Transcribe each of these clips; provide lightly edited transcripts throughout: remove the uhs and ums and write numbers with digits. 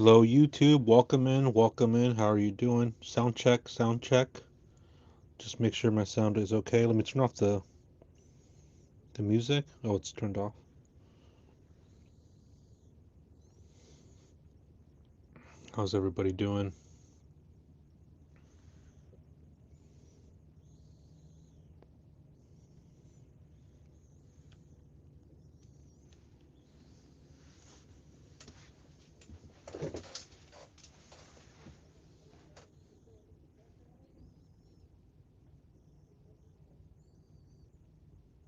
Hello, YouTube. Welcome in. Welcome in. How are you doing? Sound check. Sound check. Just make sure my sound is okay. Let me turn off the music. Oh, it's turned off. How's everybody doing?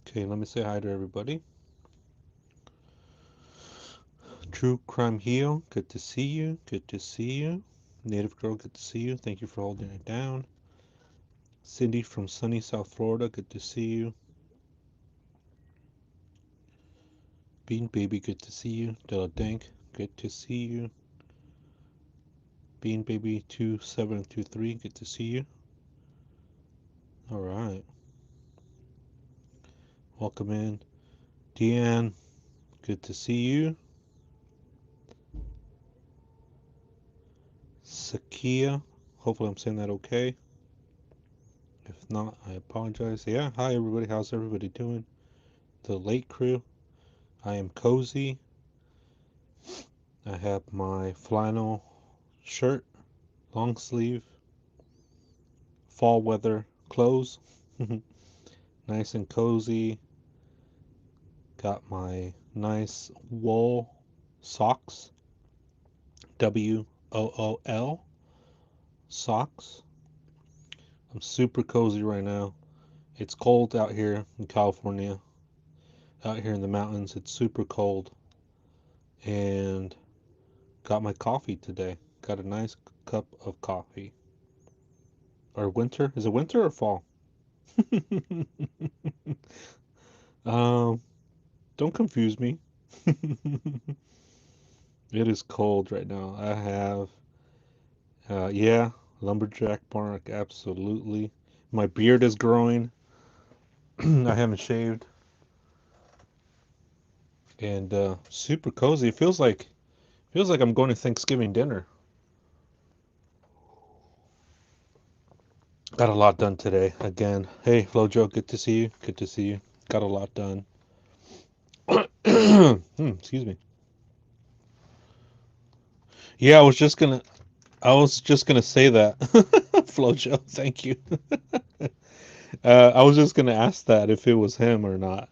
Okay, let me say hi to everybody. True Crime Heel, good to see you. Good to see you. Native Girl, good to see you. Thank you for holding it down. Cindy from sunny South Florida, good to see you. Bean Baby, good to see you. Della Dank, good to see you. Bean Baby 2723, good to see you. All right. Welcome in. Deanne, good to see you. Sakia, hopefully I'm saying that okay. If not, I apologize. Yeah, hi everybody. How's everybody doing? The late crew. I am cozy. I have my flannel shirt, long sleeve, fall weather clothes. Nice and cozy. Got my nice wool socks. WOOL socks. I'm super cozy right now. It's cold out here in California. Out here in the mountains, it's super cold. And got my coffee today. Got a nice cup of coffee. Or winter? Is it winter or fall? um, don't confuse me. It is cold right now. I have, yeah, lumberjack bark, absolutely. My beard is growing. I haven't shaved, and super cozy. It feels like I'm going to Thanksgiving dinner. Got a lot done today. Again, hey Flojo, good to see you. Good to see you. Got a lot done. Excuse me. Yeah, I was just gonna say that. Flojo, thank you. I was just gonna ask that if it was him or not.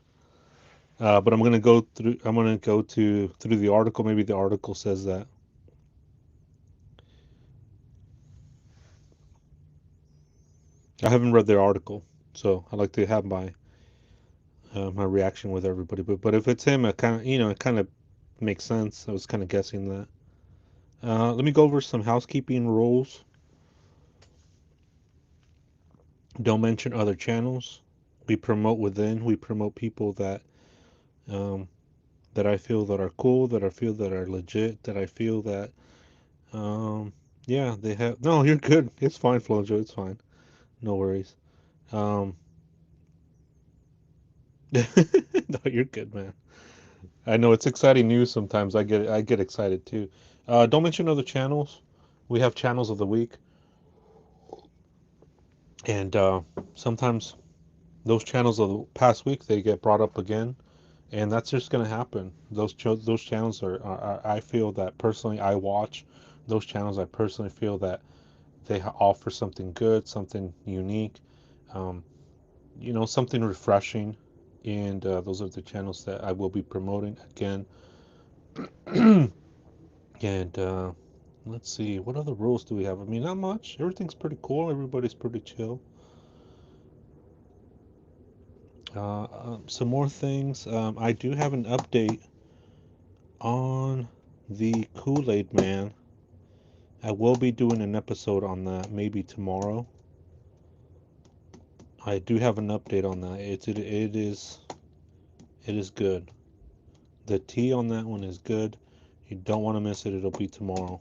But I'm gonna go through. I'm gonna go to through the article. Maybe the article says that. I haven't read the article, so I like to have my reaction with everybody. But if it's him, it kind of makes sense. I was kind of guessing that. Let me go over some housekeeping rules. Don't mention other channels. We promote within. We promote people um, that I feel that are cool, that I feel that are legit, that I feel that yeah, they have. No, you're good. It's fine, Flojo. It's fine. No worries. Um, no, you're good, man. I know it's exciting news sometimes. I get excited too. Don't mention other channels. We have channels of the week, and sometimes those channels of the past week they get brought up again, and that's just gonna happen. Those channels are I feel that personally I watch those channels. I personally feel that they offer something good, something unique, um, something refreshing, and those are the channels that I will be promoting again. And let's see, what other rules do we have? I mean, not much. Everything's pretty cool. Everybody's pretty chill. Some more things. I do have an update on the Kool-Aid Man. I will be doing an episode on that maybe tomorrow. I do have an update on that. It is good. The tea on that one is good. You don't want to miss it. It'll be tomorrow.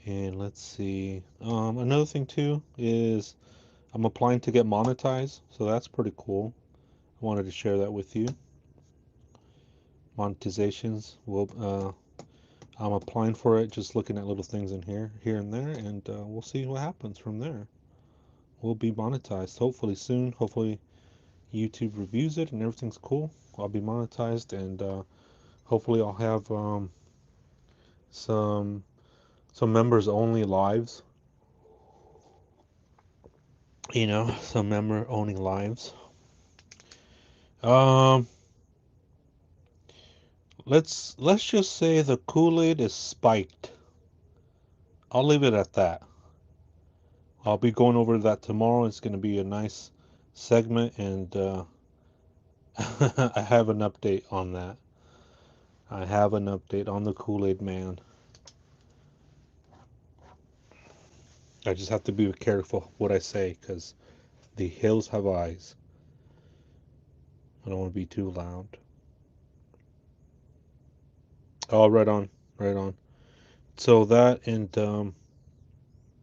And let's see. Another thing too is I'm applying to get monetized, so that's pretty cool. I wanted to share that with you. monetizations. I'm applying for it, just looking at little things in here and there, and we'll see what happens from there. We'll be monetized hopefully soon. Hopefully YouTube reviews it and everything's cool. I'll be monetized, and hopefully I'll have some some members only lives. Some member owning lives. Um, let's just say the Kool-Aid is spiked. I'll leave it at that. I'll be going over that tomorrow. It's going to be a nice segment, and I have an update on that. I have an update on the Kool-Aid man. I just have to be careful what I say because the hills have eyes. I don't want to be too loud. Oh, right on, right on. So that and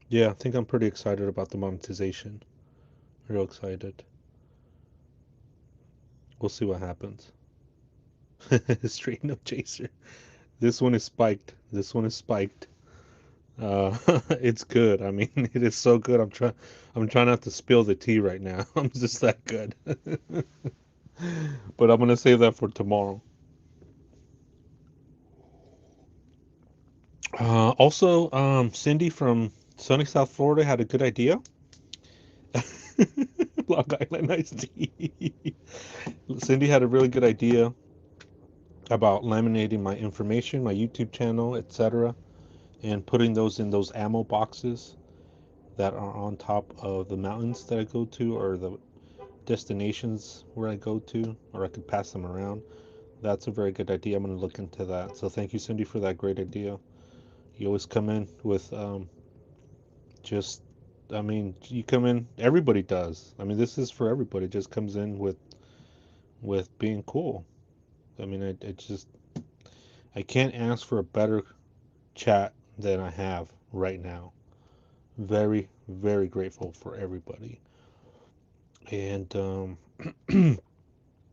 yeah, I think I'm pretty excited about the monetization. Real excited. We'll see what happens. Straight no chaser. This one is spiked. This one is spiked. It's good. I mean, it is so good. I'm trying not to spill the tea right now. I'm just that good. But I'm gonna save that for tomorrow. Also, Cindy from sunny South Florida had a good idea. Long Island iced tea. Cindy had a really good idea about laminating my information, my YouTube channel, etc., and putting those in those ammo boxes that are on top of the mountains that I go to, or the destinations where I go to, or I could pass them around. That's a very good idea. I'm going to look into that. So thank you, Cindy, for that great idea. You always come in with just, I mean, you come in. Everybody does. I mean, this is for everybody. Just comes in with being cool. I mean, I can't ask for a better chat than I have right now. Very, very grateful for everybody. And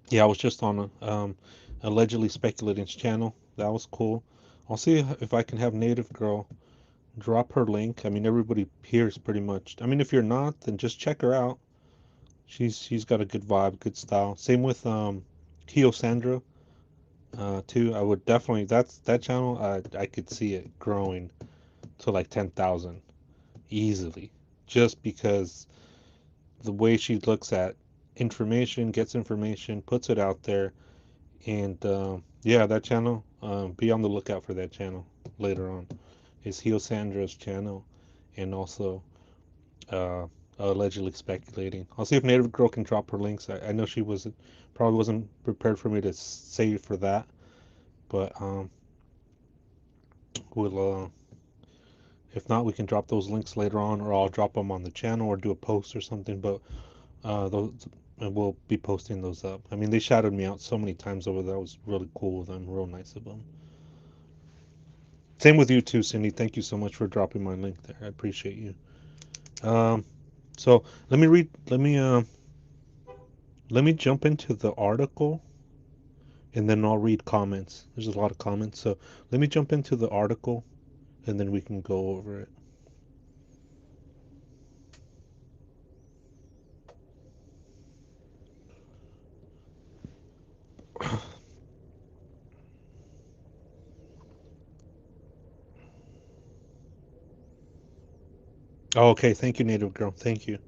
yeah, I was just on a allegedly speculating's channel. That was cool. I'll see if I can have Native Girl drop her link. I mean, everybody here is pretty much. I mean, if you're not, then just check her out. She's got a good vibe, good style. Same with Kio Sandra too. I would definitely that channel. I could see it growing to like 10,000 easily, just because the way she looks at information, gets information, puts it out there, and yeah, that channel. Be on the lookout for that channel later on. It's Hio Sandra's channel, and also uh, allegedly speculating. I'll see if Native Girl can drop her links. I know she probably wasn't prepared for me to say for that, but we'll if not, we can drop those links later on, or I'll drop them on the channel or do a post or something. But those and we'll be posting those up. I mean, they shouted me out so many times over that. It was really cool of them, real nice of them. Same with you too, Cindy. Thank you so much for dropping my link there. I appreciate you. Um, so let me read. Let me jump into the article, and then I'll read comments. There's a lot of comments, so let me jump into the article, and then we can go over it. Oh, okay. Thank you, Native Girl. Thank you.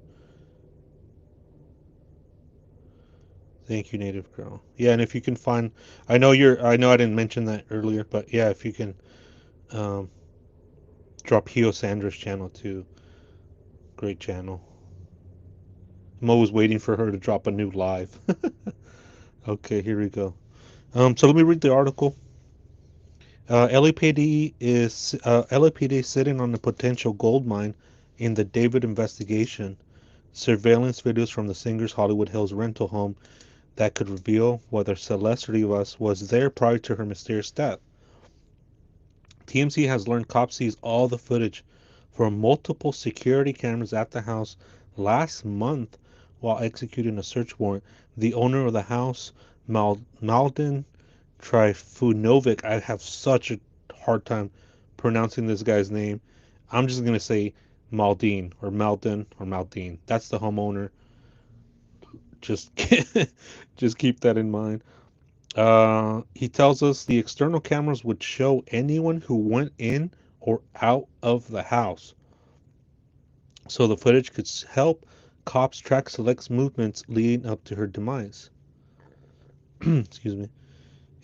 Thank you, Native Girl. Yeah, and if you can find, I know I didn't mention that earlier, but yeah, if you can um, drop Hio Sandra's channel too. Great channel. I'm always waiting for her to drop a new live. Okay, here we go. So let me read the article. LAPD sitting on a potential gold mine in the David investigation. Surveillance videos from the singer's Hollywood Hills rental home that could reveal whether Celeste Rivas was there prior to her mysterious death. TMZ has learned cops seized all the footage from multiple security cameras at the house last month while executing a search warrant. The owner of the house, Malden Trifunovic. I have such a hard time pronouncing this guy's name. I'm just gonna say Maldine or Maldin or Maldine. That's the homeowner. Just just keep that in mind. He tells us the external cameras would show anyone who went in or out of the house, so the footage could help cops track Select's movements leading up to her demise. Excuse me.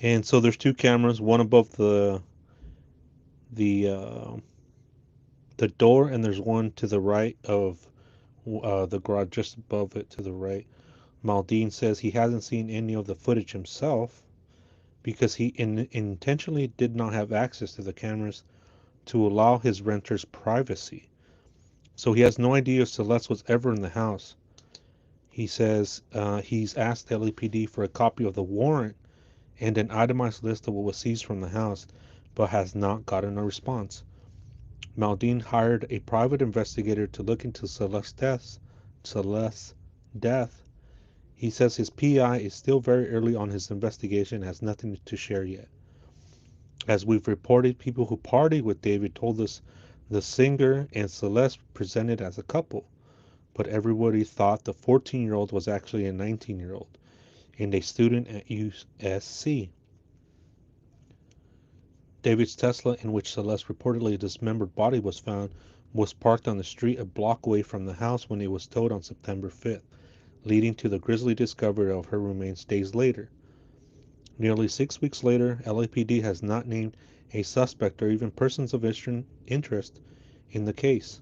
And so there's two cameras, one above the the door, and there's one to the right of the garage, just above it to the right. Maldine says he hasn't seen any of the footage himself because he intentionally did not have access to the cameras to allow his renters privacy. So he has no idea if Celeste was ever in the house. He says he's asked LAPD for a copy of the warrant and an itemized list of what was seized from the house, but has not gotten a response. Maldine hired a private investigator to look into Celeste's death. He says his PI is still very early on his investigation and has nothing to share yet. As we've reported, people who partied with David told us the singer and Celeste presented as a couple, but everybody thought the 14-year-old was actually a 19-year-old and a student at USC. David's Tesla, in which Celeste's reportedly dismembered body was found, was parked on the street a block away from the house when it was towed on September 5th, leading to the grisly discovery of her remains days later. Nearly 6 weeks later, LAPD has not named a suspect or even persons of interest in the case.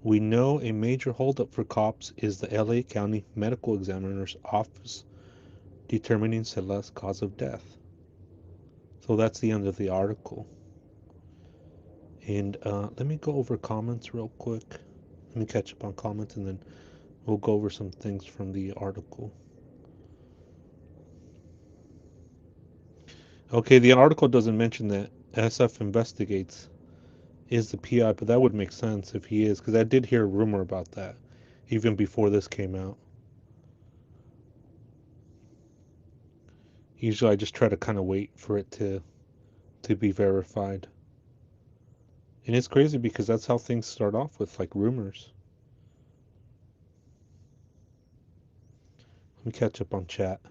We know a major holdup for cops is the LA County Medical Examiner's Office determining Celeste's cause of death. So that's the end of the article. And let me go over comments real quick. Let me catch up on comments and then we'll go over some things from the article. Okay, the article doesn't mention that SF investigates is the PI, but that would make sense if he is, because I did hear a rumor about that even before this came out. Usually I just try to kind of wait for it to be verified. And it's crazy because that's how things start off with, like rumors. Let me catch up on chat.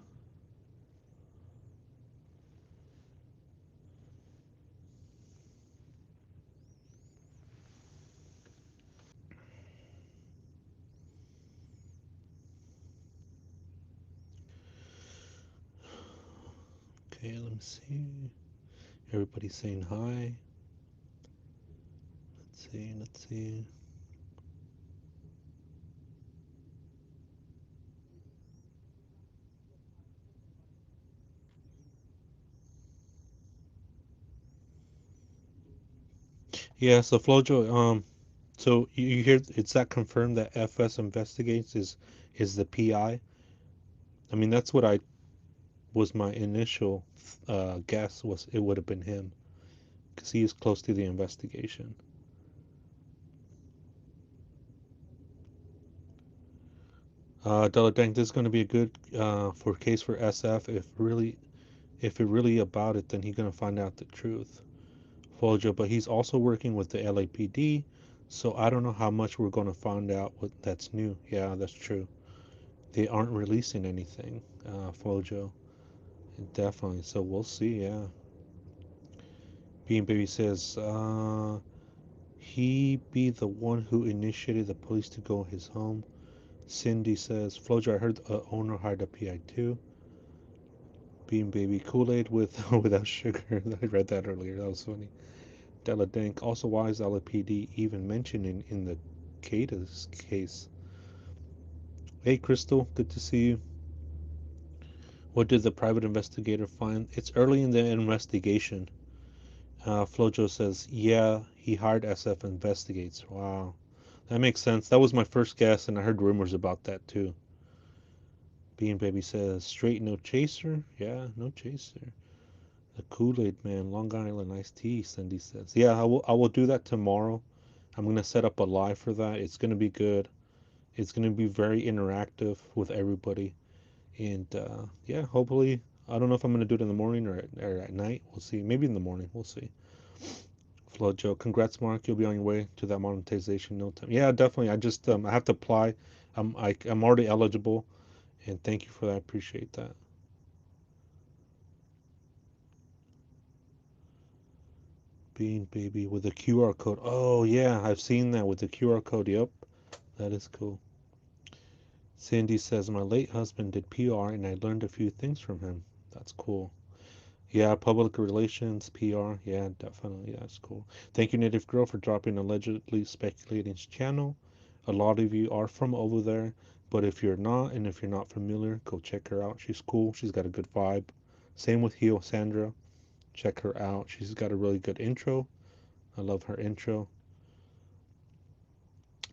Okay, let me see. Everybody's saying hi. Let's see. Yeah, so Flojo, so you hear it's that confirmed that FS investigates is the PI? I mean, that's what I was my initial guess was it would have been him because he is close to the investigation. Della Dang, this is going to be a good for case for SF. If it really about it, then he's going to find out the truth. Flojo, but he's also working with the LAPD, so I don't know how much we're going to find out what that's new. Yeah, that's true. They aren't releasing anything, Flojo. Definitely. So we'll see. Yeah. Bean Baby says, he be the one who initiated the police to go his home. Cindy says, Flojo, I heard the owner hired a PI too. Bean Baby Kool-Aid with without sugar. I read that earlier. That was funny. Della Dank. Also, why is LAPD even mentioned in the Kata's case? Hey, Crystal. Good to see you. What did the private investigator find? It's early in the investigation. Flojo says, yeah, he hired SF Investigates. Wow. That makes sense. That was my first guess, and I heard rumors about that too. Bean Baby says, straight no chaser? Yeah, no chaser. The Kool-Aid man, Long Island iced tea, Cindy says. Yeah, I will do that tomorrow. I'm gonna set up a live for that. It's gonna be good. It's gonna be very interactive with everybody. And yeah, hopefully I don't know if I'm gonna do it in the morning or at night. We'll see. Maybe in the morning. We'll see. Flo Joe, congrats, Mark. You'll be on your way to that monetization no time. Yeah, definitely. I just I have to apply. I'm already eligible, and thank you for that. I appreciate that. Bean Baby with the QR code. Oh yeah, I've seen that with the QR code. Yep, that is cool. Cindy says my late husband did PR, and I learned a few things from him. That's cool. Yeah, public relations, PR. Yeah, definitely. That's cool. Thank you, Native Girl, for dropping allegedly speculating's channel. A lot of you are from over there, but if you're not, and if you're not familiar, go check her out. She's cool. She's got a good vibe. Same with Hio Sandra. Check her out. She's got a really good intro. I love her intro.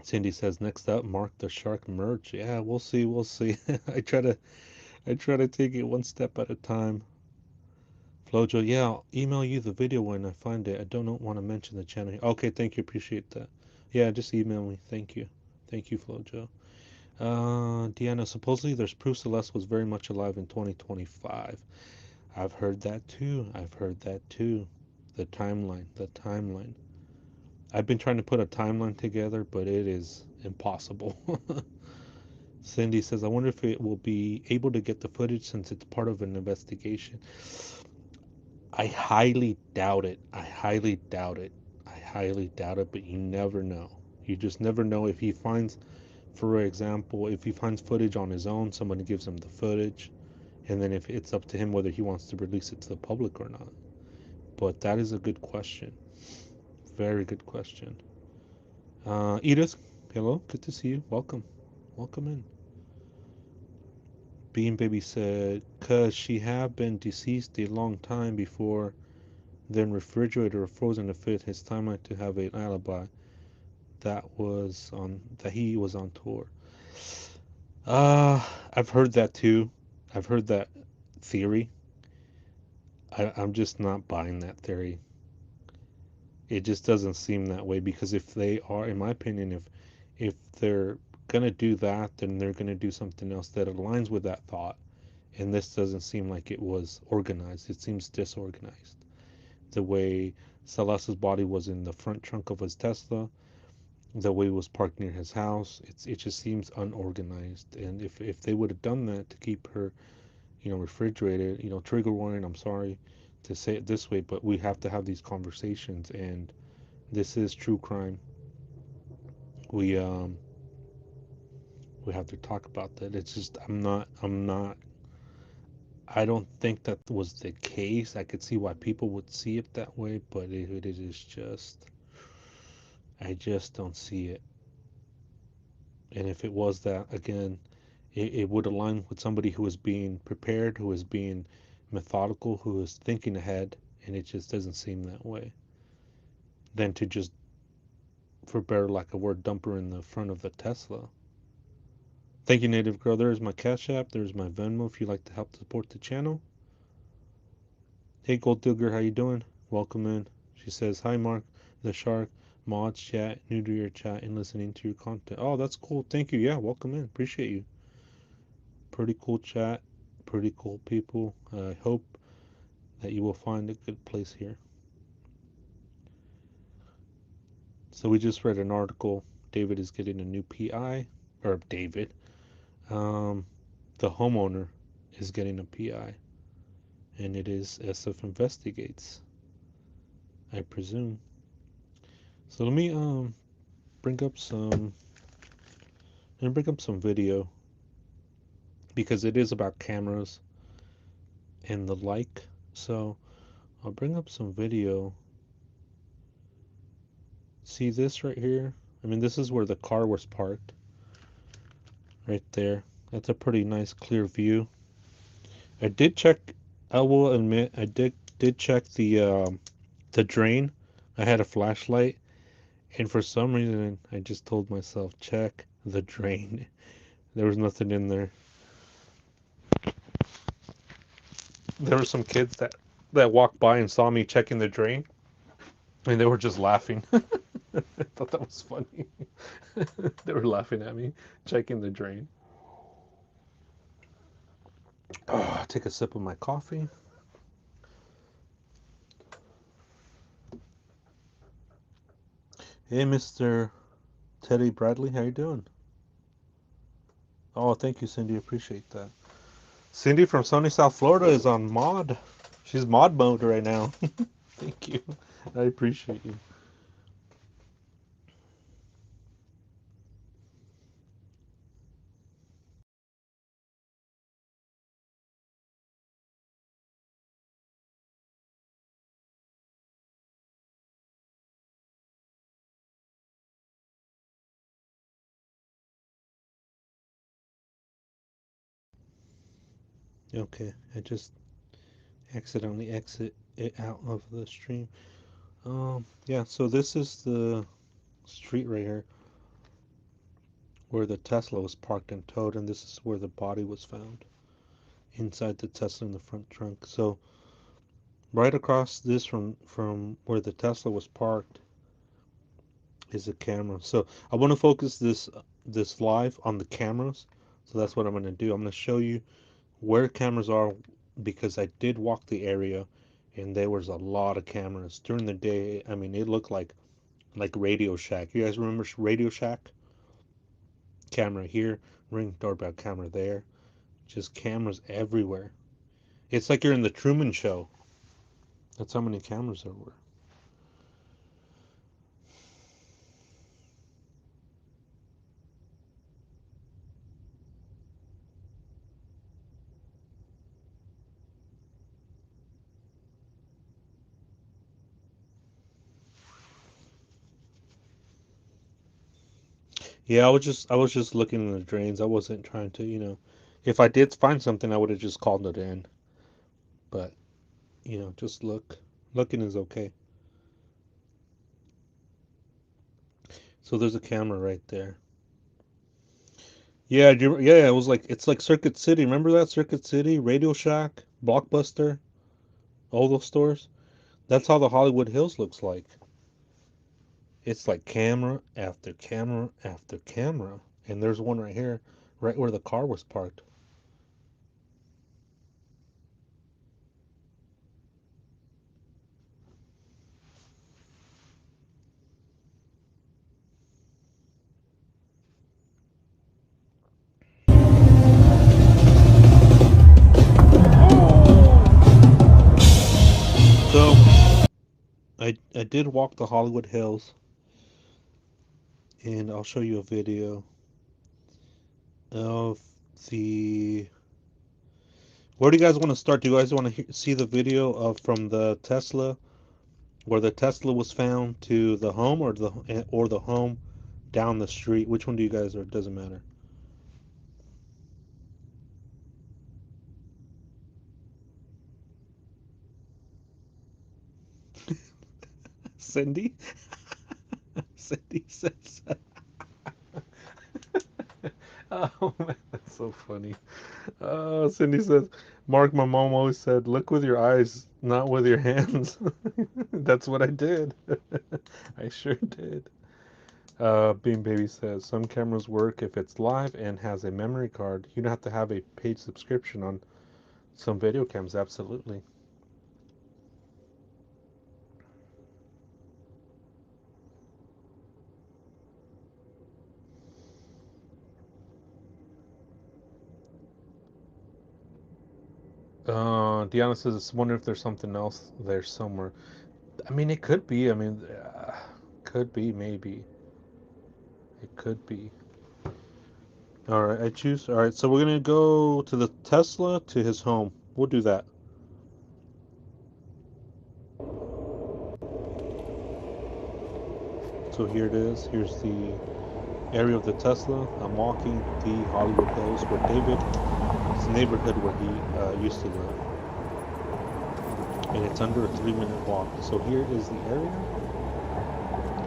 Cindy says next up, Mark the Shark merch. Yeah, we'll see. We'll see. I try to take it one step at a time. Flojo, yeah, I'll email you the video when I find it. I don't want to mention the channel here. Okay, thank you. Appreciate that. Yeah, just email me. Thank you. Thank you, Flojo. Deanna, supposedly there's proof Celeste was very much alive in 2025. I've heard that too. I've heard that too. The timeline. The timeline. I've been trying to put a timeline together, but it is impossible. Cindy says, I wonder if it will be able to get the footage since it's part of an investigation. I highly doubt it. I highly doubt it. I highly doubt it, but you never know. You just never know if he finds, for example, if he finds footage on his own, somebody gives him the footage, and then if it's up to him whether he wants to release it to the public or not. But that is a good question. Very good question. Edith, hello. Good to see you. Welcome. Welcome in. Bean Baby said, cause she have been deceased a long time before, then refrigerator or frozen to fit his timeline to have an alibi. That he was on tour. Uh, I've heard that too. I've heard that theory. I'm just not buying that theory. It just doesn't seem that way because if they are, in my opinion, if they're gonna do that, then they're gonna do something else that aligns with that thought. And this doesn't seem like it was organized. It seems disorganized. The way Celeste's body was in the front trunk of his Tesla, the way it was parked near his house, it just seems unorganized. And if they would have done that to keep her, refrigerated, trigger warning, I'm sorry to say it this way, but we have to have these conversations, and this is true crime. We have to talk about that. It's just I'm not I don't think that was the case. I could see why people would see it that way, but it is just, I just don't see it. And if it was that, again, it would align with somebody who is being prepared, who is being methodical, who is thinking ahead, and it just doesn't seem that way. Than to just, for better lack of word, dump her in the front of the Tesla. Thank you, Native Girl. There's my Cash App. There's my Venmo if you'd like to help support the channel. Hey, Gold Digger, how you doing? Welcome in. She says, hi, Mark, the Shark, mods chat, new to your chat, and listening to your content. Oh, that's cool. Thank you. Yeah, welcome in. Appreciate you. Pretty cool chat. Pretty cool people. I hope that you will find a good place here. So we just read an article. David is getting a new PI, or David. Um, the homeowner is getting a PI, and it is SF Investigates, I presume. So let me bring up some video because it is about cameras and the like. So I'll bring up some video. See this right here? I mean, this is where the car was parked. Right there. That's a pretty nice clear view. I did check, I will admit, I did check the drain. I had a flashlight, and for some reason I just told myself check the drain. There was nothing in there. There were some kids that walked by and saw me checking the drain, and they were just laughing. I thought that was funny. They were laughing at me checking the drain. Take a sip of my coffee. Hey, Mr. Teddy Bradley, how you doing? Oh, thank you, Cindy. Appreciate that. Cindy from sunny South Florida is on mod. She's mod mode right now. Thank you. I appreciate you. Okay, I just accidentally exit it out of the stream. Yeah, so this is the street right here where the Tesla was parked and towed, and this is where the body was found inside the Tesla in the front trunk. So right across this from where the Tesla was parked is a camera. So I want to focus this live on the cameras. So that's what I'm going to do. I'm going to show you where cameras are because I did walk the area and there was a lot of cameras during the day. I mean, it looked like Radio Shack. You guys remember Radio Shack? Camera here, Ring doorbell camera there. Just cameras everywhere. It's like you're in the Truman Show. That's how many cameras there were. Yeah, I was just looking in the drains. I wasn't trying to, if I did find something, I would have just called it in. But, just look. Looking is okay. So there's a camera right there. Yeah, yeah, it's like Circuit City. Remember that Circuit City, Radio Shack, Blockbuster, all those stores? That's how the Hollywood Hills looks like. It's like camera after camera after camera. And there's one right here, right where the car was parked. So I did walk the Hollywood Hills, and I'll show you a video of the. Where do you guys want to start? Do you guys want to see the video of from the Tesla, where the Tesla was found, to the home, or the home down the street? Which one do you guys, or it doesn't matter? Cindy? Cindy says. Oh man, that's so funny. Cindy says, Mark, my mom always said, look with your eyes, not with your hands. That's what I did. I sure did. Bean Baby says, some cameras work if it's live and has a memory card. You don't have to have a paid subscription on some video cams, absolutely. Deanna says, I wonder if there's something else there somewhere. I mean, it could be. I mean, could be, maybe. It could be. All right, I choose. All right, so we're gonna go to the Tesla to his home. We'll do that. So here it is. Here's the area of the Tesla. I'm walking the Hollywood Hills where it's the neighborhood where he used to live. And it's under a 3-minute walk. So here is the area.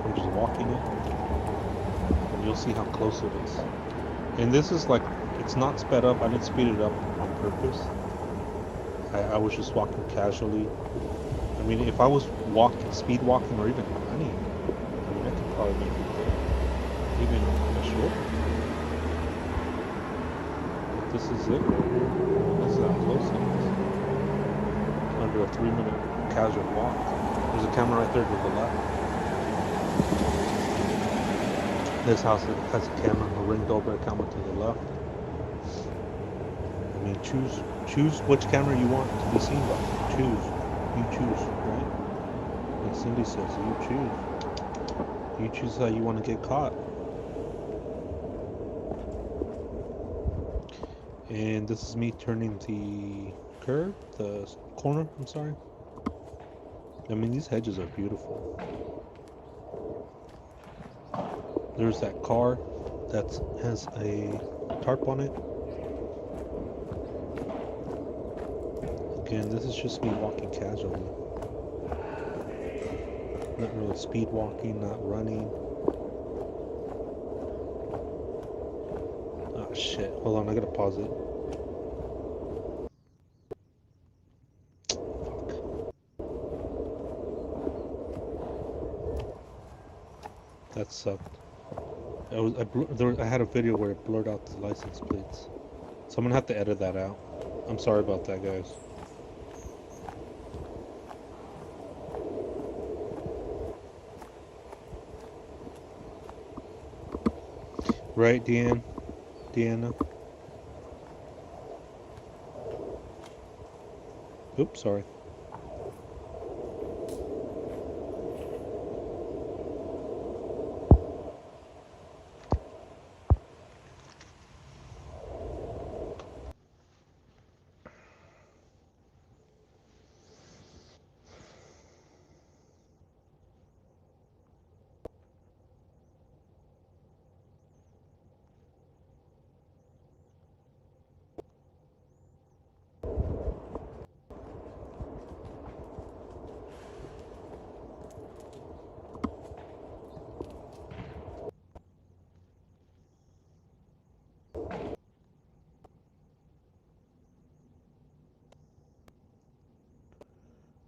I'm just walking it. And you'll see how close it is. And this is like, it's not sped up. I didn't speed it up on purpose. I was just walking casually. I mean, if I was speed walking, or even running, I mean, I could probably make it there. Even short. This is it right here. This is how close it is. Under a 3 minute casual walk. There's a camera right there to the left. This house has a camera, a ring doorbell camera to the left. I mean, choose which camera you want to be seen by. Choose. You choose, right? Like Cindy says, you choose. You choose how you want to get caught. And this is me turning the curve, the corner, I'm sorry. I mean, these hedges are beautiful. There's that car that has a tarp on it. Again, this is just me walking casually. Not really speed walking, not running. Ah, shit. Hold on, I gotta pause it. Fuck. That sucked. I had a video where it blurred out the license plates. So I'm gonna have to edit that out. I'm sorry about that, guys. Right, Deanna? Oops, sorry.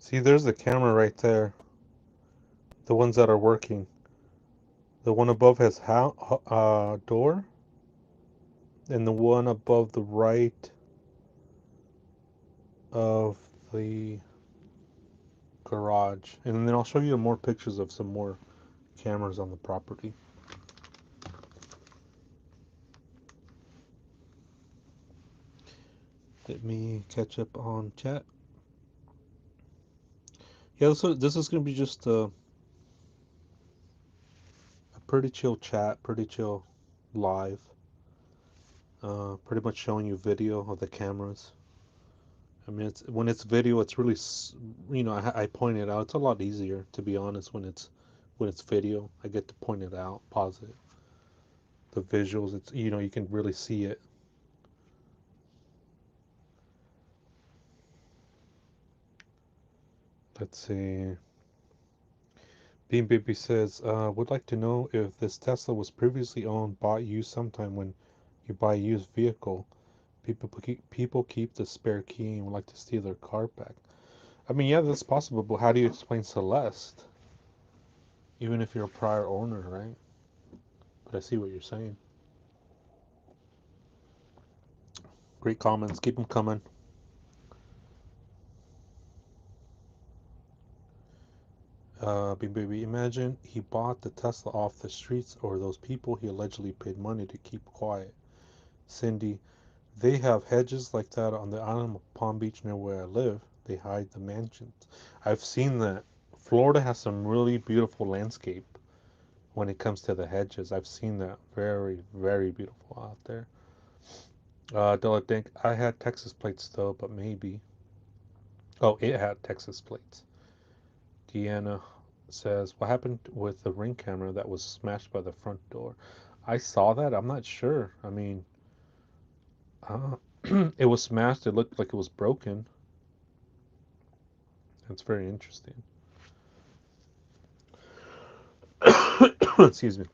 See, there's the camera right there. The ones that are working. The one above has door, and the one above the right of the garage. And then I'll show you more pictures of some more cameras on the property. Let me catch up on chat. Yeah, this is gonna be just a pretty chill chat, pretty chill live. Pretty much showing you video of the cameras. I mean, when it's video, it's really, I point it out. It's a lot easier, to be honest, when it's video. I get to point it out, pause it. The visuals, it's you can really see it. Let's see. Bean Baby says, would like to know if this Tesla was previously owned, bought used sometime when you buy a used vehicle. People keep the spare key and would like to steal their car back. I mean, yeah, that's possible, but how do you explain Celeste? Even if you're a prior owner, right? But I see what you're saying. Great comments. Keep them coming. Bean Baby, imagine he bought the Tesla off the streets or those people he allegedly paid money to keep quiet. Cindy, they have hedges like that on the island of Palm Beach near where I live. They hide the mansions. I've seen that. Florida has some really beautiful landscape when it comes to the hedges. I've seen that. Very, very beautiful out there. Della Dink, I had Texas plates though, but maybe. Oh, it had Texas plates. Deanna says, what happened with the Ring camera that was smashed by the front door? I saw that. I'm not sure. I mean, uh, it was smashed. It looked like it was broken. That's very interesting. Excuse me.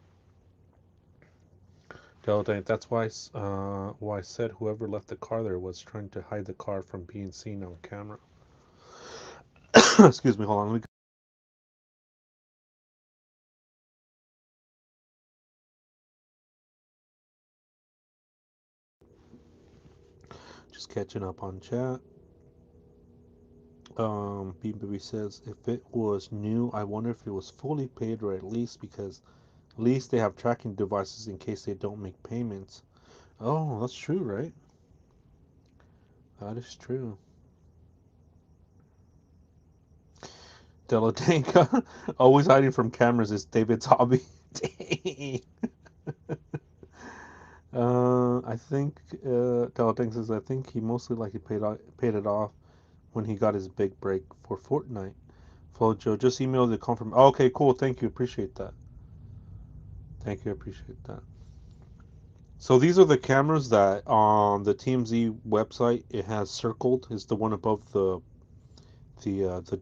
That's why I said whoever left the car there was trying to hide the car from being seen on camera. Excuse me. Hold on. Let me. Just catching up on chat. Bean Baby says, if it was new, I wonder if it was fully paid or at least because at least they have tracking devices in case they don't make payments. Oh, that's true, right? That is true. Delatanka, always hiding from cameras is David's hobby. Dang. I think Delatanka says I think he mostly like he paid it off when he got his big break for Fortnite. Flojo, just emailed the confirm. Oh, okay, cool. Thank you. Appreciate that. Thank you. Appreciate that. So these are the cameras that on the TMZ website it has circled. Is the one above the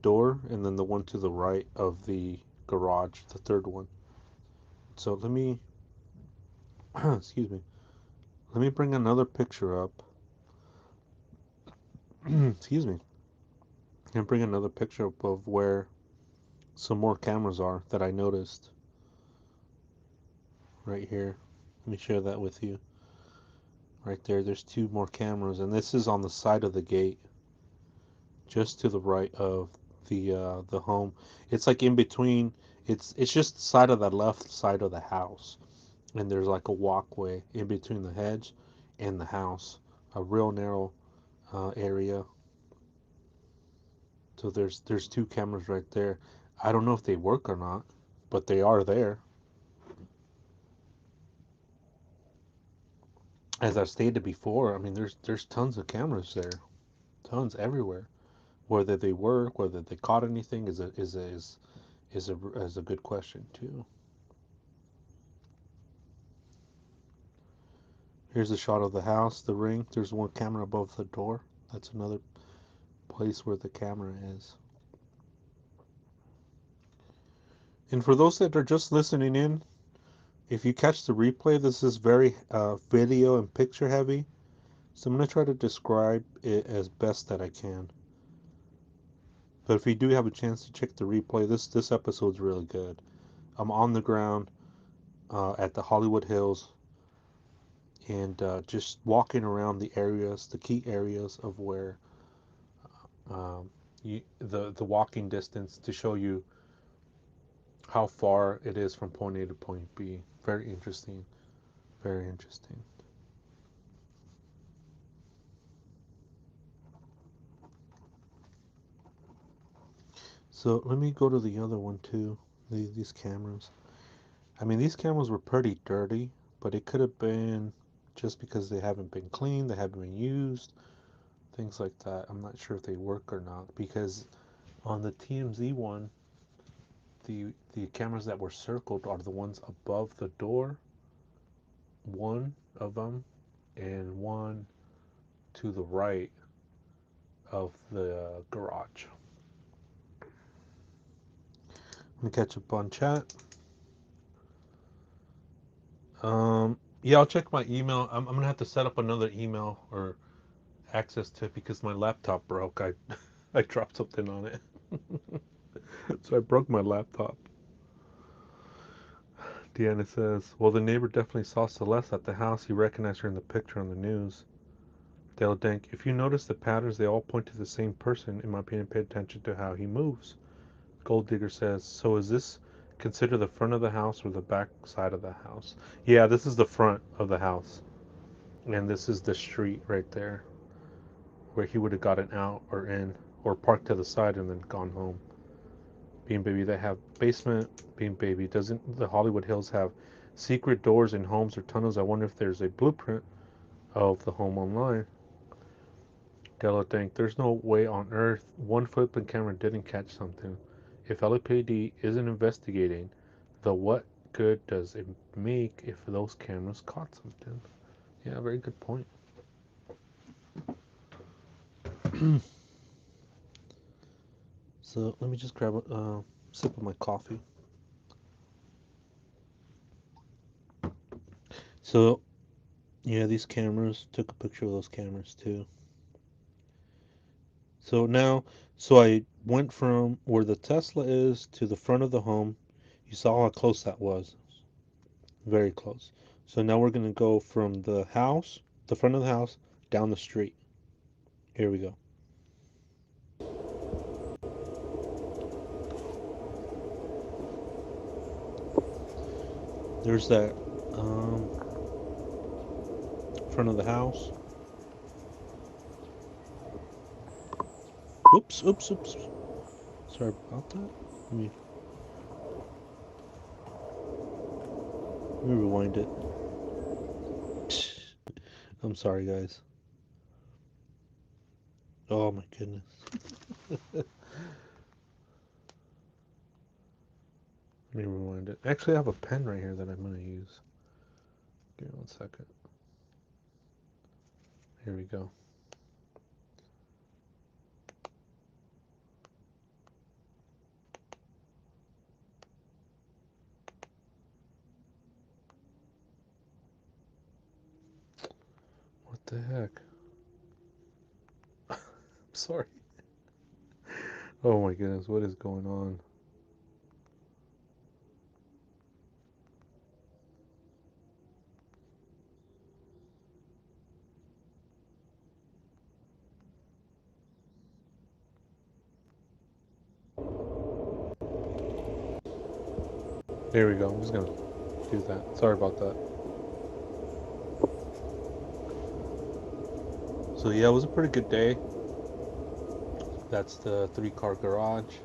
door, and then the one to the right of the garage, the third one. So let me excuse me. Let me bring another picture up. Excuse me. And bring another picture up of where some more cameras are that I noticed right here. Let me share that with you. Right there, there's two more cameras, and this is on the side of the gate, just to the right of the home. It's like in between. It's just the side of the left side of the house, and there's like a walkway in between the hedge and the house, a real narrow area. So there's two cameras right there. I don't know if they work or not, but they are there. As I've stated before, I mean there's tons of cameras there, tons everywhere. Whether they work, whether they caught anything is a good question too. Here's a shot of the house, the ring. There's one camera above the door. That's another place where the camera is. And for those that are just listening in, if you catch the replay, this is very video and picture heavy. So I'm going to try to describe it as best that I can. But if you do have a chance to check the replay, this episode's really good. I'm on the ground at the Hollywood Hills and just walking around the areas, the key areas of where the walking distance to show you how far it is from point A to point B. Very interesting. Very interesting. So let me go to the other one too. These cameras. I mean, these cameras were pretty dirty, but it could have been just because they haven't been cleaned, they haven't been used, things like that. I'm not sure if they work or not because on the TMZ one, the cameras that were circled are the ones above the door, one of them, and one to the right of the garage. Let me catch up on chat. Yeah, I'll check my email. I'm gonna have to set up another email or access to it because my laptop broke. I dropped something on it, so I broke my laptop. Deanna says, "Well, the neighbor definitely saw Celeste at the house. He recognized her in the picture on the news." Dale Denk, if you notice the patterns, they all point to the same person. In my opinion, pay attention to how he moves. Gold Digger says, so is this considered the front of the house or the back side of the house? Yeah, this is the front of the house. And this is the street right there where he would have gotten out or in or parked to the side and then gone home. Bean Baby, they have basement. Bean Baby, doesn't the Hollywood Hills have secret doors in homes or tunnels? I wonder if there's a blueprint of the home online. Della think there's no way on earth one flipping camera didn't catch something. If LAPD isn't investigating, the what good does it make if those cameras caught something? Yeah, very good point. So let me just grab a sip of my coffee. So yeah, these cameras, took a picture of those cameras too. So now, so I went from where the Tesla is to the front of the home. You saw how close that was. Very close. So now we're going to go from the house, the front of the house, down the street. Here we go. There's that front of the house. Oops, oops, oops. Sorry about that. Let me rewind it. I'm sorry, guys. Oh my goodness. Let me rewind it. Actually, I have a pen right here that I'm going to use. Give me one second. Here we go. What the heck? I'm sorry. Oh my goodness, what is going on? There we go. I'm just going to do that. Sorry about that. So yeah, it was a pretty good day. That's the 3-car garage.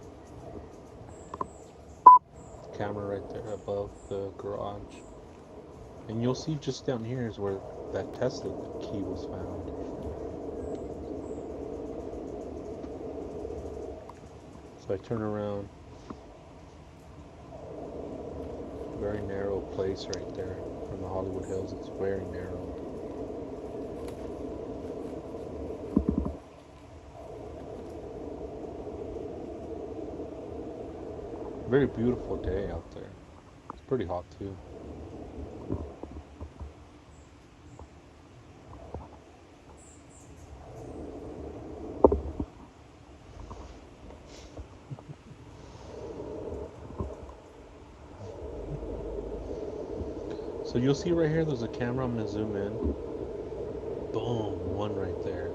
Camera right there above the garage. And you'll see just down here is where that Tesla key was found. So I turn around. Very narrow place right there from the Hollywood Hills. It's very narrow. Very beautiful day out there. It's pretty hot too. So you'll see right here there's a camera. I'm going to zoom in. Boom, one right there.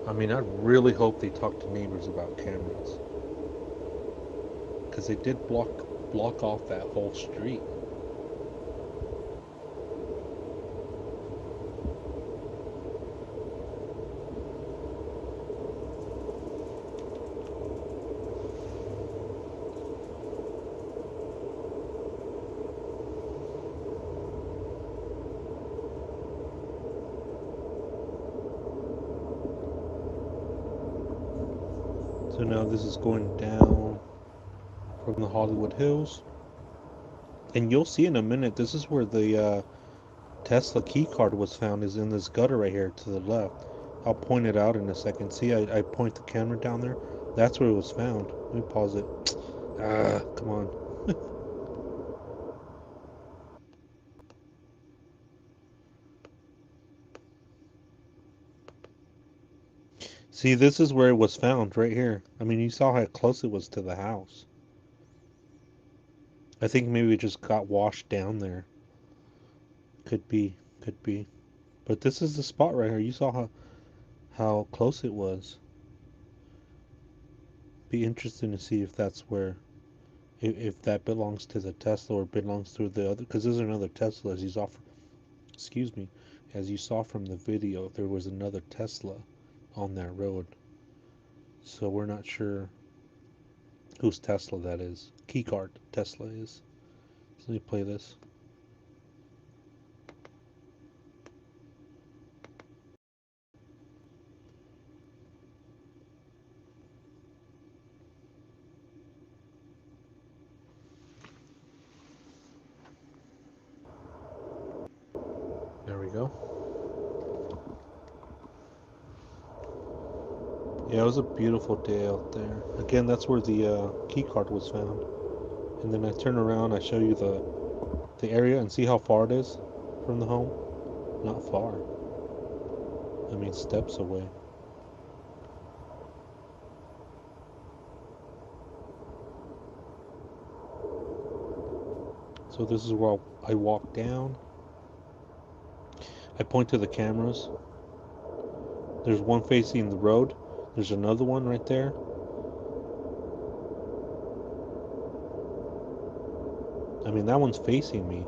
I mean, I really hope they talk to neighbors about cameras. Because they did block off that whole street. So now this is going down from the Hollywood Hills. And you'll see in a minute, this is where the Tesla key card was found, is in this gutter right here to the left. I'll point it out in a second. See, I point the camera down there. That's where it was found. Let me pause it. Ah, come on. See, this is where it was found, right here. I mean, you saw how close it was to the house. I think maybe it just got washed down there. Could be, could be. But this is the spot right here. You saw how close it was. Be interesting to see if that's where, if that belongs to the Tesla or belongs to the other. Because there's another Tesla, as you saw. Excuse me, as you saw from the video, there was another Tesla on that road. So we're not sure whose Tesla that is. Keycard Tesla is. So let me play this. There we go. Yeah, it was a beautiful day out there. Again, that's where the key card was found. And then I turn around, I show you the area and see how far it is from the home. Not far. I mean, steps away. So this is where I walk down. I point to the cameras. There's one facing the road. There's another one right there. I mean, that one's facing me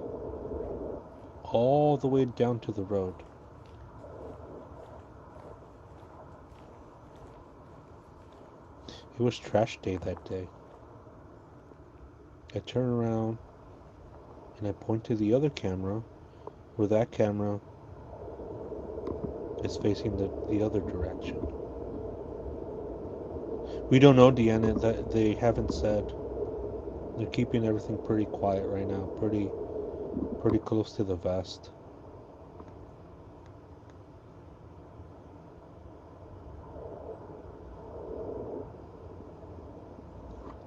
all the way down to the road. It was trash day that day. I turn around and I point to the other camera, where that camera is facing the other direction. We don't know, Deanna, that they haven't said. They're keeping everything pretty quiet right now, pretty close to the vest.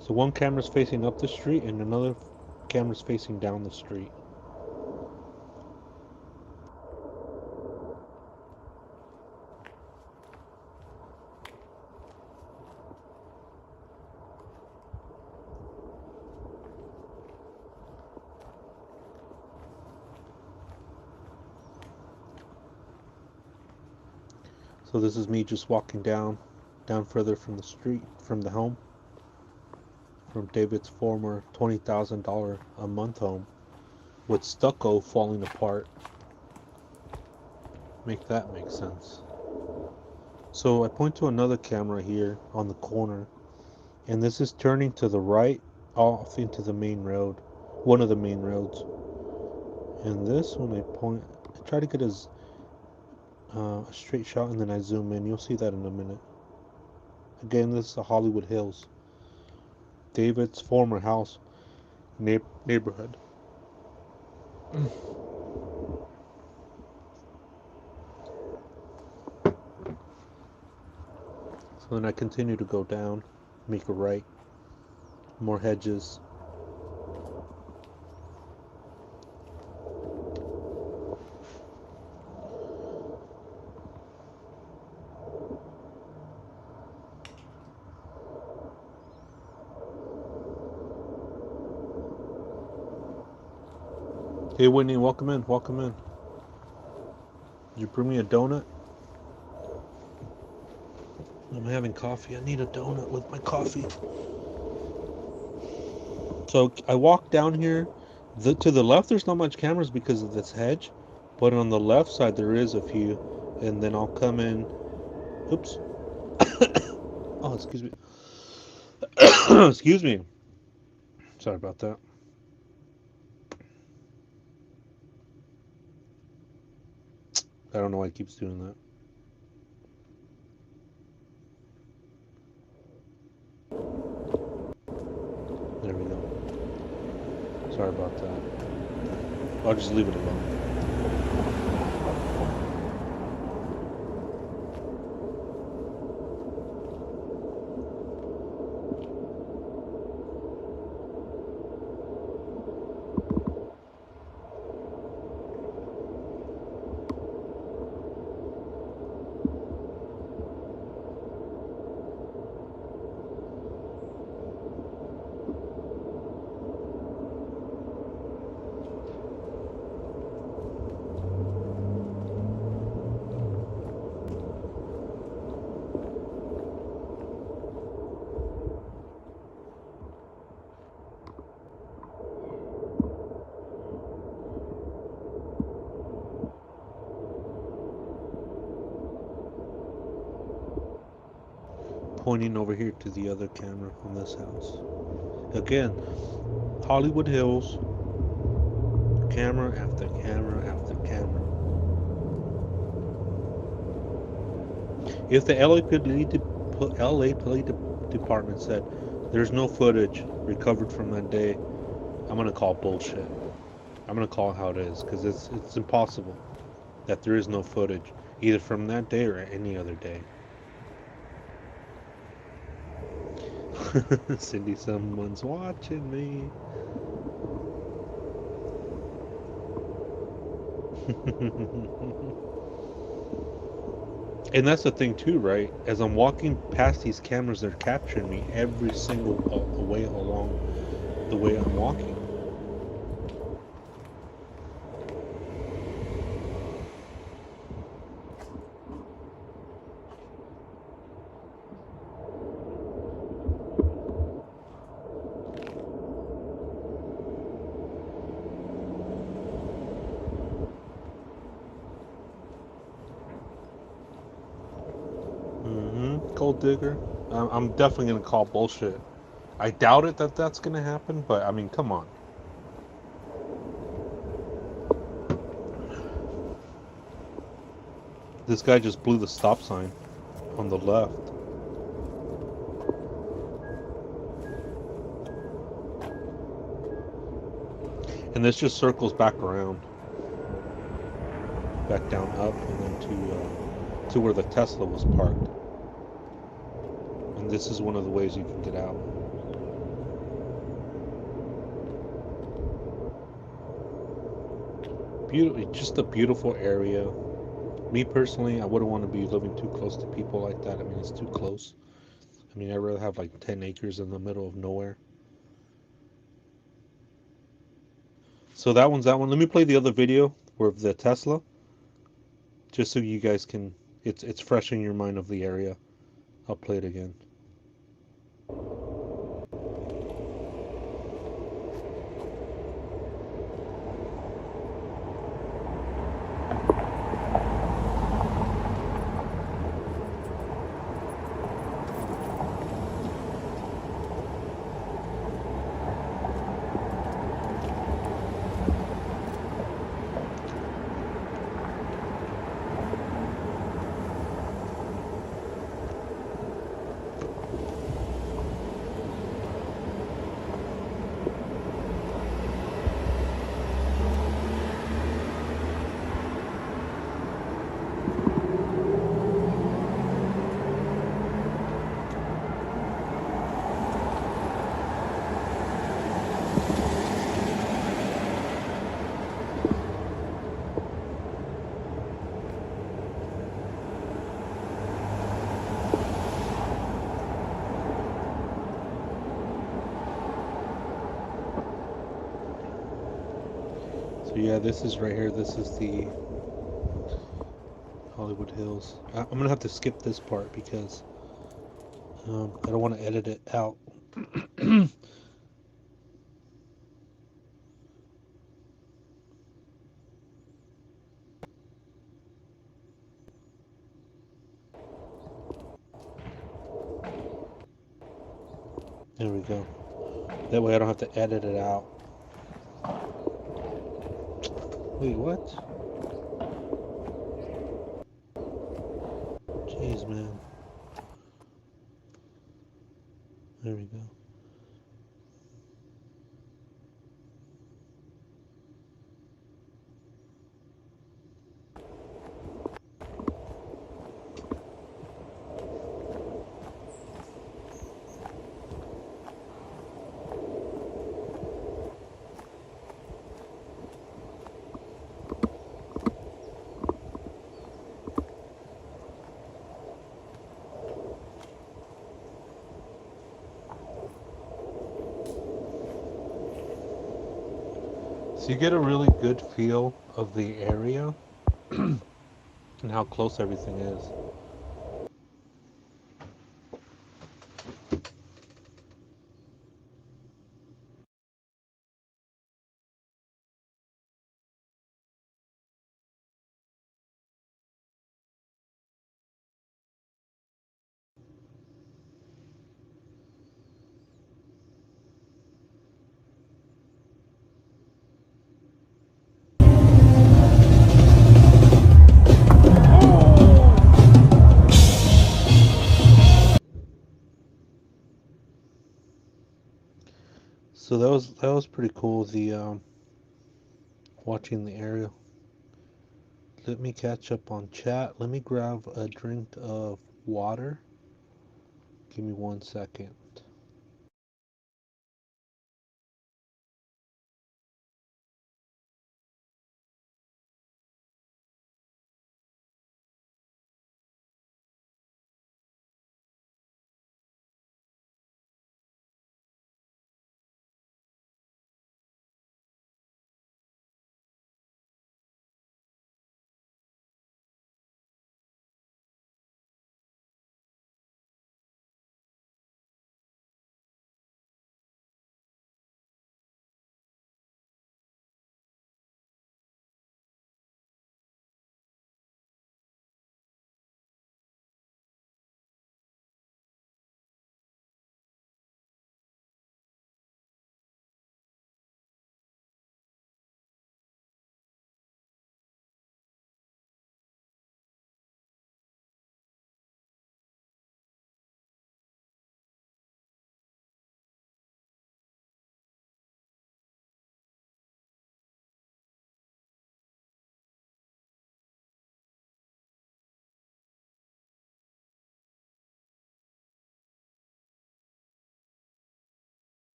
So one camera's facing up the street and another camera's facing down the street. So this is me just walking down further from the street, from the home, from David's former $20,000 a month home, with stucco falling apart. Make that make sense. So I point to another camera here on the corner, and this is turning to the right off into the main road, one of the main roads. And this one I try to get a straight shot and then I zoom in. You'll see that in a minute. Again, this is the Hollywood Hills, David's former house neighborhood. So then I continue to go down, make a right, more hedges. Hey Whitney, welcome in, welcome in. Did you bring me a donut? I'm having coffee. I need a donut with my coffee. So I walk down here. To the left, there's not much cameras because of this hedge, but on the left side there is a few. And then I'll come in. Oops. Oh, excuse me. Excuse me. Sorry about that. I don't know why it keeps doing that. There we go. Sorry about that. I'll just leave it alone. Pointing over here to the other camera from this house. Again, Hollywood Hills, camera after camera after camera. If the LA Police Department said there's no footage recovered from that day, I'm gonna call bullshit. I'm gonna call it how it is, because it's impossible that there is no footage either from that day or any other day. Cindy, someone's watching me. And that's the thing too, right? As I'm walking past these cameras, they're capturing me every single way along the way I'm walking. gold digger, I'm definitely gonna call bullshit. I doubt it that that's gonna happen, but I mean, come on. This guy just blew the stop sign on the left. And this just circles back around, back down up, and then to where the Tesla was parked. And this is one of the ways you can get out. Beautiful, just a beautiful area. Me personally, I wouldn't want to be living too close to people like that. I mean, it's too close. I mean, I'd rather have like 10 acres in the middle of nowhere. So that one's that one. Let me play the other video of the Tesla, just so you guys can. It's fresh in your mind of the area. I'll play it again. So yeah, this is right here. This is the Hollywood Hills. I'm gonna have to skip this part because I don't want to edit it out. There we go. That way I don't have to edit it out. Wait, what? Jeez, man. There we go. So you get a really good feel of the area and how close everything is. So that was pretty cool. The watching the area. Let me catch up on chat. Let me grab a drink of water. Give me 1 second.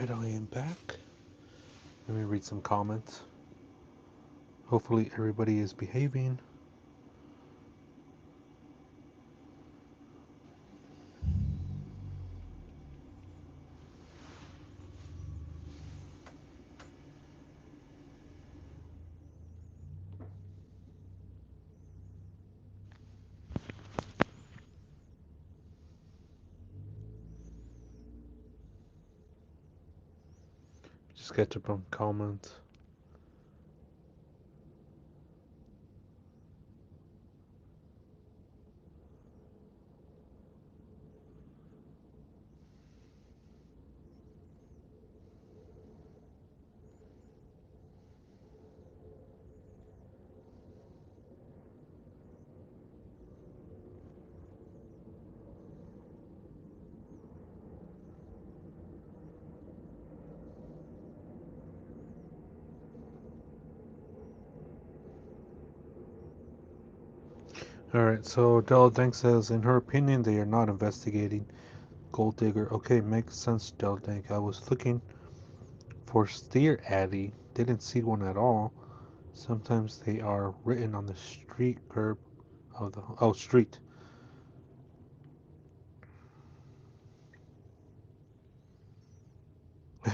Alright, I am back. Let me read some comments. Hopefully everybody is behaving. Just catch up on comments. Alright, so Della Dank says, in her opinion, they are not investigating Gold Digger. Okay, makes sense, Della Dank. I was looking for Steer Addy. Didn't see one at all. Sometimes they are written on the street curb of the street.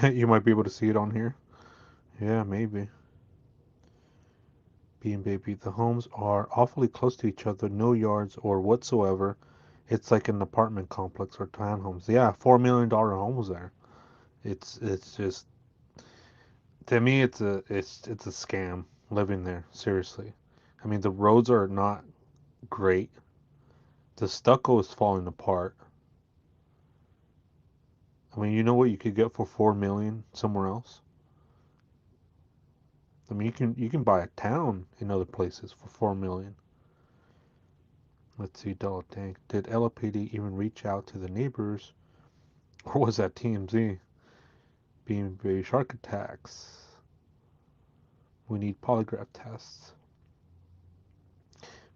You might be able to see it on here. Yeah, maybe. Being baby, the homes are awfully close to each other, no yards or whatsoever. It's like an apartment complex or townhomes. Yeah, $4 million homes there. It's just, to me it's a scam living there. Seriously, I mean the roads are not great. The stucco is falling apart. I mean, you know what you could get for 4 million somewhere else. I mean, you can buy a town in other places for 4 million. Let's see, Dollar Tank. Did LAPD even reach out to the neighbors, or was that TMZ being very shark attacks? We need polygraph tests.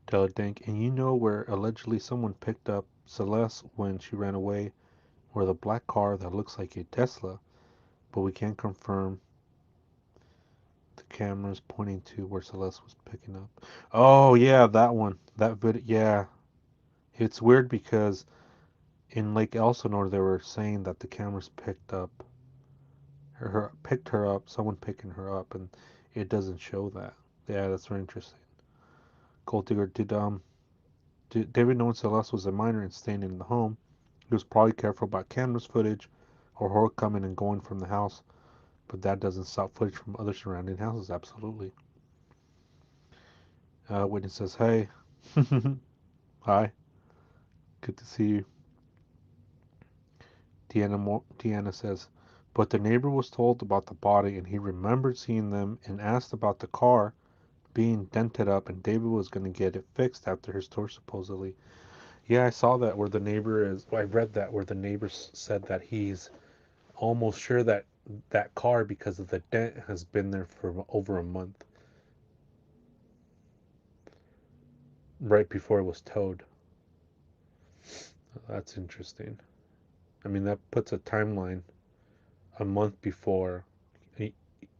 Dollar Tank. And you know where allegedly someone picked up Celeste when she ran away, where the black car that looks like a Tesla, but we can't confirm the cameras pointing to where Celeste was picking up. Oh yeah, that one. That video. Yeah, it's weird because in Lake Elsinore they were saying that the cameras picked her up, someone picking her up, and it doesn't show that. Yeah, that's very interesting. Gold Digger, did David know when Celeste was a minor and staying in the home? He was probably careful about cameras footage or her coming and going from the house, but that doesn't stop footage from other surrounding houses. Absolutely. Witness says, "Hey, hi, good to see you." Deanna says, "But the neighbor was told about the body, and he remembered seeing them and asked about the car being dented up, and David was going to get it fixed after his tour, supposedly." Yeah, I saw that where the neighbor is. I read that where the neighbor said that he's almost sure that that car, because of the dent, has been there for over a month, right before it was towed. That's interesting. I mean, that puts a timeline a month before he,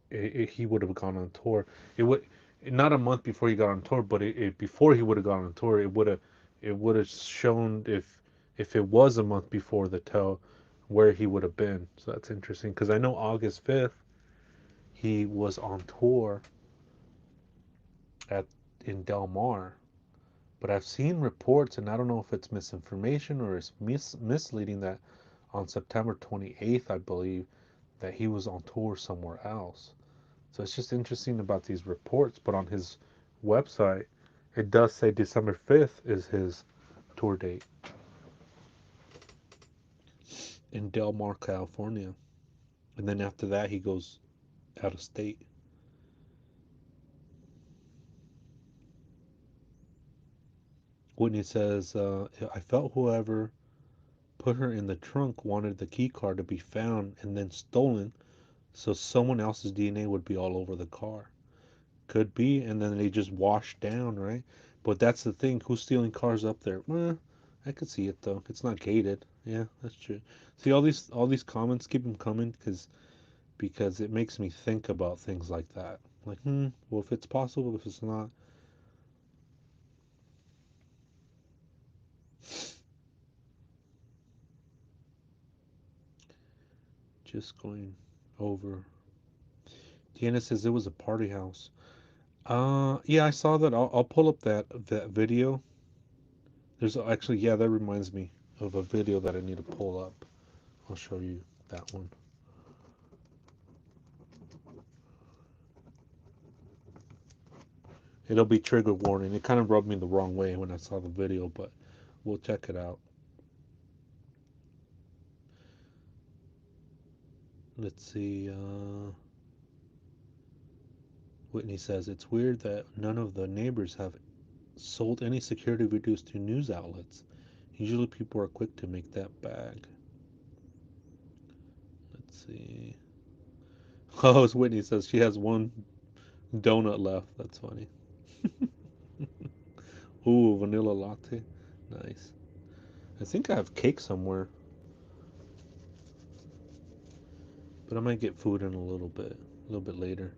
he would have gone on tour. It would not a month before he got on tour, but before he would have gone on tour, it would have shown if it was a month before the tow where he would have been. So that's interesting because I know August 5th he was on tour at in Del Mar, but I've seen reports, and I don't know if it's misinformation or it's misleading, that on September 28th, I believe, that he was on tour somewhere else. So it's just interesting about these reports. But on his website, it does say December 5th is his tour date in Del Mar, California. And then after that, he goes out of state. Whitney says, I felt whoever put her in the trunk wanted the key card to be found and then stolen so someone else's DNA would be all over the car. Could be, and then they just wash down, right? But that's the thing. Who's stealing cars up there? I could see it though. It's not gated. Yeah, that's true. See all these comments keep them coming because it makes me think about things like that. Like, well, if it's possible, if it's not, just going over. Deanna says it was a party house. Yeah, I saw that. I'll pull up that video. There's actually, yeah, that reminds me of a video that I need to pull up. I'll show you that one. It'll be trigger warning. It kind of rubbed me the wrong way when I saw the video, but we'll check it out. Let's see. Whitney says it's weird that none of the neighbors have sold any security videos to news outlets. Usually people are quick to make that bag. Let's see. Oh, as Whitney says, she has one donut left. That's funny. Ooh, vanilla latte. Nice. I think I have cake somewhere, but I might get food in a little bit later.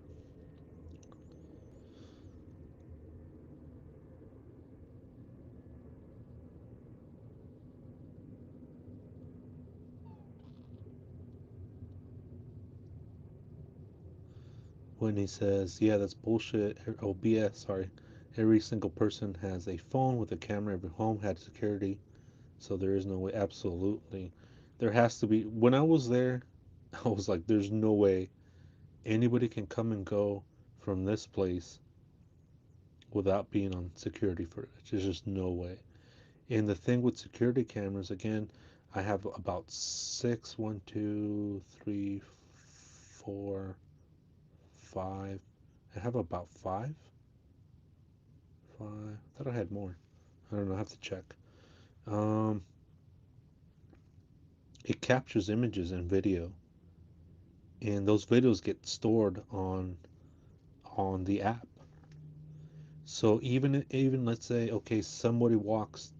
Whitney says, yeah, that's bullshit. Oh, BS, sorry. Every single person has a phone with a camera. Every home had security, so there is no way. Absolutely. There has to be. When I was there, I was like, there's no way anybody can come and go from this place without being on security footage. There's just no way. And the thing with security cameras, again, I have about six, one, two, three, four, five. I have about five. I thought I had more. I don't know. I have to check. Um, it captures images and video, and those videos get stored on the app. So even let's say, okay, somebody walks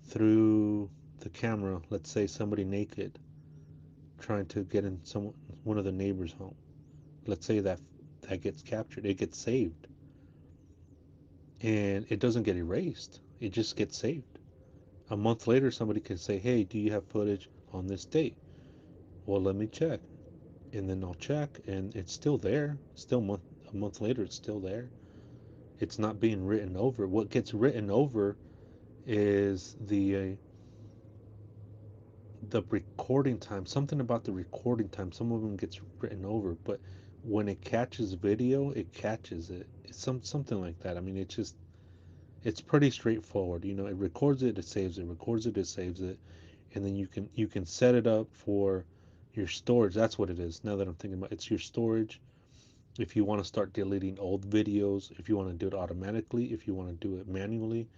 through the camera. Let's say somebody naked trying to get in one of the neighbors' home. Let's say that gets captured. It gets saved, and it doesn't get erased. It just gets saved. A month later, somebody can say, "Hey, do you have footage on this date?" Well, let me check, and then I'll check, and it's still there. Still a month later, it's still there. It's not being written over. What gets written over is the recording time. Something about the recording time. Some of them gets written over, but when it catches video, it catches it. It's something like that. I mean, it's pretty straightforward. It records it, it saves it, records it, it saves it, and then you can set it up for your storage. That's what it is. Now that I'm thinking about it, it's your storage. If you want to start deleting old videos, if you want to do it automatically, if you want to do it manually,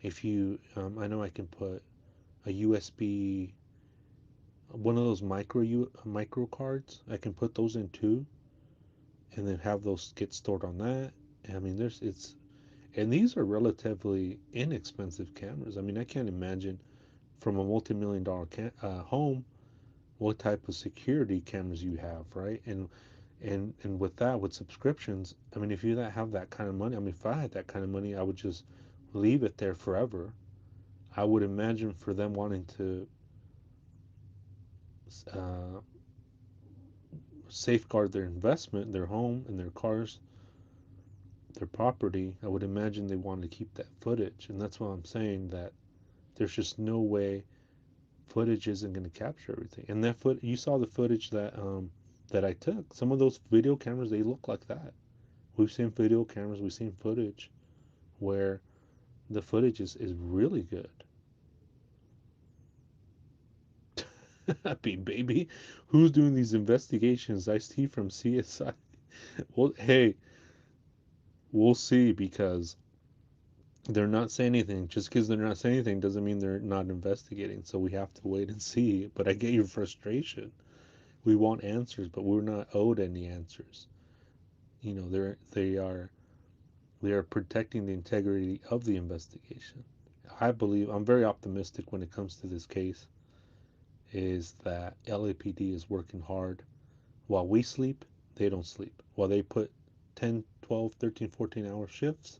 if you, I know I can put a USB, one of those micro cards. I can put those in too, and then have those get stored on that. I mean, and these are relatively inexpensive cameras. I mean, I can't imagine from a multi-million dollar home what type of security cameras you have, right? And with that, with subscriptions, I mean, if you have that kind of money, I mean, if I had that kind of money, I would just leave it there forever. I would imagine for them wanting to uh, safeguard their investment, their home, and their cars, their property. I would imagine they want to keep that footage, and that's why I'm saying that there's just no way footage isn't going to capture everything. And you saw the footage that I took. Some of those video cameras, they look like that. We've seen video cameras, we've seen footage where the footage is really good. Happy baby, who's doing these investigations? I see from CSI. Well, hey, we'll see because they're not saying anything. Just because they're not saying anything doesn't mean they're not investigating. So we have to wait and see. But I get your frustration. We want answers, but we're not owed any answers. They are protecting the integrity of the investigation. I believe I'm very optimistic when it comes to this case is that LAPD is working hard. While we sleep, they don't sleep. While they put 10, 12, 13, 14-hour shifts,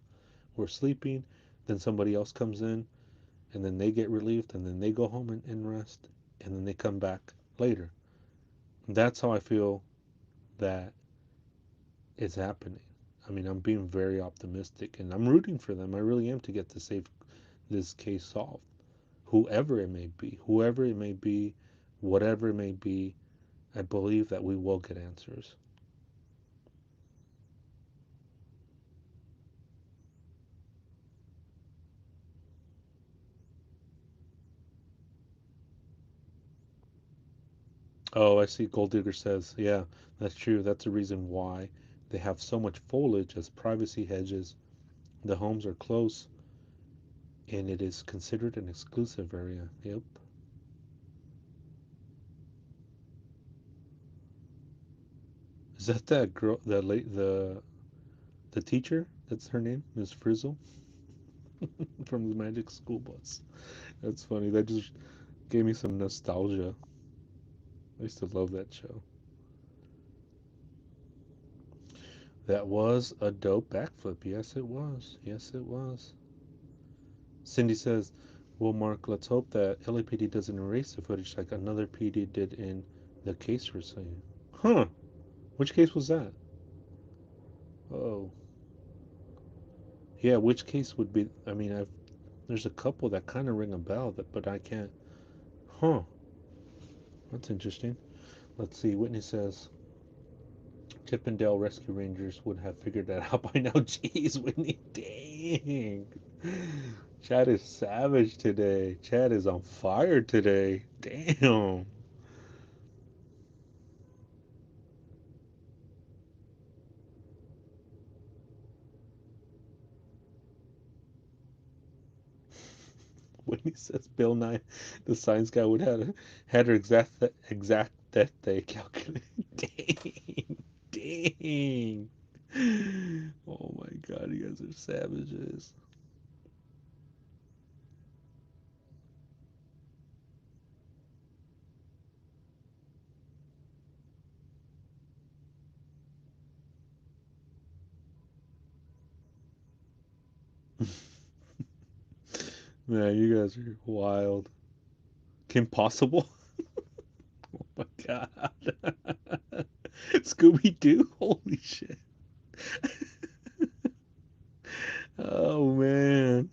we're sleeping, then somebody else comes in, and then they get relieved, and then they go home and rest, and then they come back later. That's how I feel that it's happening. I mean, I'm being very optimistic, and I'm rooting for them. I really am to get this case solved. Whoever it may be, whoever it may be, whatever it may be, I believe that we will get answers. Oh, I see. Gold Digger says, yeah, that's true. That's the reason why they have so much foliage as privacy hedges. The homes are close, and it is considered an exclusive area. Yep. Is that girl, the teacher? That's her name, Miss Frizzle, from the Magic School Bus. That's funny. That just gave me some nostalgia. I used to love that show. That was a dope backflip. Yes, it was. Yes, it was. Cindy says, well, Mark, let's hope that LAPD doesn't erase the footage like another PD did in the case we're saying. Huh. Which case was that? Oh. Yeah, which case would be. I mean, there's a couple that kind of ring a bell, but I can't. Huh. That's interesting. Let's see. Whitney says, Chippendale Rescue Rangers would have figured that out by now. Jeez, Whitney. Dang. Chad is savage today. Chad is on fire today. Damn. Whitney says Bill Nye, the science guy, would have had her exact death day calculated. Dang. Dang. Oh my god, you guys are savages. Man, you guys are wild. Kim Possible? Oh my god. Scooby Doo? Holy shit. Oh man.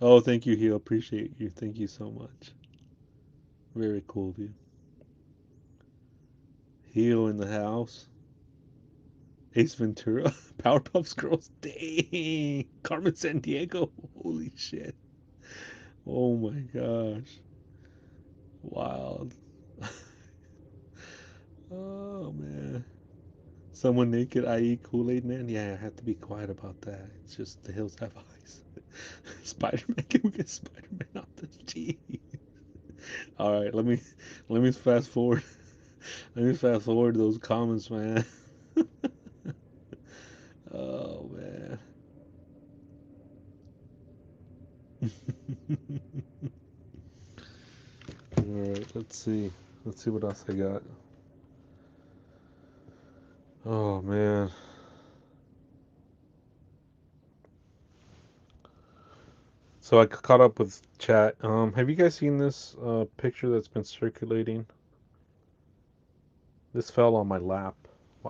Oh, thank you, Hugh. Appreciate you. Thank you so much. Very cool of you. Hugh in the house. Ace Ventura. Powerpuff Girls. Dang. Carmen San Diego. Holy shit. Oh my gosh. Wild. Oh man. Someone naked, i.e., Kool Aid Man? Yeah, I have to be quiet about that. It's just the hills have eyes. Spider Man, can we get Spider Man off the G? Alright, let me fast forward. Let me fast forward those comments, man. Oh man. Alright, let's see. Let's see what else I got. Oh man. So I caught up with chat. Have you guys seen this picture that's been circulating? This fell on my lap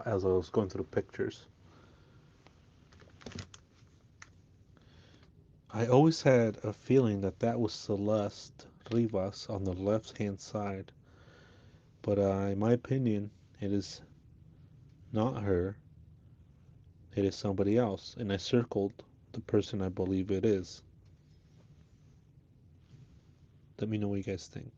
as I was going through the pictures. I always had a feeling that that was Celeste Rivas on the left-hand side, but in my opinion, it is not her. It is somebody else, and I circled the person I believe it is. Let me know what you guys think.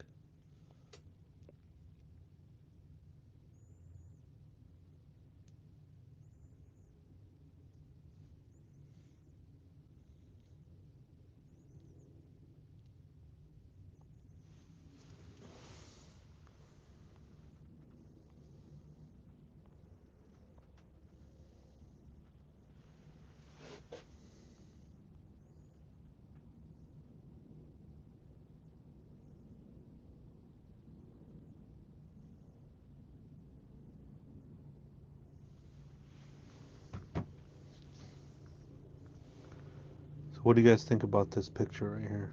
What do you guys think about this picture right here?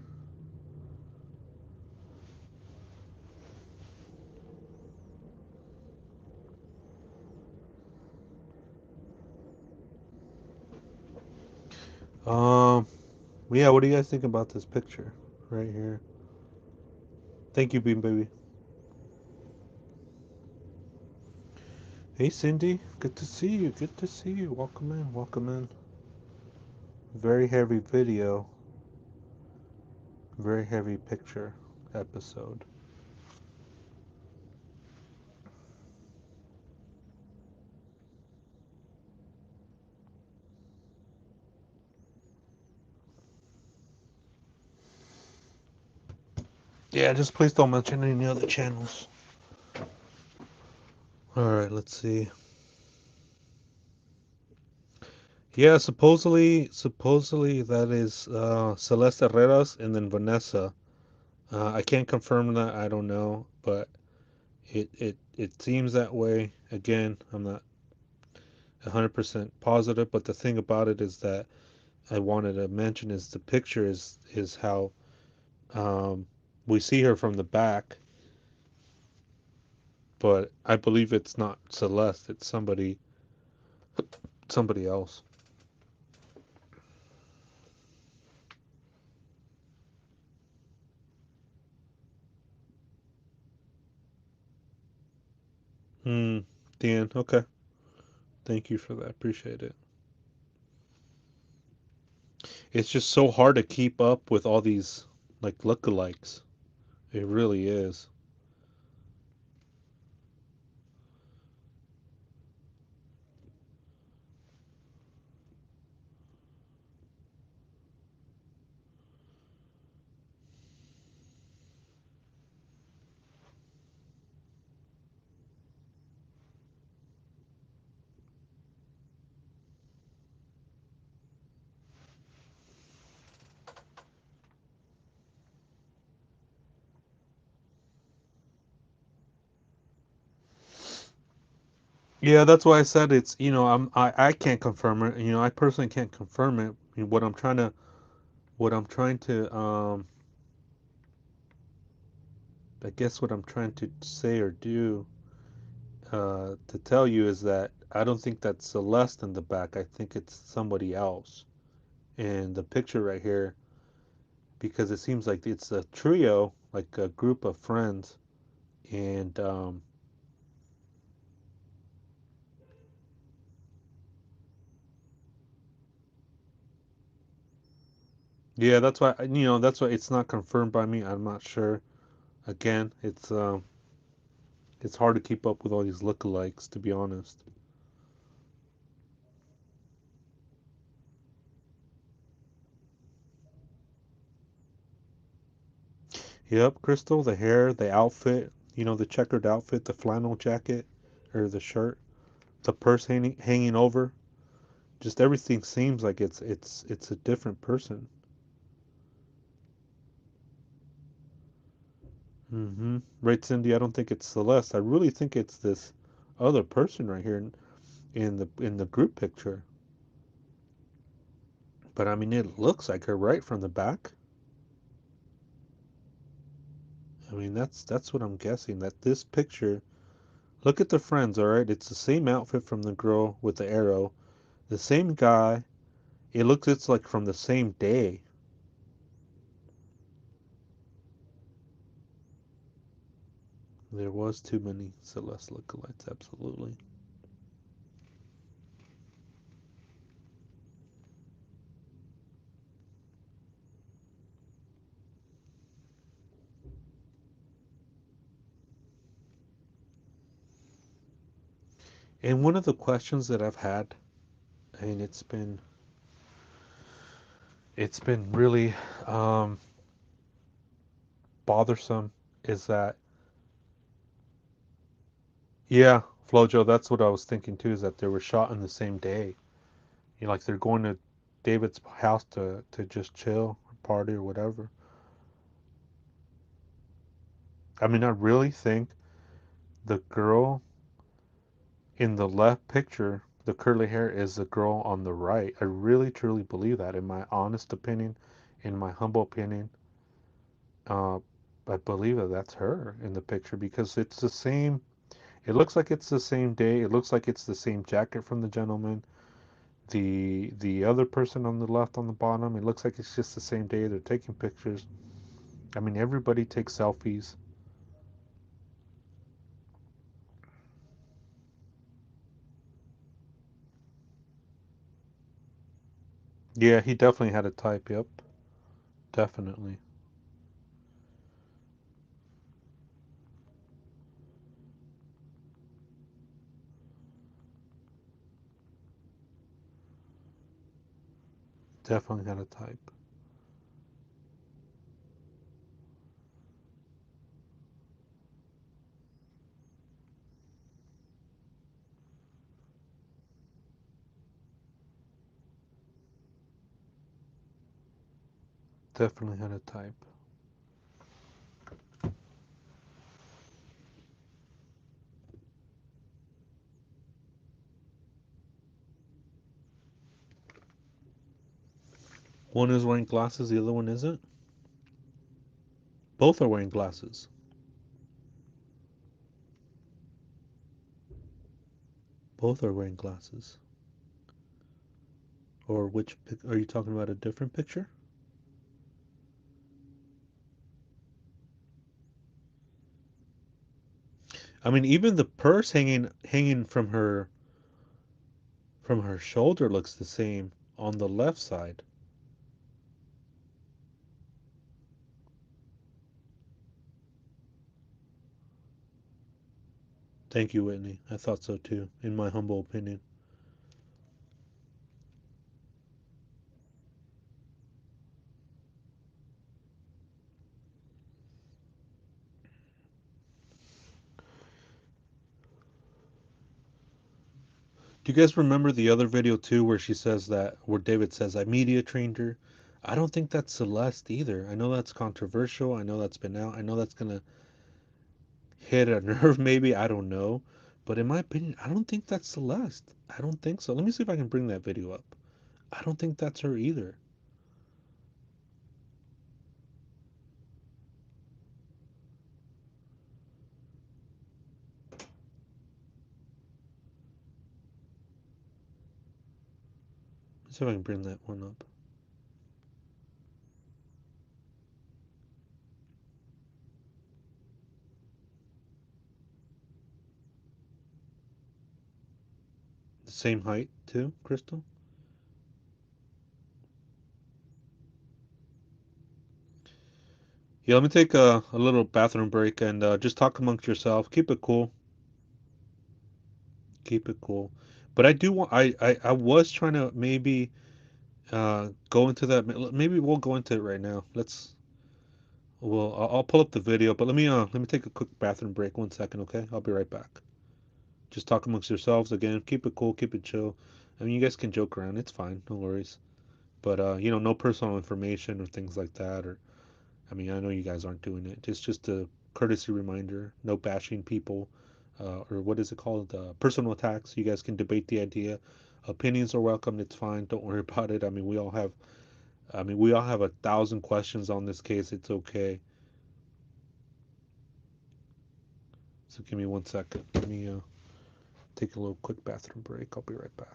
Um, yeah, what do you guys think about this picture right here? Thank you, Bean Baby. Hey, Cindy, good to see you. Good to see you. Welcome in. Welcome in. Very heavy video. Very heavy picture episode. Yeah, just please don't mention any other channels. All right, let's see. Yeah, supposedly that is Celeste Herreras and then Vanessa. I can't confirm that. I don't know, but it seems that way. Again, I'm not 100% positive, but the thing about it is that I wanted to mention is the picture is how um, we see her from the back, but I believe it's not Celeste. It's somebody else. Hmm. Dan. Okay. Thank you for that. Appreciate it. It's just so hard to keep up with all these like lookalikes. It really is. Yeah, that's why I said it's, I can't confirm it. I personally can't confirm it. What I'm trying to I guess what I'm trying to say or do to tell you is that I don't think that's Celeste in the back. I think it's somebody else. And the picture right here, because it seems like it's a trio, like a group of friends, and yeah, that's why it's not confirmed by me. I'm not sure. Again, it's hard to keep up with all these lookalikes, to be honest. Yep, Crystal, the hair, the outfit, the checkered outfit, the flannel jacket or the shirt, the purse hanging over. Just everything seems like it's a different person. Right, Cindy? I don't think it's Celeste. I really think it's this other person right here in the group picture. But I mean, it looks like her right from the back. I mean, that's what I'm guessing. That this picture. Look at the friends, all right? It's the same outfit from the girl with the arrow, the same guy. It's like from the same day. There was too many Celeste lookalikes, absolutely. And one of the questions that I've had, and it's been really um, bothersome, is that yeah, Flojo, that's what I was thinking too, is that they were shot on the same day. Like they're going to David's house to just chill, or party, or whatever. I mean, I really think the girl in the left picture, The curly hair is the girl on the right. I really truly believe that. In my honest opinion, in my humble opinion, uh, I believe that that's her in the picture because it's the same. It looks like it's the same day. It looks like it's the same jacket from the gentleman. The other person on the left on the bottom, it looks like it's just the same day. They're taking pictures. I mean, everybody takes selfies. Yeah, he definitely had a type. Yep, definitely, definitely had a type. Definitely had a type. One is wearing glasses, the other one isn't. Both are wearing glasses. Both are wearing glasses. Or which are you talking about? A different picture? I mean, even the purse hanging from her shoulder looks the same on the left side. Thank you, Whitney. I thought so too, in my humble opinion. Do you guys remember the other video too where she says that where David says I media trained her? I don't think that's Celeste either. I know that's controversial. I know that's been out. I know that's gonna hit a nerve maybe. I don't know. But in my opinion, I don't think that's Celeste. I don't think so. Let me see if I can bring that video up. I don't think that's her either. Let's see if I can bring that one up. The same height too, Crystal. Yeah, let me take a little bathroom break and just talk amongst yourself. Keep it cool. Keep it cool. But I do want. I was trying to maybe go into that. Maybe we'll go into it right now. Let's. Well, I'll pull up the video, but let me take a quick bathroom break. 1 second, okay? I'll be right back. Just talk amongst yourselves again. Keep it cool. Keep it chill. I mean, you guys can joke around. It's fine. No worries. But no personal information or things like that. Or I mean, I know you guys aren't doing it. Just a courtesy reminder. No bashing people. Or what is it called? Personal attacks. You guys can debate the idea. Opinions are welcome. It's fine. Don't worry about it. I mean, we all have 1,000 questions on this case. It's okay. So give me 1 second. Let me take a little quick bathroom break. I'll be right back.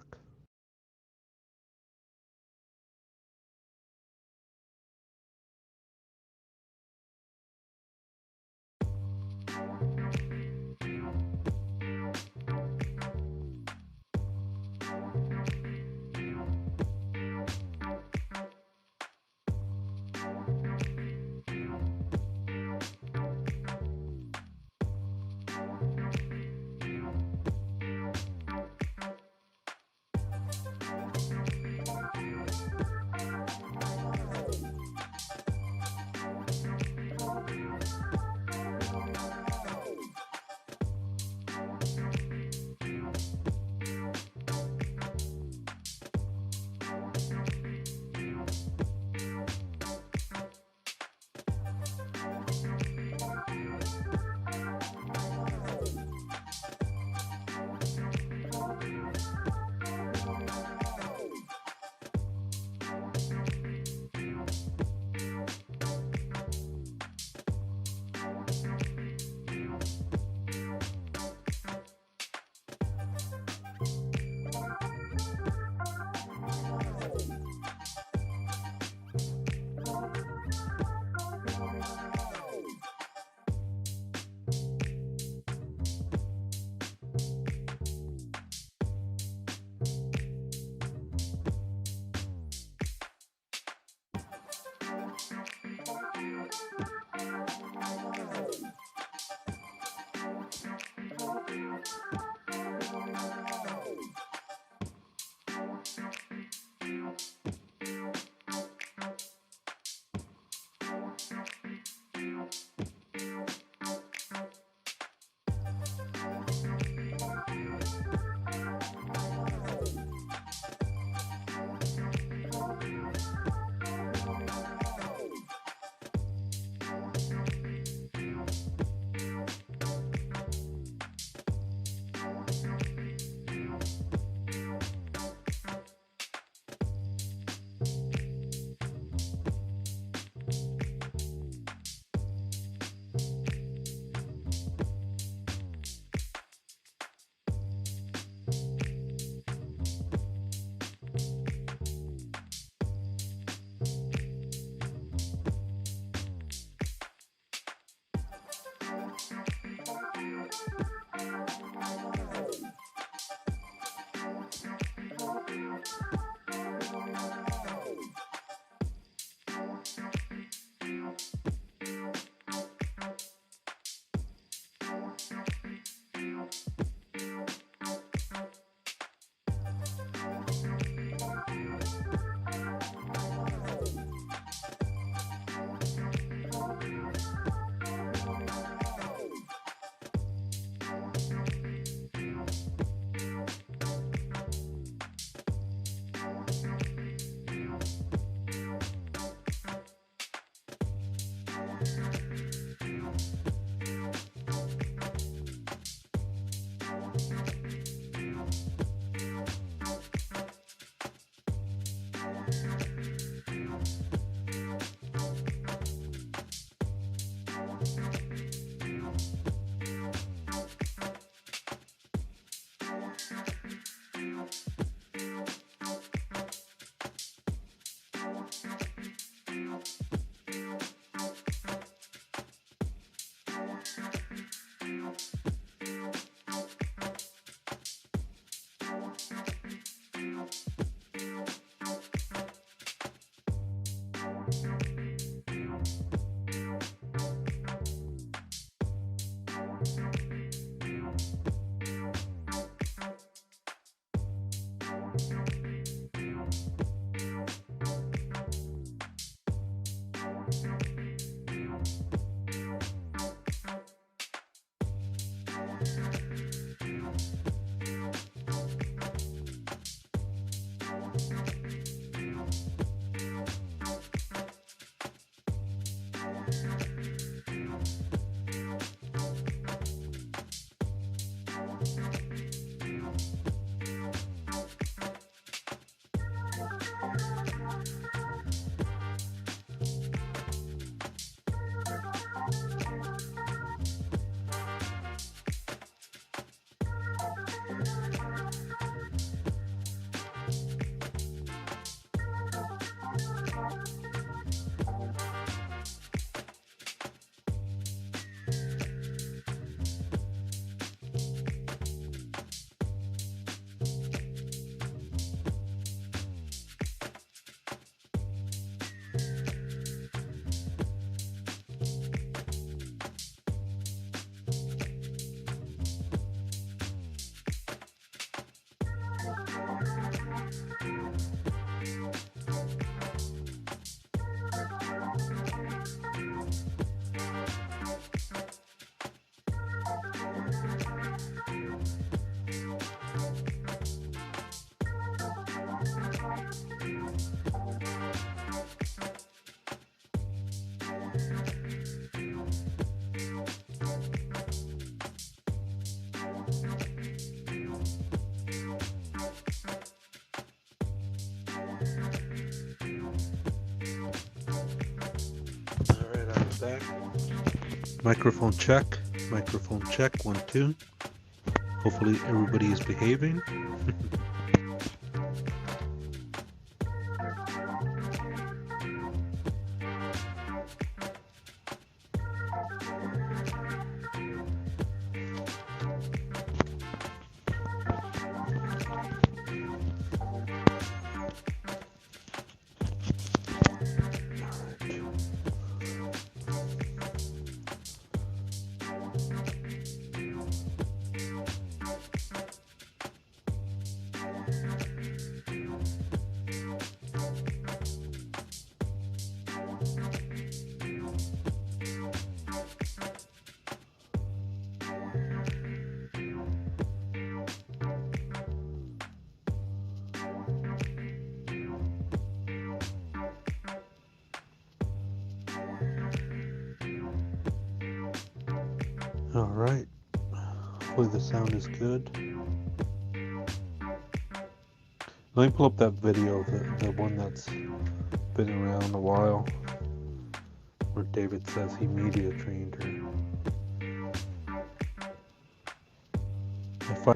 Alright, I'm back. Microphone check. Microphone check. 1, 2. Hopefully everybody is behaving. Alright, hopefully the sound is good. Let me pull up that video, the one that's been around a while, where David says he media trained her. If I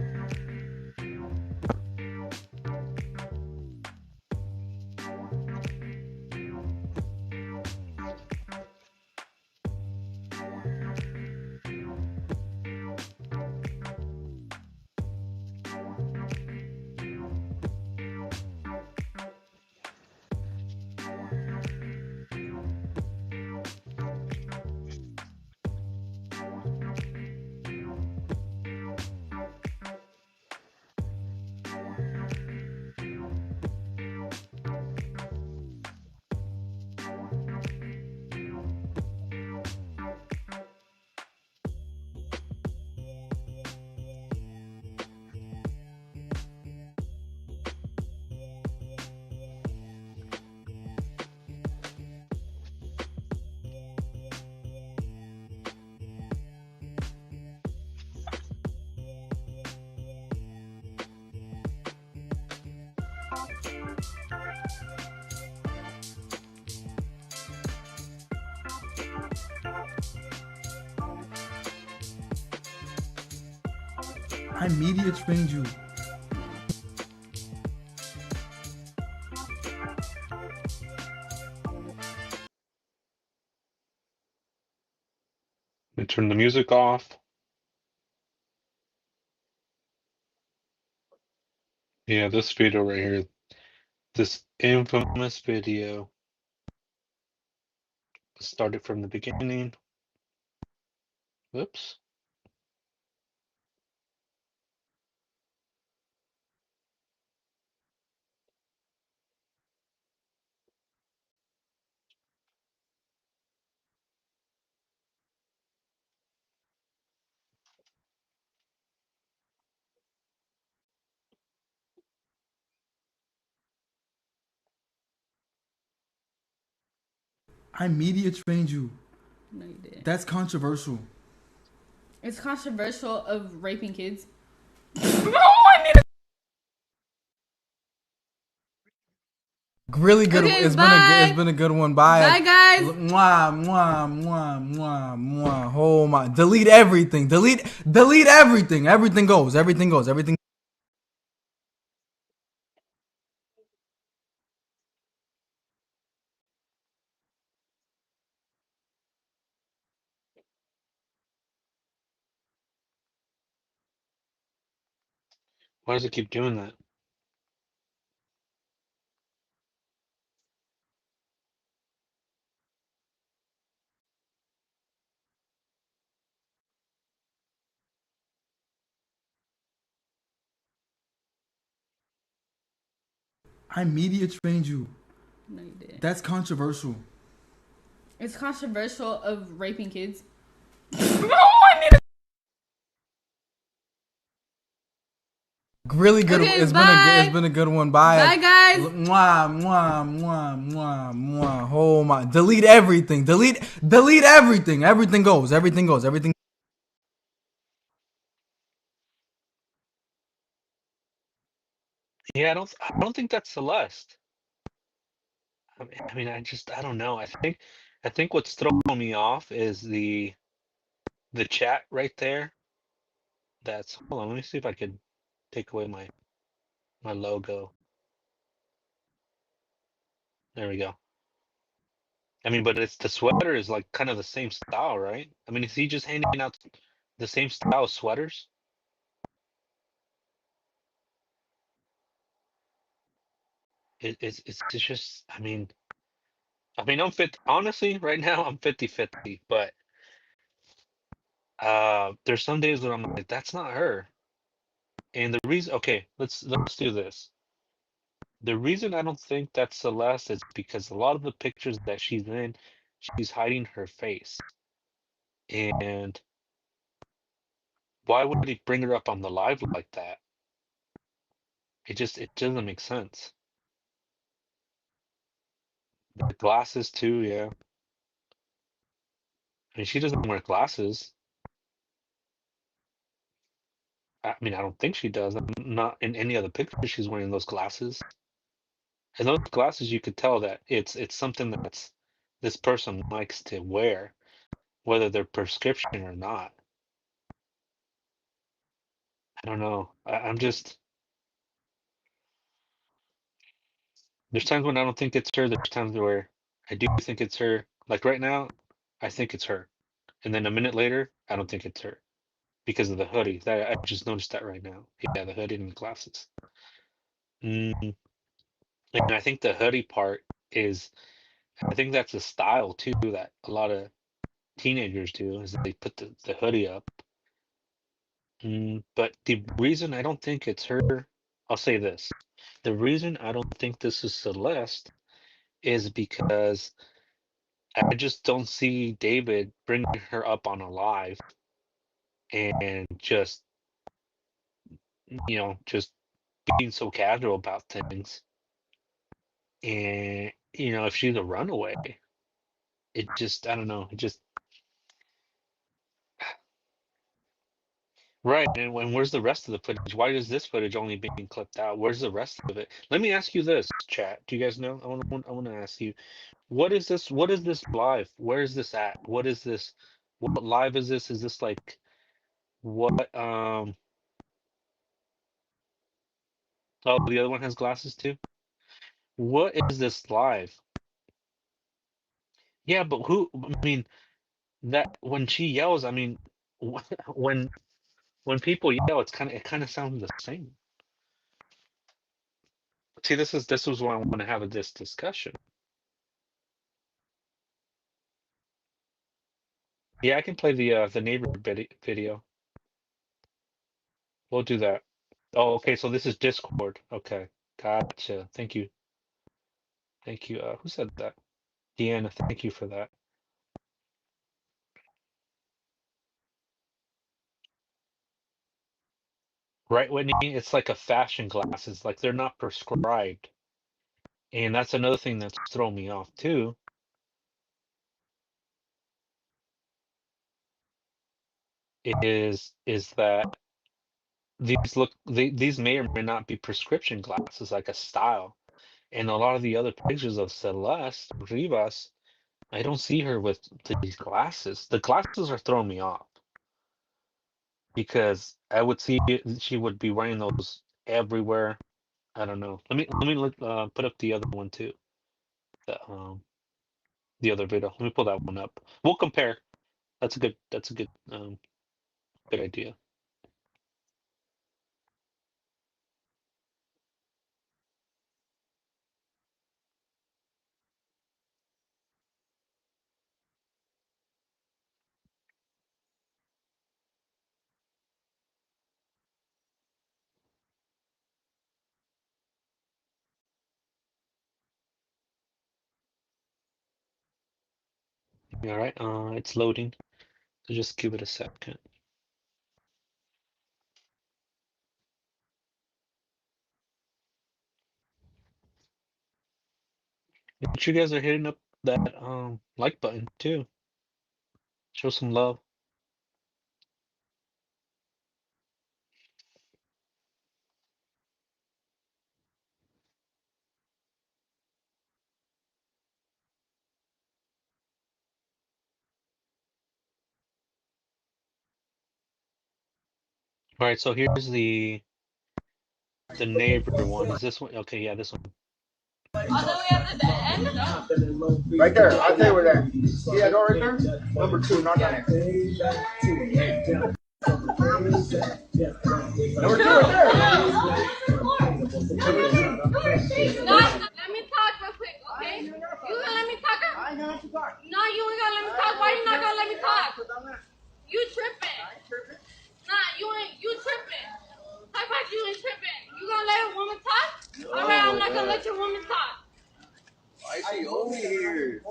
I media trained you. And turn the music off. Yeah, this video right here, this infamous video, started from the beginning. Whoops. I media trained you. No, you didn't. That's controversial. It's controversial of raping kids. I need Really good. Okay, It's bye. been a good one. Bye. Bye, guys. Mwah, mwah, mwah, mwah, mwah. Oh my! Delete everything. Delete everything. Everything goes. Everything goes. Everything. Why does it keep doing that? I media trained you. No, you didn't. That's controversial. It's controversial of raping kids. I need Really good. Okay, It's bye. been a good one. Bye. Bye, guys. Mwah, mwah, mwah, mwah, mwah. Oh my! Delete everything. Delete everything. Everything goes. Everything goes. Everything. Yeah, I don't think that's Celeste. I don't know. I think what's throwing me off is the chat right there. Hold on, let me see if I could take away my logo. There we go. But it's the sweater is like kind of the same style, right? Is he just handing out the same style sweaters? It's just, I'm fit honestly right now I'm 50-50, but there's some days where I'm like, that's not her. And the reason, okay, let's do this. The reason I don't think that's Celeste is because a lot of the pictures that she's in, she's hiding her face. And why would he bring her up on the live like that? It doesn't make sense. The glasses too, yeah. She doesn't wear glasses. I don't think she does. Not in any other picture she's wearing those glasses. And those glasses you could tell that it's something that's this person likes to wear, whether they're prescription or not. I don't know. I'm just there's times when I don't think it's her. There's times where I do think it's her. Like right now, I think it's her. And then a minute later, I don't think it's her because of the hoodie. I just noticed that right now. Yeah, the hoodie and the glasses. Mm, and I think the hoodie part is, I think that's a style too that a lot of teenagers do is they put the hoodie up. But the reason I don't think it's her, I'll say this. The reason I don't think this is Celeste is because I just don't see David bringing her up on a live and just being so casual about things. And, if she's a runaway, I don't know, it just, right. And where's the rest of the footage? Why is this footage only being clipped out? Where's the rest of it? Let me ask you this, chat. Do you guys know? I want to ask you, what is this? What is this live? Where is this at? What is this? What live is this? Is this like what? Oh, the other one has glasses too? What is this live? Yeah, but who, I mean, that when she yells, I mean, when when people yell, it kind of sounds the same. See, this was why I want to have this discussion. Yeah, I can play the neighbor video. We'll do that. Oh, okay, so this is Discord. Okay, gotcha. Thank you. Thank you. Who said that? Deanna, thank you for that. Right, Whitney? It's like a fashion glasses, like they're not prescribed. And that's another thing that's thrown me off too, is that these may or may not be prescription glasses, like a style. And a lot of the other pictures of Celeste Rivas, I don't see her with these glasses. The glasses are throwing me off because I would see she would be wearing those everywhere. I don't know. Let me put up the other one too. The the other video. Let me pull that one up. We'll compare. That's a good good idea. All right. It's loading. So just give it a second. Make sure you guys are hitting up that like button too. Show some love. All right, so here's the neighbor one. Is this one? Okay, yeah, this one. All the way up to the end? No. Right there. I'll tell you where that. See that door right there? Number 2, not that. Number 2 right there. No, let me talk real quick, okay? You gonna let me talk? I ain't gonna let you talk. No, you ain't gonna let me talk. Why you not gonna let me talk? You tripping. Nah, you tripping. How about you ain't tripping? You gonna let a woman talk? Alright, I'm not gonna let your woman talk. Why is she over here?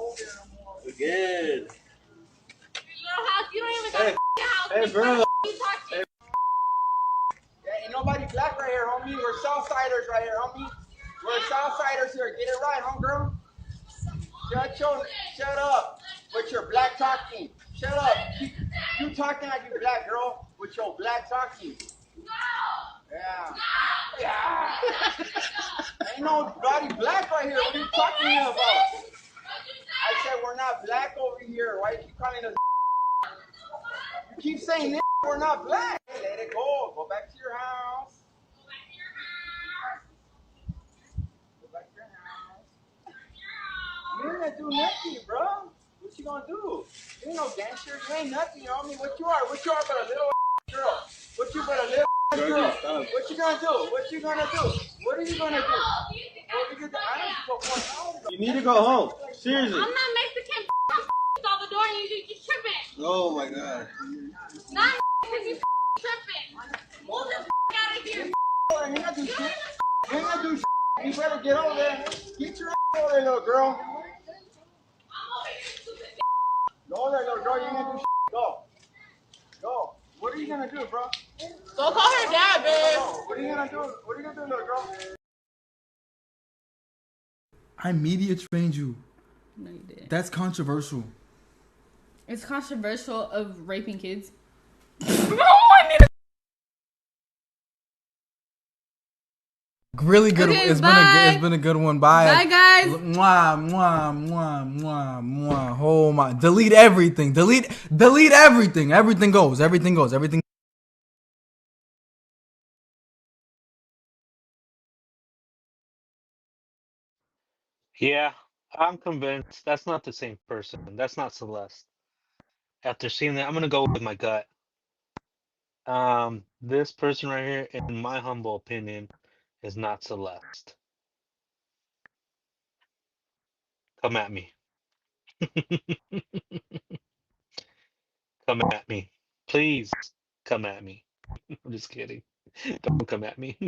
Again. Little house, you don't even got a house. Hey, bro. You talk to. Yeah, ain't nobody black right here, homie. We're Southsiders right here, homie. We're Southsiders here. Get it right, homegirl. Shut up with your black talking. Shut up. You talking like you black girl with your black talking. Yeah. Yeah. Ain't nobody black right here. What are you talking about? I said we're not black over here. Why you keep calling us? You keep saying this. We're not black. Hey, let it go. Go back to your house. Go back to your house. You ain't gonna do nothing, bro. What you gonna do? You ain't no gangster. You ain't nothing, homie. What you are? What you are but a little girl? What you but a little girl? What you gonna do? What you gonna do? What are you gonna do? You need to go home. Seriously. I'm not Mexican. Out the door and you just tripping. Oh my god. Not because you tripping. Move the out of here. You ain't gonna do shit. You ain't gonna do shit. You better get over there. Get your ass over there, little girl. Go over there, little girl. You ain't gonna do shit. Go. Go. What are you gonna do, bro? Go call her dad, babe. What are you gonna do? What are you gonna do, little girl? I media trained you. No, you didn't. That's controversial. It's controversial of raping kids. Really good. Okay, It's bye. been a good one. Bye. Bye, guys. Mwah, mwah, mwah, mwah, mwah. Oh my! Delete everything. Delete everything. Everything goes. Everything goes. Everything. Yeah, I'm convinced that's not the same person. That's not Celeste. After seeing that, I'm gonna go with my gut. This person right here, in my humble opinion, is not Celeste. Come at me. Come at me. Please come at me. I'm just kidding. Don't come at me.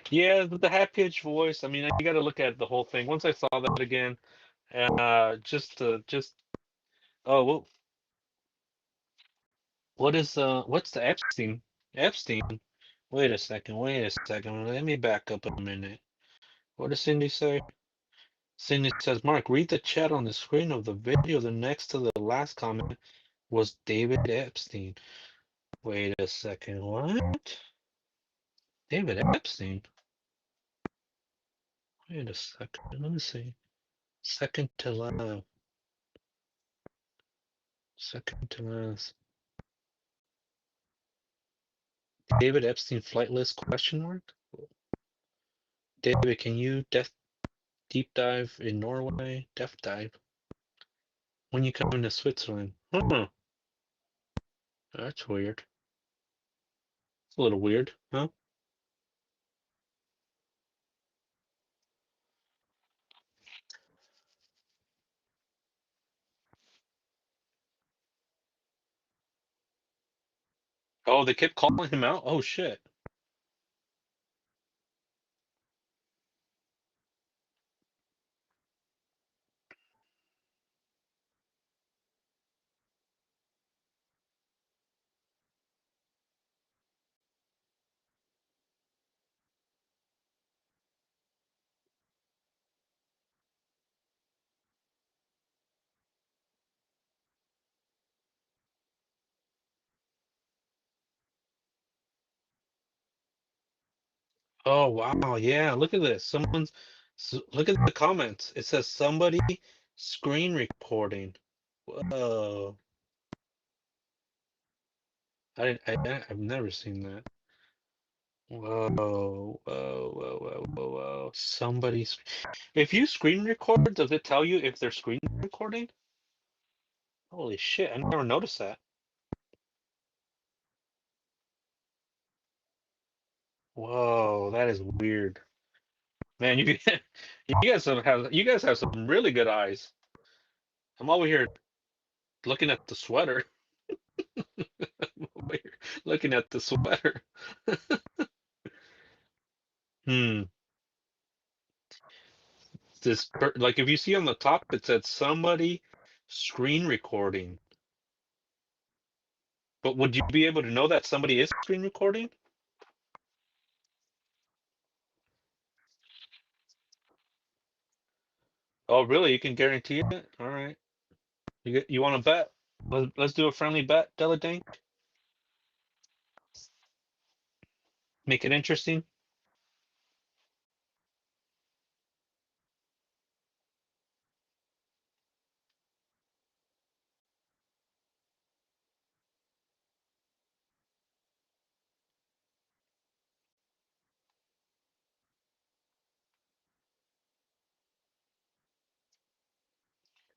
Yeah, but the high pitched voice, I mean, you got to look at the whole thing. Once I saw that again, just oh, well, what's the Epstein? Epstein. Wait a second. Let me back up a minute. What does Cindy say? Cindy says, Mark, read the chat on the screen of the video. The next to the last comment was David Epstein. Wait a second. What? David Epstein? Wait a second. Let me see. Second to last. Second to last. David Epstein flight list question mark? David, can you deep dive in Norway? Death dive. When you come into Switzerland. Huh. That's weird. It's a little weird, huh? Oh, they kept calling him out? Oh shit. Oh wow, yeah, look at this. Look at the comments. It says somebody screen recording. Whoa. I've never seen that. Whoa, whoa, whoa, whoa, whoa, whoa. If you screen record, does it tell you if they're screen recording? Holy shit, I never noticed that. Whoa, that is weird. Man, you guys have some really good eyes. I'm over here looking at the sweater. Over here looking at the sweater. Hmm. Like if you see on the top, it said somebody screen recording. But would you be able to know that somebody is screen recording? Oh, really? You can guarantee it? All right. You want to bet? Let's do a friendly bet, Deladink. Make it interesting.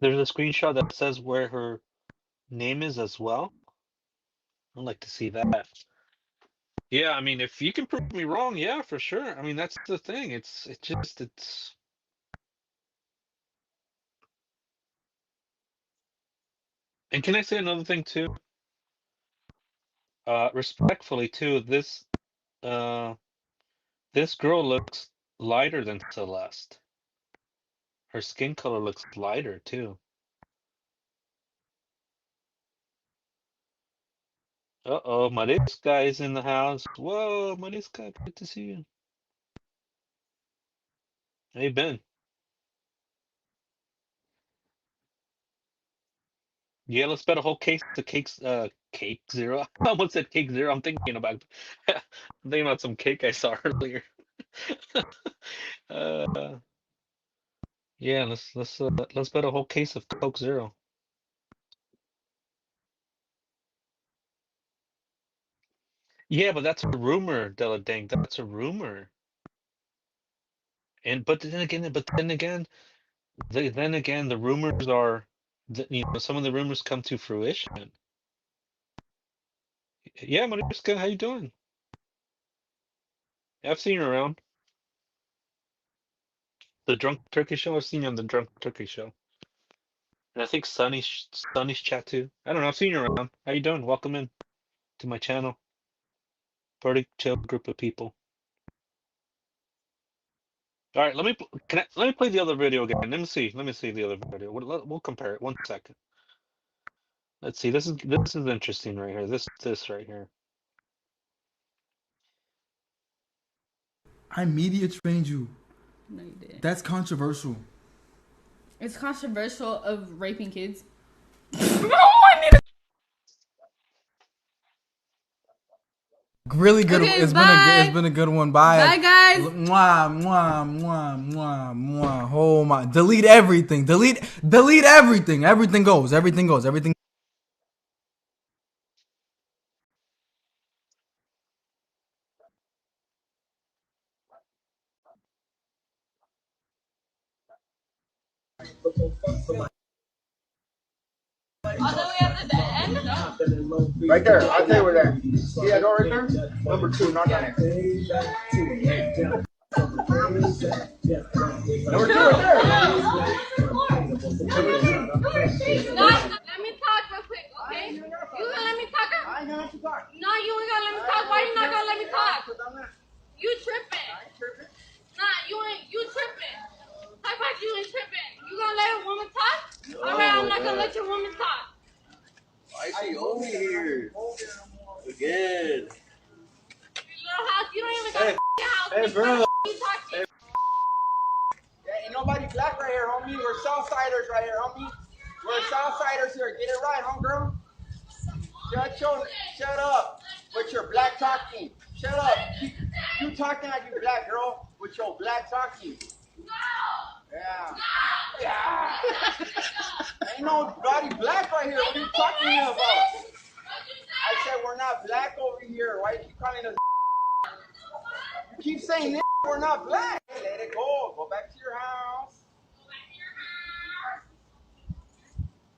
There's a screenshot that says where her name is as well. I'd like to see that. Yeah, I mean, if you can prove me wrong, yeah, for sure. I mean, that's the thing. It's. And can I say another thing too? Respectfully too, uh, this girl looks lighter than Celeste. Her skin color looks lighter too. Uh-oh, Mariska is in the house. Whoa, Mariska, good to see you. How you been? Yeah, let's bet a whole case of cake zero. I almost said cake zero. I'm thinking about some cake I saw earlier. Uh, yeah, let's bet a whole case of Coke Zero. Yeah, but that's a rumor, Della Dang. That's a rumor. And but then again, the rumors are, some of the rumors come to fruition. Yeah, Mariska, how you doing? I've seen you around. The Drunk Turkey Show. I've seen you on the Drunk Turkey Show, and I think Sunny's chat too. I don't know. I've seen you around. How you doing? Welcome in to my channel. Pretty chill group of people. All right, let me play the other video again. Let me see the other video. We'll compare it. 1 second. Let's see. This is interesting right here. This right here. I media trained you. No, you didn't. That's controversial. It's controversial of raping kids. Really good. Okay, It's bye. been a good one. Bye. Bye, guys. Mwah, mwah, mwah, mwah, mwah. Oh my! Delete everything. Delete everything. Everything goes. Everything goes. Everything. All the way up to the end? Right there. I'll tell you where that. See that door right there? Number 2, not that. Number 2 right there. Let me talk real quick, okay? You gonna let me talk? I ain't gonna let you talk. No, you ain't gonna let me talk. Why you not gonna let me talk? You tripping. Nah, you tripping. How about you ain't tripping? You gonna let a woman talk? Alright, I'm not gonna let your woman talk. I see Omi here. Again. Your little house, you don't even got a house. Hey, bitch. bro. Why the f- you talking? Yeah, ain't nobody black right here, homie. We're Southsiders right here, homie. We're Southsiders here. Get it right, homegirl. Shut up with your black talking. Shut up. You talking like you black girl with your black talking. Yeah. Yeah. Ain't nobody black right here. What are you talking about? I said we're not black over here. Why you keep calling us? You keep saying we're not black. Let it go. Go back to your house.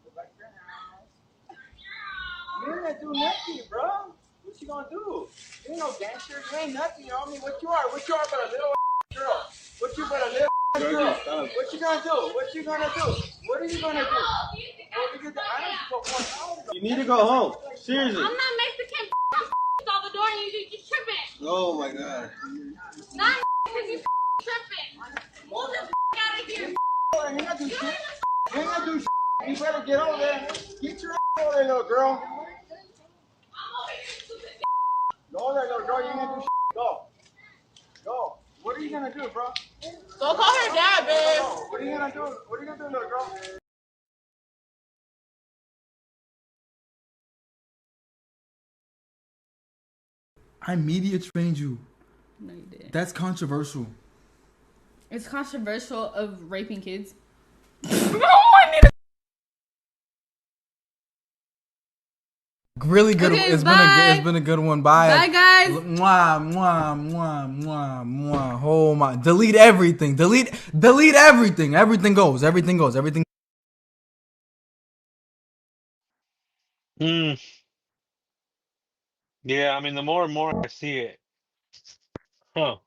Go back to your house. You ain't gonna do nothing, bro. What you gonna do? You ain't no gangster. You ain't nothing, homie. What you are? What you are but a little girl? What you but a little girl? What you gonna do? What you gonna do? What are you gonna do? What are you gonna do? I don't know. You need to go home. Seriously. I'm not Mexican. Out the door and you just tripping. Oh my god. Not because you tripping. Move the out of here. You ain't gonna do shit. You ain't gonna do shit. You better get over there. Get your over there, little girl. Go there, little girl. You ain't gonna do shit. Go. Go. What are you gonna do, bro? Go call her dad, babe. What are you gonna do? What are you gonna do, little girl? I media trained you. No, you didn't. That's controversial. It's controversial of raping kids. Really good. Okay, It's bye. been a good one. Bye. Bye, guys. Mwah, mwah, mwah, mwah, mwah. Oh my! Delete everything. Delete everything. Everything goes. Everything goes. Everything. Hmm. Yeah, I mean, the more and more I see it, huh?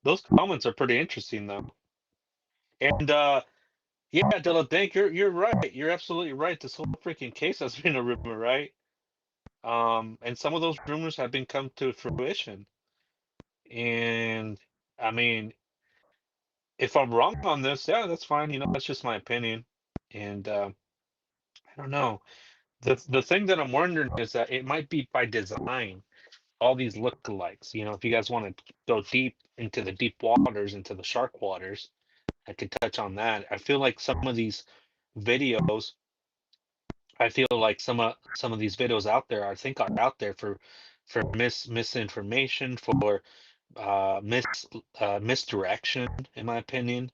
Those comments are pretty interesting, though. And yeah, Della Dank, you're right. You're absolutely right. This whole freaking case has been a rumor, right? And some of those rumors have been come to fruition. And I mean, if I'm wrong on this, yeah, that's fine. That's just my opinion. And I don't know. The thing that I'm wondering is that it might be by design. All these lookalikes. If you guys want to go deep into the deep waters, into the shark waters, I could touch on that. I feel like some of these videos, I feel like some of these videos out there, I think are out there for misinformation, for misdirection, in my opinion.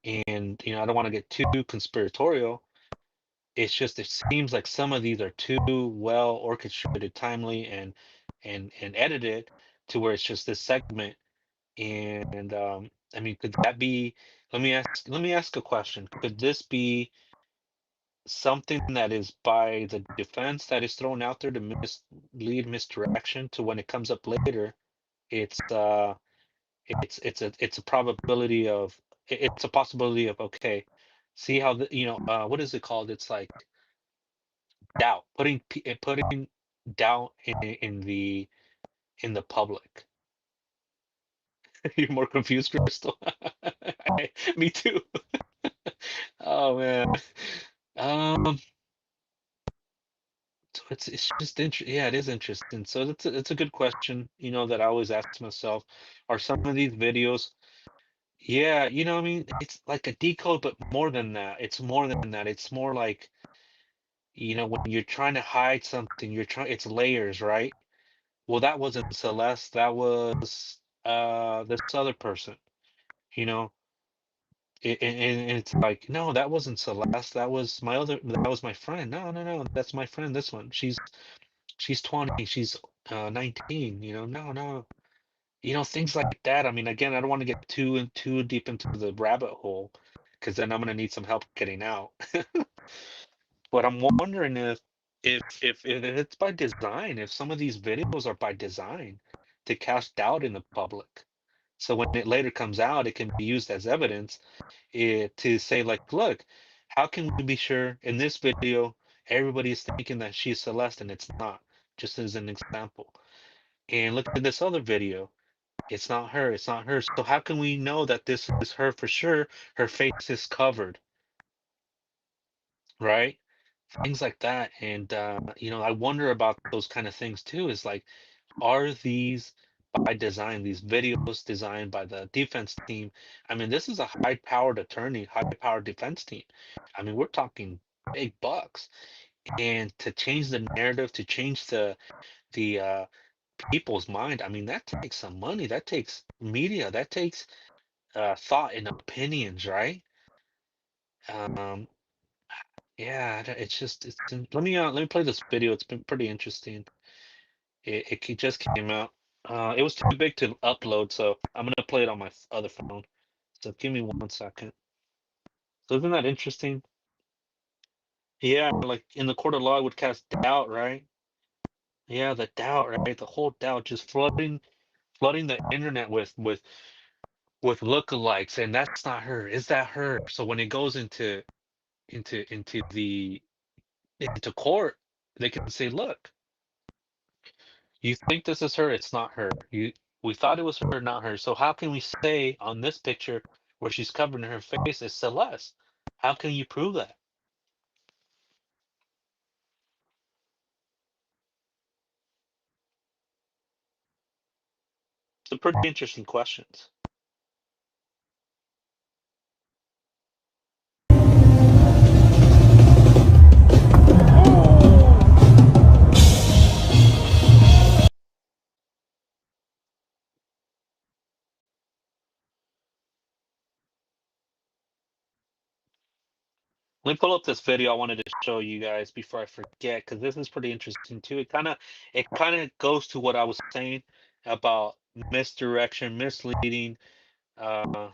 And I don't want to get too conspiratorial, It's just it seems like some of these are too well orchestrated, timely, and edited to where it's just this segment. And I mean, could that be? Let me ask a question. Could this be something that is by the defense that is thrown out there to mislead, misdirection, to when it comes up later, it's it's a probability of it's a possibility of, okay, see how the what is it called? It's like doubt, putting doubt in the public. You're more confused, Crystal. Me too. Oh man. Um, so it's just interesting. Yeah, it is interesting. So it's a good question, that I always ask myself. Are some of these videos? Yeah, I mean, it's like a decode, but more than that. It's more than that. It's more like, when you're trying to hide something, it's layers, right? Well, that wasn't Celeste. That was this other person, you know. And it's like, no, that wasn't Celeste. That was my friend. No, no, no, that's my friend. This one. She's 20. She's 19. No, no. Things like that. I mean, again, I don't want to get too deep into the rabbit hole, because then I'm gonna need some help getting out. But I'm wondering if it's by design, if some of these videos are by design to cast doubt in the public. So when it later comes out, it can be used as evidence, to say, like, look, how can we be sure in this video everybody is thinking that she's Celeste and it's not, just as an example. And look at this other video. It's not her, it's not her. So how can we know that this is her for sure? Her face is covered, right? Things like that. And I wonder about those kind of things too. Is like, are these by design, these videos designed by the defense team? I mean, this is a high-powered attorney, high-powered defense team. I mean, we're talking big bucks. And to change the narrative, to change the people's mind, I mean, that takes some money. That takes media. That takes thought and opinions, right? Um, yeah, it's just let me play this video. It's been pretty interesting. It just came out. It was too big to upload, so I'm gonna play it on my other phone. So give me 1 second. So isn't that interesting? Yeah, like in the court of law, it would cast doubt, right? Yeah, the doubt, right? The whole doubt, just flooding the internet with lookalikes, and that's not her. Is that her? So when it goes into court, they can say, look, you think this is her, it's not her. We thought it was her, not her. So how can we say on this picture where she's covering her face is Celeste? How can you prove that? Some pretty interesting questions. Let me pull up this video I wanted to show you guys before I forget, because this is pretty interesting too. It kind of goes to what I was saying about misdirection, misleading,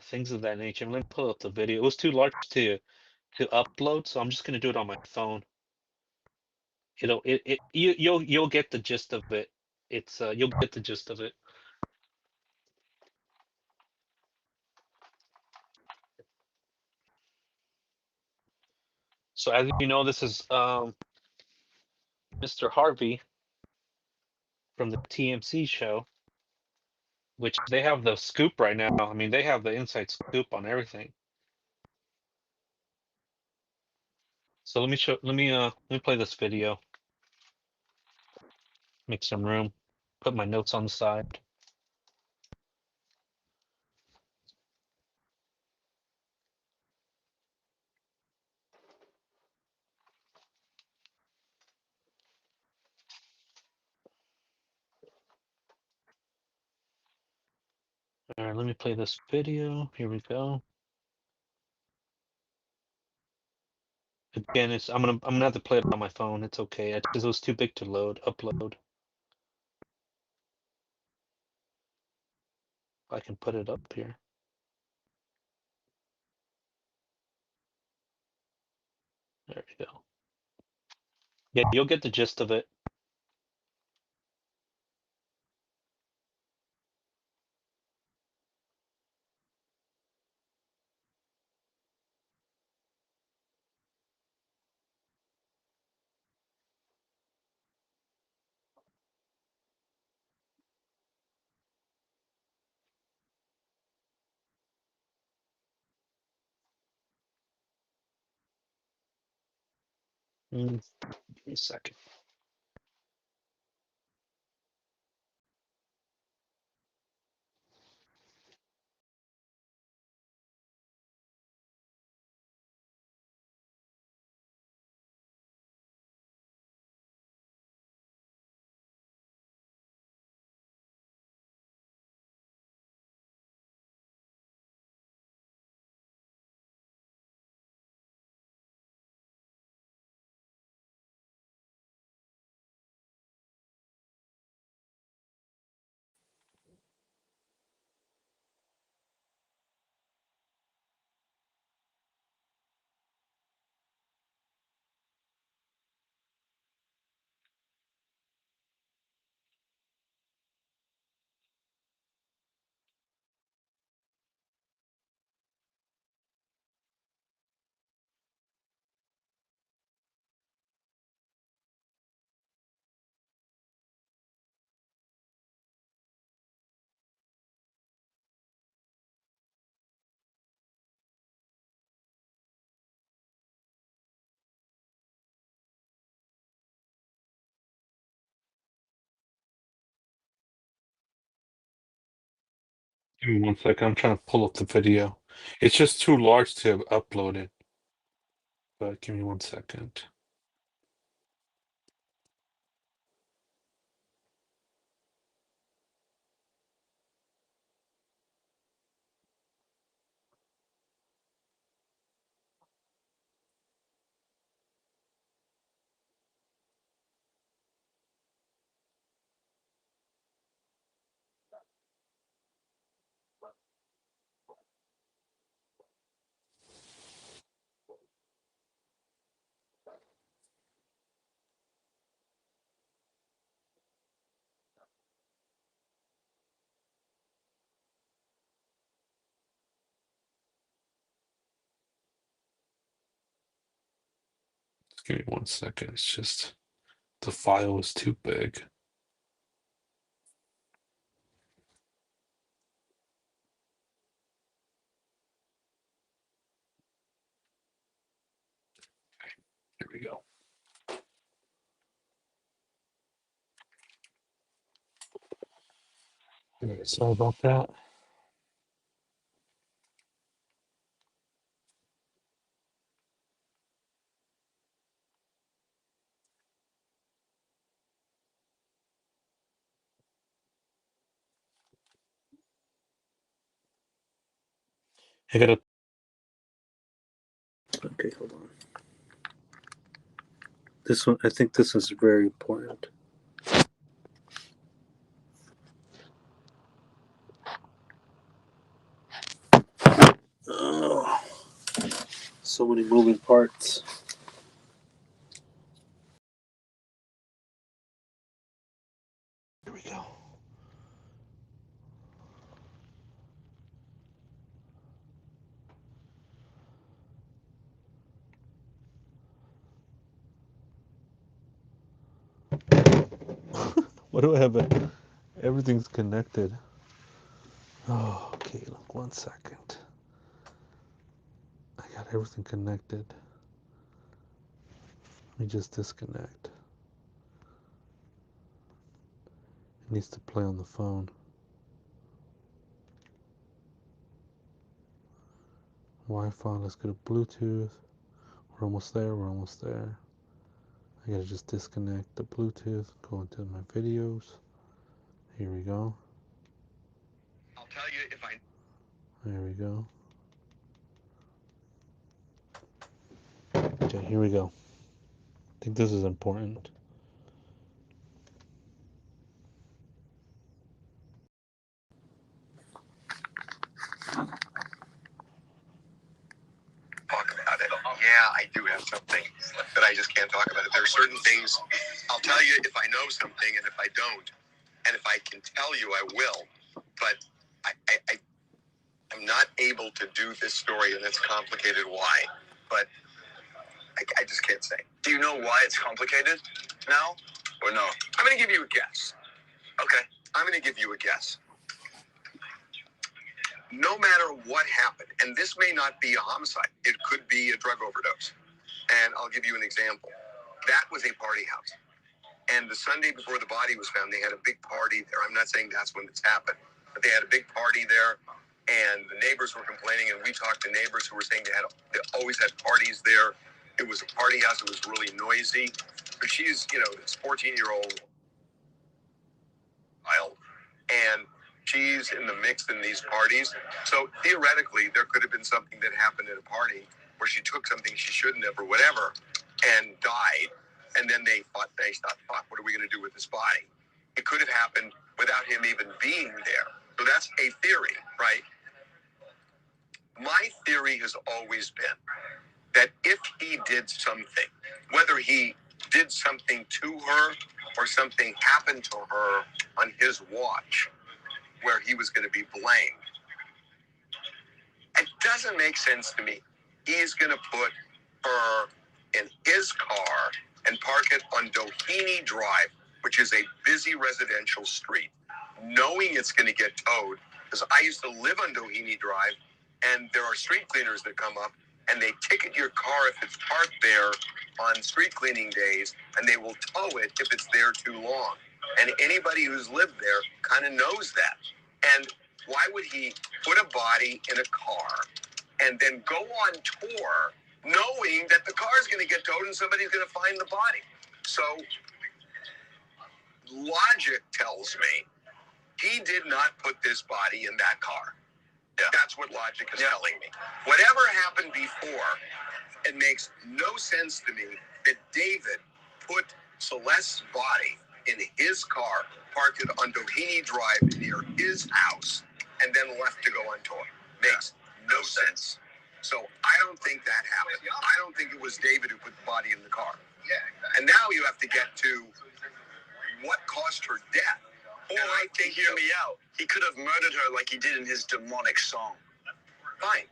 things of that nature. Let me pull up the video. It was too large to upload, so I'm just gonna do it on my phone. You'll get the gist of it. You'll get the gist of it. So as you know, this is Mr. Harvey from the TMC show, which they have the scoop right now. I mean, they have the inside scoop on everything. So let me play this video. Make some room. Put my notes on the side. All right, let me play this video. Here we go. Again, I'm gonna have to play it on my phone. It's okay. It just was too big to upload. I can put it up here. There we go. Yeah, you'll get the gist of it. Give me a second. Give me one second. I'm trying to pull up the video. It's just too large to upload it. But give me 1 second. Just give me 1 second. It's just the file is too big. Here we go. Okay, sorry about that. I gotta. Okay, hold on. This one, I think this is very important. Oh, so many moving parts. Here we go. What do I have? Everything's connected. Oh, okay, look, 1 second. I got everything connected. Let me just disconnect. It needs to play on the phone. Wi-Fi, let's go to Bluetooth. We're almost there, we're almost there. I gotta just disconnect the Bluetooth, go into my videos. Here we go. I'll tell you if I. There we go. DJ. Here we go. I think this is important. Talk about it. Yeah, I do have something, but I just can't talk about it. There are certain things I'll tell you if I know something, and if I don't, and if I can tell you, I will. But I'm not able to do this story, and it's complicated. Why? But I just can't say. Do you know why it's complicated now, or no? I'm going to give you a guess. Okay, I'm going to give you a guess. No matter what happened, and this may not be a homicide, it could be a drug overdose. And I'll give you an example. That was a party house. And the Sunday before the body was found, they had a big party there. I'm not saying that's when this happened, but they had a big party there. And the neighbors were complaining, and we talked to neighbors who were saying they always had parties there. It was a party house. It was really noisy. But she's, this 14-year-old child, and she's in the mix in these parties. So theoretically, there could have been something that happened at a party where she took something she shouldn't have or whatever and died. And then they thought, fuck, what are we going to do with this body? It could have happened without him even being there. So that's a theory, right? My theory has always been that if he did something, whether he did something to her or something happened to her on his watch where he was going to be blamed, it doesn't make sense to me. He's going to put her in his car and park it on Doheny Drive, which is a busy residential street, knowing it's going to get towed. Because I used to live on Doheny Drive, and there are street cleaners that come up, and they ticket your car if it's parked there on street cleaning days, and they will tow it if it's there too long. And anybody who's lived there kind of knows that. And why would he put a body in a car and then go on tour knowing that the car is going to get towed and somebody's going to find the body? So logic tells me he did not put this body in that car. Yeah. That's what logic is telling me. Whatever happened before, it makes no sense to me that David put Celeste's body in his car, parked it on Doheny Drive near his house, and then left to go on tour. Makes no sense. So I don't think that happened. I don't think it was David who put the body in the car. And now you have to get to what caused her death. Or I think, hear me out, he could have murdered her like he did in his demonic song. Fine.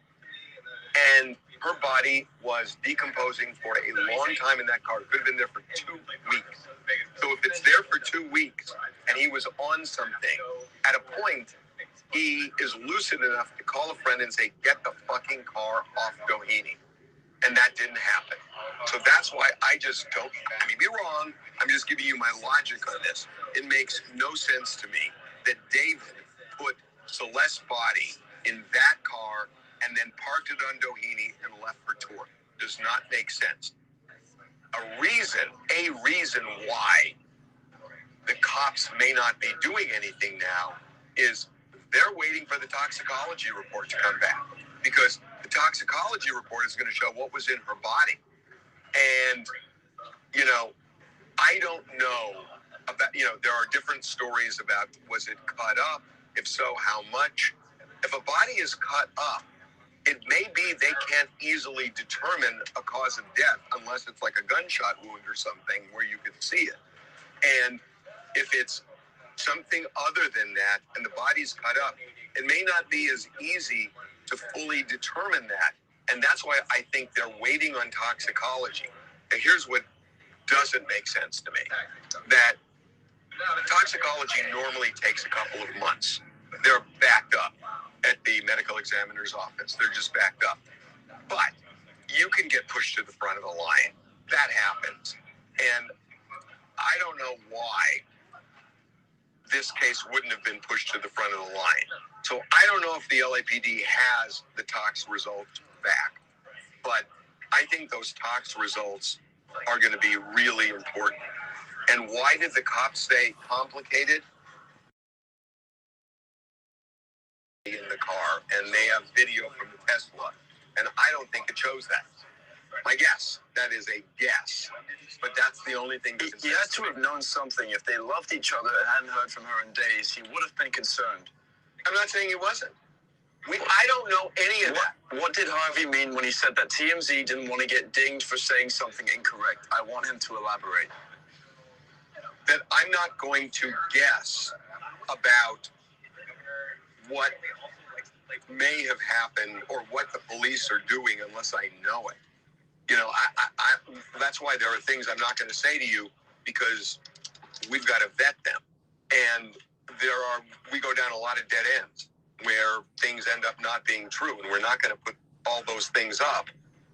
And her body was decomposing for a long time in that car. It could have been there for 2 weeks. So if it's there for 2 weeks and he was on something, at a point, he is lucid enough to call a friend and say, get the fucking car off Doheny. And that didn't happen. So that's why I just don't, I may be wrong, I'm just giving you my logic on this. It makes no sense to me that David put Celeste's body in that car and then parked it on Doheny and left for tour. Does not make sense. A reason why the cops may not be doing anything now is they're waiting for the toxicology report to come back, because the toxicology report is going to show what was in her body. And, I don't know about, there are different stories about, was it cut up? If so, how much? If a body is cut up, it may be they can't easily determine a cause of death unless it's like a gunshot wound or something where you can see it. And if it's something other than that and the body's cut up, it may not be as easy to fully determine that. And that's why I think they're waiting on toxicology. And here's what doesn't make sense to me. That toxicology normally takes a couple of months. They're backed up at the medical examiner's office. They're just backed up. But you can get pushed to the front of the line. That happens. And I don't know why this case wouldn't have been pushed to the front of the line. So I don't know if the LAPD has the tox results back. But I think those tox results are going to be really important. And why did the cops say complicated? In the car, and they have video from the Tesla, and I don't think it shows that. My guess. That is a guess. But that's the only thing. He had to have known something. If they loved each other and hadn't heard from her in days, he would have been concerned. I'm not saying he wasn't. I don't know any of that. What did Harvey mean when he said that TMZ didn't want to get dinged for saying something incorrect? I want him to elaborate. That I'm not going to guess about what may have happened or what the police are doing unless I know it. You know, that's why there are things I'm not going to say to you, because we've got to vet them. And we go down a lot of dead ends where things end up not being true, and we're not going to put all those things up,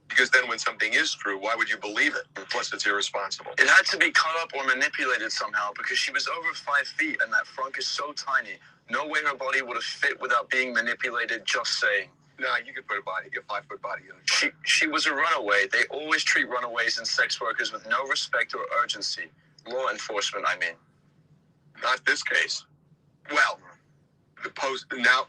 because then when something is true, why would you believe it? And plus, it's irresponsible. It had to be cut up or manipulated somehow, because she was over 5 feet and that frunk is so tiny. No way her body would have fit without being manipulated, just saying. No, you could put a 5-foot body in the trunk. She was a runaway. They always treat runaways and sex workers with no respect or urgency. Law enforcement, I mean. Not this case. Well, now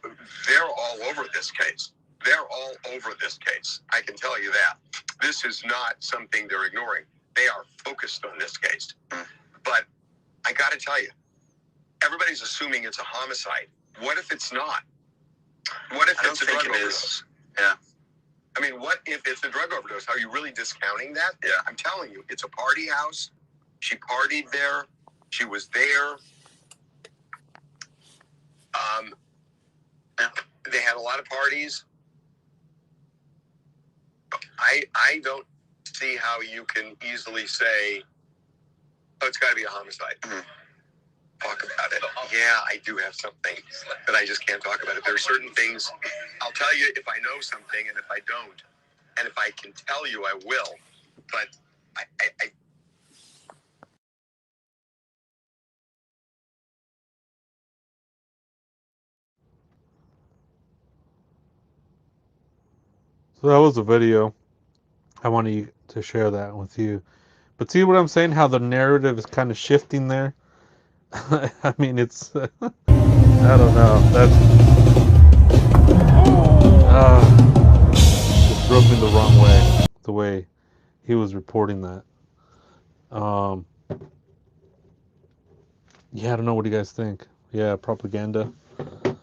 they're all over this case. They're all over this case. I can tell you that. This is not something they're ignoring. They are focused on this case. But I got to tell you, everybody's assuming it's a homicide. What if it's not? What if it's a drug overdose? Yeah. I mean, what if it's a drug overdose? Are you really discounting that? Yeah. I'm telling you, it's a party house. She partied there. She was there. They had a lot of parties. I don't see how you can easily say, oh, it's got to be a homicide. Mm-hmm. Talk about it. Yeah, I do have something, but I just can't talk about it. There are certain things I'll tell you if I know something, and if I don't, and if I can tell you, I will. But I So that was a video. I wanted to share that with you. But see what I'm saying? How the narrative is kind of shifting there. I mean, it's I don't know. That's just rubbed me the wrong way. The way he was reporting that. Yeah, I don't know. What do you guys think? Yeah, propaganda. I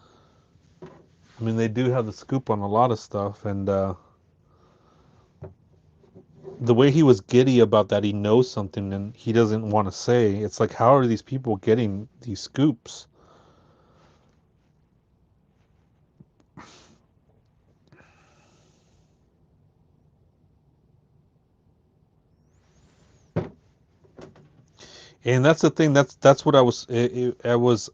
mean, they do have the scoop on a lot of stuff, and the way he was giddy about that, he knows something and he doesn't want to say. It's like, how are these people getting these scoops? And that's the thing. That's what I was. I was.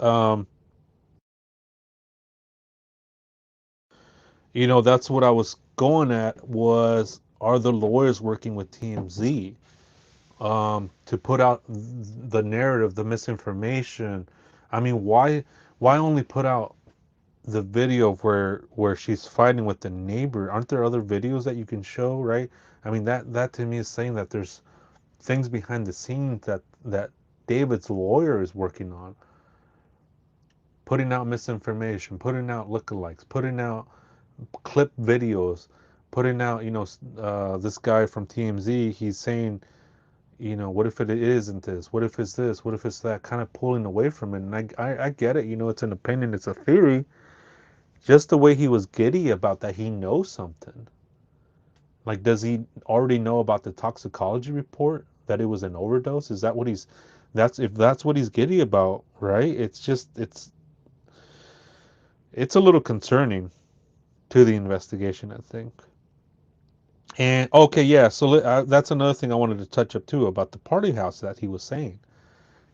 That's what I was going at. Was, are the lawyers working with TMZ to put out the narrative, the misinformation? I mean, why only put out the video where she's fighting with the neighbor? Aren't there other videos that you can show, right? I mean, that to me is saying that there's things behind the scenes that David's lawyer is working on, putting out misinformation, putting out lookalikes, putting out clip videos, putting out, this guy from TMZ, he's saying, what if it isn't this? What if it's this? What if it's that? Kind of pulling away from it. And I get it, it's an opinion, it's a theory. Just the way he was giddy about that, he knows something. Like, does he already know about the toxicology report, that it was an overdose? Is that what if that's what he's giddy about, right? It's a little concerning to the investigation, I think. And okay, yeah, so that's another thing I wanted to touch up too about the party house that he was saying,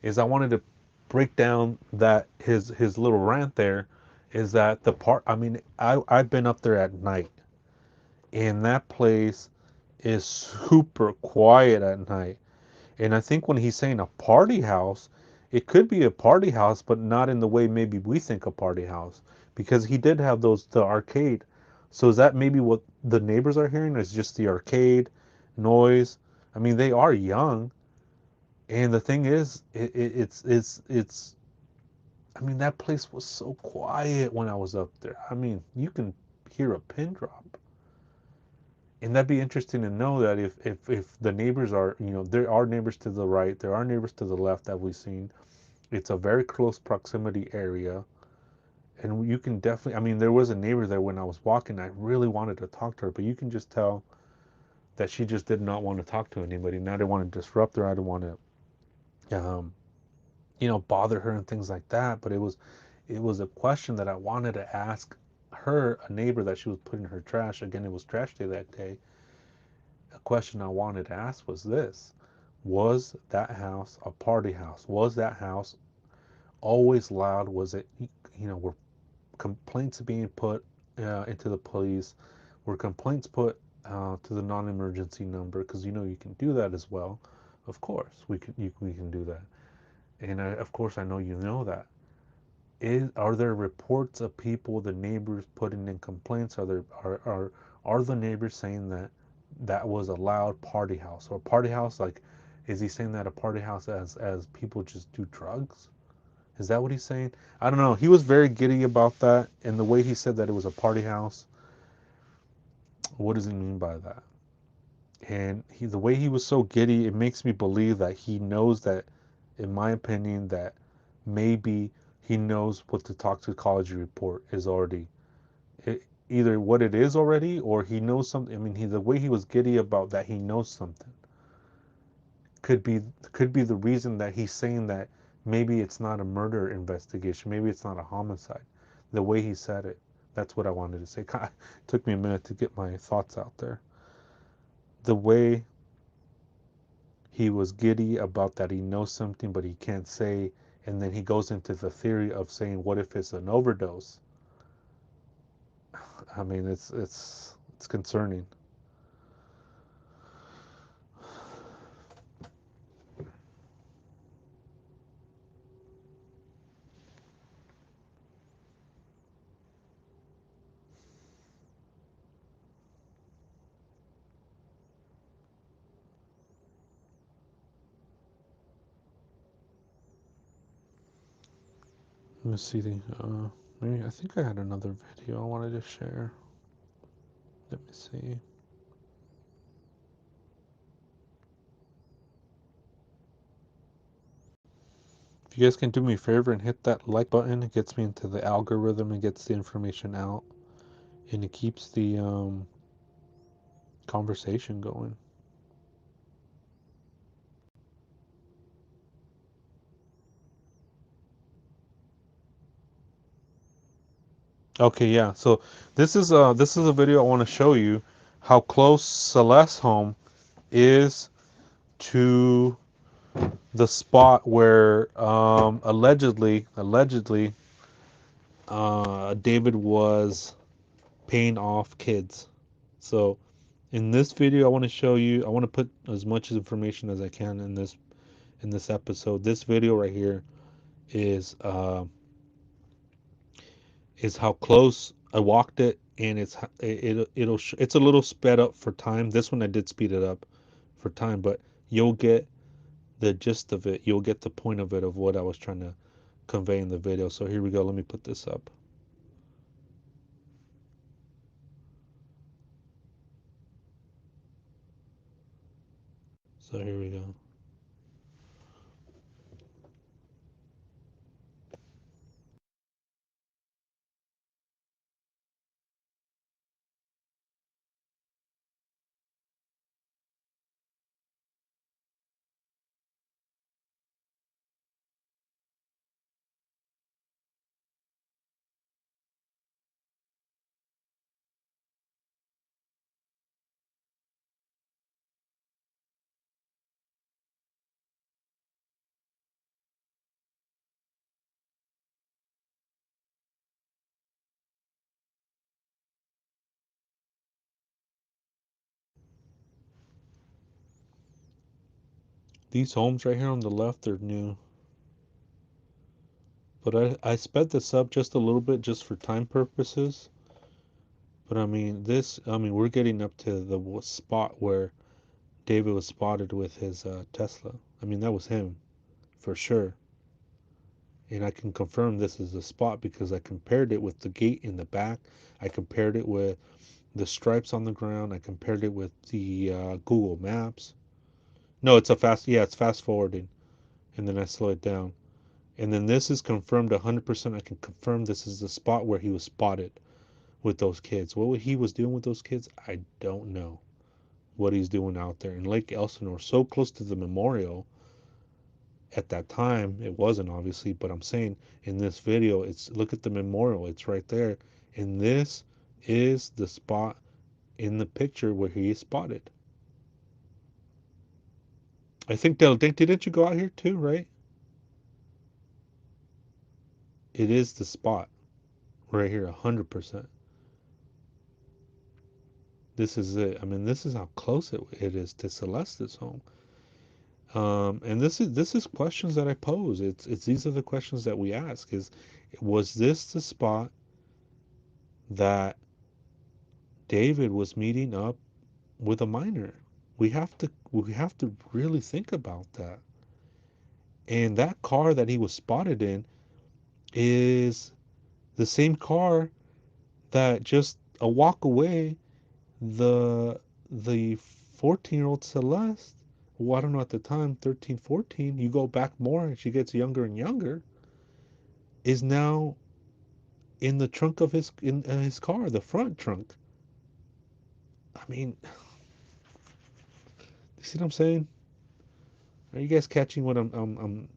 is I wanted to break down that his little rant there, is that I mean, I've been up there at night, and that place is super quiet at night. And I think when he's saying a party house, it could be a party house, but not in the way maybe we think a party house, because he did have the arcade. So is that maybe what the neighbors are hearing, is just the arcade noise? I mean, they are young, and the thing is, it's. I mean, that place was so quiet when I was up there. I mean, you can hear a pin drop. And that'd be interesting to know that if the neighbors are, there are neighbors to the right, there are neighbors to the left that we've seen. It's a very close proximity area. And you can definitely, I mean, there was a neighbor there when I was walking. I really wanted to talk to her, but you can just tell that she just did not want to talk to anybody. Now I didn't want to disrupt her. I didn't want to, bother her and things like that. But it was a question that I wanted to ask her, a neighbor that she was putting her trash. Again, it was trash day that day. A question I wanted to ask was this: was that house a party house? Was that house always loud? Was it, were complaints being put into the police? Were complaints put to the non-emergency number? Because you can do that as well. Of course, we can do that. And of course, I know you know that. Are there reports of people, the neighbors putting in complaints? Are the neighbors saying that that was a loud party house or party house? Like, is he saying that a party house as people just do drugs? Is that what he's saying? I don't know. He was very giddy about that, and the way he said that it was a party house. What does he mean by that? And the way he was so giddy, it makes me believe that he knows that, in my opinion, that maybe he knows what the toxicology report is already. Either what it is already, or he knows something. I mean, the way he was giddy about that, he knows something. Could be could be the reason that he's saying that maybe it's not a murder investigation, maybe it's not a homicide. The way he said it, that's what I wanted to say. It took me a minute to get my thoughts out there. The way he was giddy about that he knows something but he can't say, and then he goes into the theory of saying, what if it's an overdose? I mean, it's concerning. Let me see the maybe I think I had another video I wanted to share. Let me see. If you guys can do me a favor and hit that like button, it gets me into the algorithm and gets the information out, and it keeps the conversation going. Okay, yeah. So this is a video I want to show you how close Celeste's home is to the spot where allegedly David was paying off kids. So in this video, I want to show you. I want to put as much information as I can in this episode. This video right here is is how close I walked it, and it's a little sped up for time. This one I did speed it up for time, but you'll get the gist of it. You'll get the point of it of what I was trying to convey in the video. So here we go. Let me put this up. So here we go. These homes right here on the left are new, but I sped this up just a little bit just for time purposes. But I mean, we're getting up to the spot where David was spotted with his Tesla. I mean, that was him for sure. And I can confirm this is the spot because I compared it with the gate in the back. I compared it with the stripes on the ground. I compared it with the Google Maps. No, it's a fast. Yeah, it's fast forwarding, and then I slow it down. And then this is confirmed 100%. I can confirm this is the spot where he was spotted with those kids. What he was doing with those kids, I don't know. What he's doing out there in Lake Elsinore, so close to the memorial. At that time, it wasn't obviously, but I'm saying in this video, it's look at the memorial. It's right there, and this is the spot in the picture where he is spotted. I think they'll think, didn't you go out here too, right? It is the spot right here, 100%. This is it. I mean, this is how close it is to Celeste's home. And this is questions that I pose. It's these are the questions that we ask. Was this the spot that David was meeting up with a minor? We have to really think about that. And that car that he was spotted in is the same car that just a walk away the 14-year-old Celeste, well, I don't know at the time, 13, 14, you go back more and she gets younger and younger, is now in the trunk of his car, the front trunk. I mean, you see what I'm saying? Are you guys catching what I'm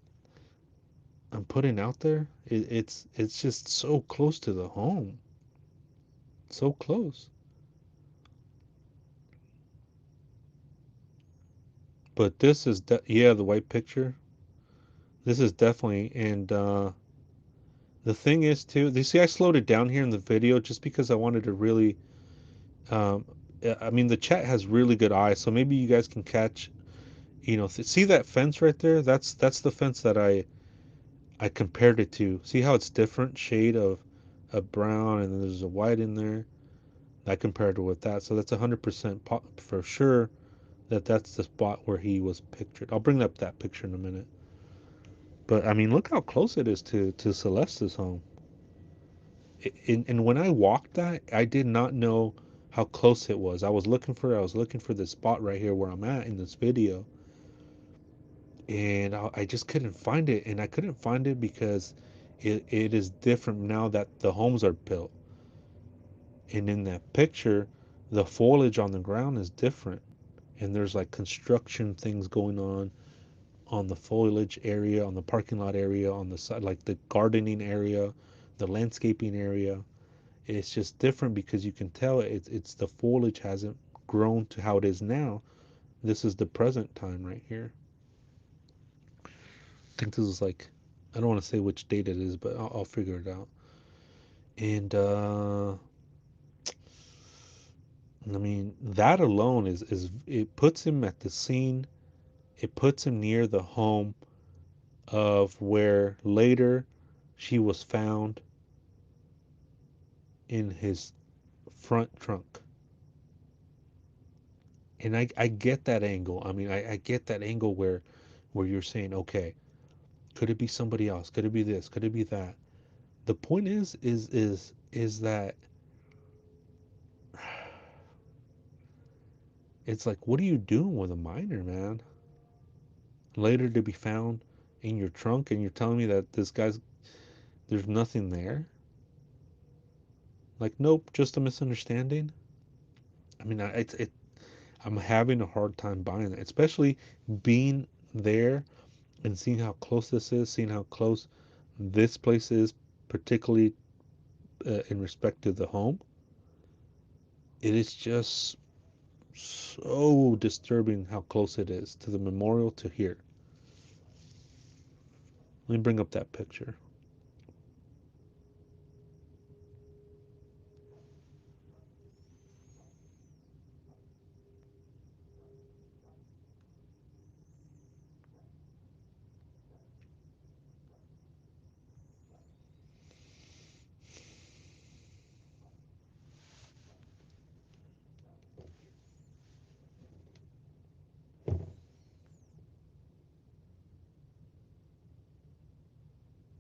putting out there? It's just so close to the home, so close. But this is yeah, the white picture. This is definitely, and the thing is too. You see, I slowed it down here in the video just because I wanted to really. Um, I mean, the chat has really good eyes, so maybe you guys can catch. See that fence right there? That's the fence that I compared it to. See how it's different shade of brown, and then there's a white in there. I compared it with that, so that's 100% for sure that's the spot where he was pictured. I'll bring up that picture in a minute. But I mean, look how close it is to Celeste's home. And when I walked that, I did not know how close it was. I was looking for the spot right here where I'm at in this video, and I just couldn't find it. And I couldn't find it because it is different now that the homes are built. And in that picture, the foliage on the ground is different, and there's like construction things going on the foliage area, on the parking lot area, on the side, like the gardening area, the landscaping area. It's just different because you can tell it's the foliage hasn't grown to how it is now. This is the present time right here. I think this is like, I don't want to say which date it is, but I'll figure it out. And I mean, that alone is it puts him at the scene. It puts him near the home of where later she was found in his front trunk. And I get that angle. I mean, I get that angle where you're saying, okay, could it be somebody else? Could it be this? Could it be that? The point is that it's like, what are you doing with a minor, man? Later to be found in your trunk, and you're telling me that there's nothing there? Like, nope, just a misunderstanding. I mean, I'm having a hard time buying it, especially being there and seeing how close this is, seeing how close this place is, particularly in respect to the home. It is just so disturbing how close it is to the memorial to here. Let me bring up that picture.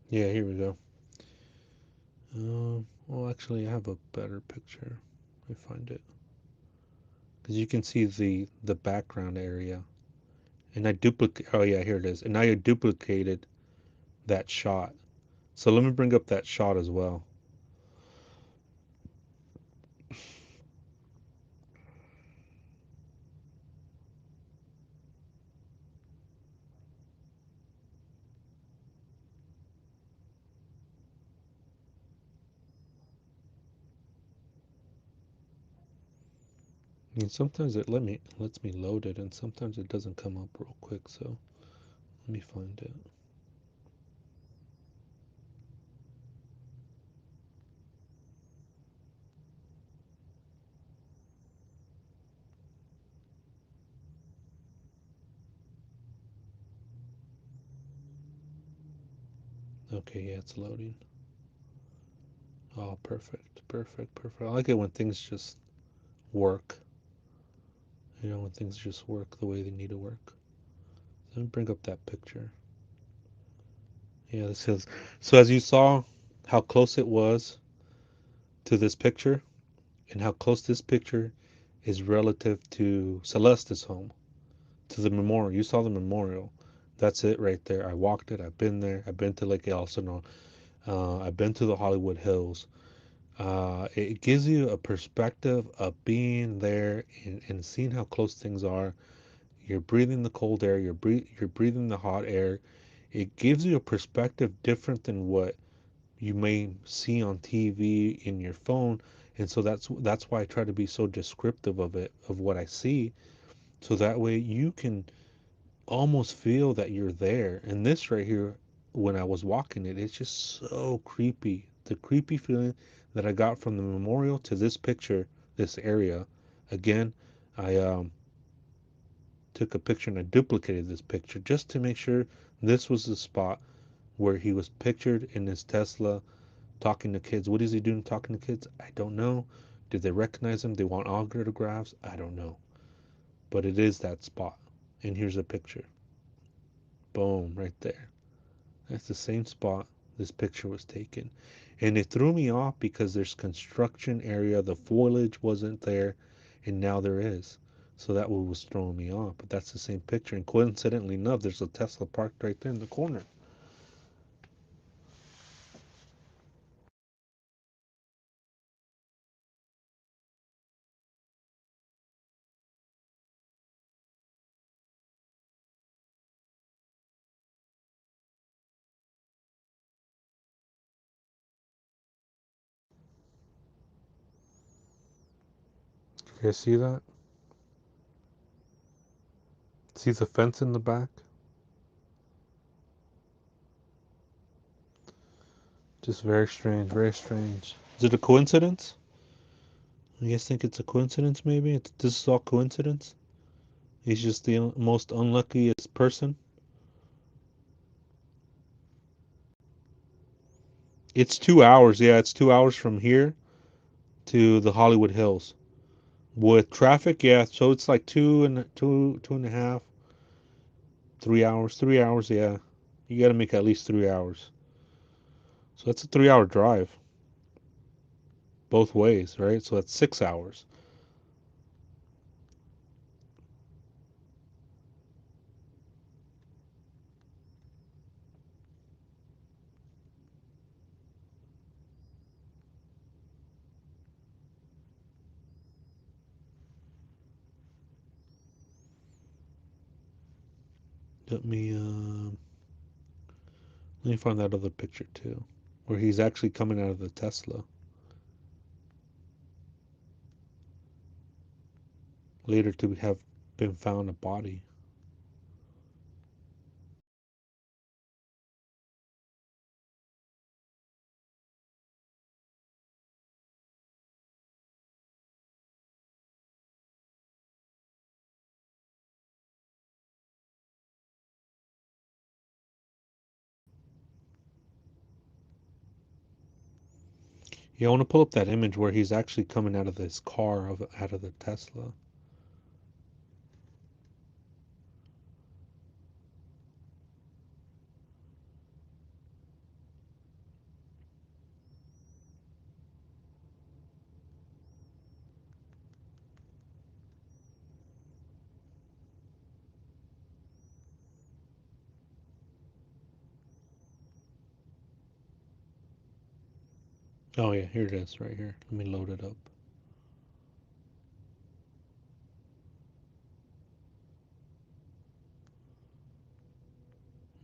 Yeah, here we go. Well, actually, I have a better picture. Let me find it. Because you can see the background area. And I duplicate. Oh yeah, here it is. And now I duplicated that shot. So let me bring up that shot as well. And sometimes it lets me load it, and sometimes it doesn't come up real quick. So let me find it. Okay, yeah, it's loading. Oh, perfect, perfect, perfect. I like it when things just work. You know, when things just work the way they need to work. Let me bring up that picture. Yeah, this is so as you saw how close it was to this picture and how close this picture is relative to Celeste's home, to the memorial. You saw the memorial. That's it right there. I walked it. I've been there. I've been to Lake Elsinore. I've been to the Hollywood Hills. It gives you a perspective of being there and seeing how close things are. You're breathing the cold air. You're breathing the hot air. It gives you a perspective different than what you may see on TV in your phone. And so that's why I try to be so descriptive of it, of what I see, so that way you can almost feel that you're there. And this right here, when I was walking it, it's just so creepy. The creepy feeling that I got from the memorial to this picture, this area. Again, I took a picture and I duplicated this picture just to make sure this was the spot where he was pictured in his Tesla talking to kids. What is he doing talking to kids? I don't know. Did they recognize him? They want autographs? I don't know. But it is that spot. And here's a picture. Boom, right there. That's the same spot this picture was taken. And it threw me off because there's construction area, the foliage wasn't there, and now there is. So that was throwing me off. But that's the same picture. And coincidentally enough, there's a Tesla parked right there in the corner. You guys see that? See the fence in the back? Just very strange, very strange. Is it a coincidence? You guys think it's a coincidence, maybe? This is all coincidence? He's just the most unluckiest person? It's 2 hours. Yeah, it's 2 hours from here to the Hollywood Hills. With traffic, yeah, so it's like two and a half, 3 hours. 3 hours, yeah. You gotta make at least 3 hours. So that's a 3 hour drive. Both ways, right? So that's 6 hours. Let me let me find that other picture too. Where he's actually coming out of the Tesla. Later to have been found a body. Yeah, I want to pull up that image where he's actually coming out of this car, out of the Tesla. Oh yeah, here it is, right here. Let me load it up.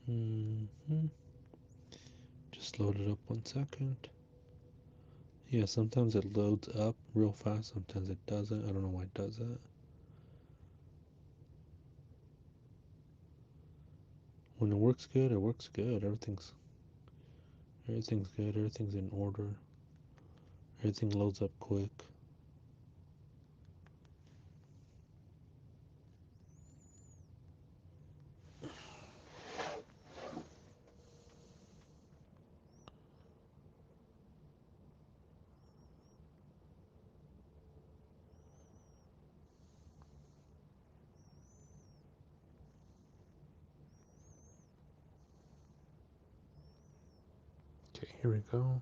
hmm Just load it up 1 second. Yeah, sometimes it loads up real fast, sometimes it doesn't. I don't know why it does that. When it works good, it works good. Everything's good, everything's in order. Everything loads up quick. Okay, here we go.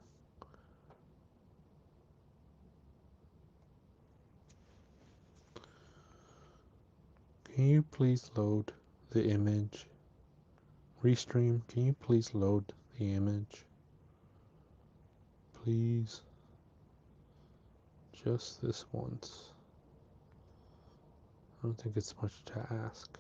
Can you please load the image? Restream, can you please load the image? Please. Just this once. I don't think it's much to ask.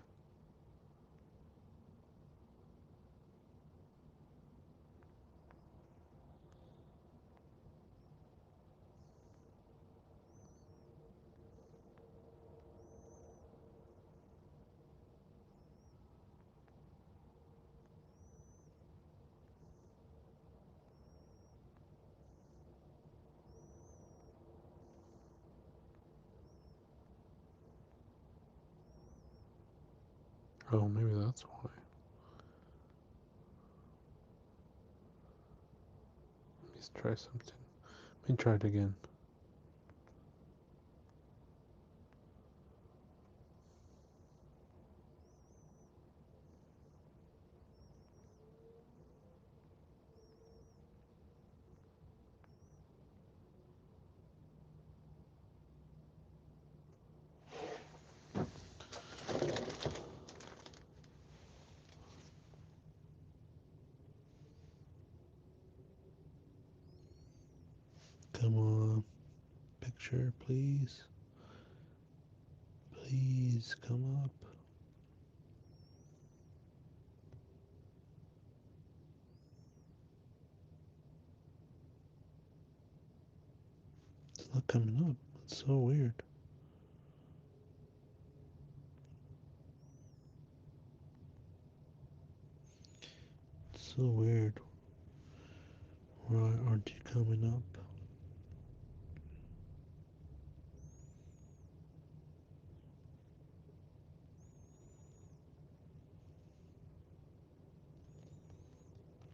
Oh, maybe that's why. Let's try something. Let me try it again. Come on. Picture, please. Please come up. It's not coming up. It's so weird. It's so weird. Why aren't you coming up?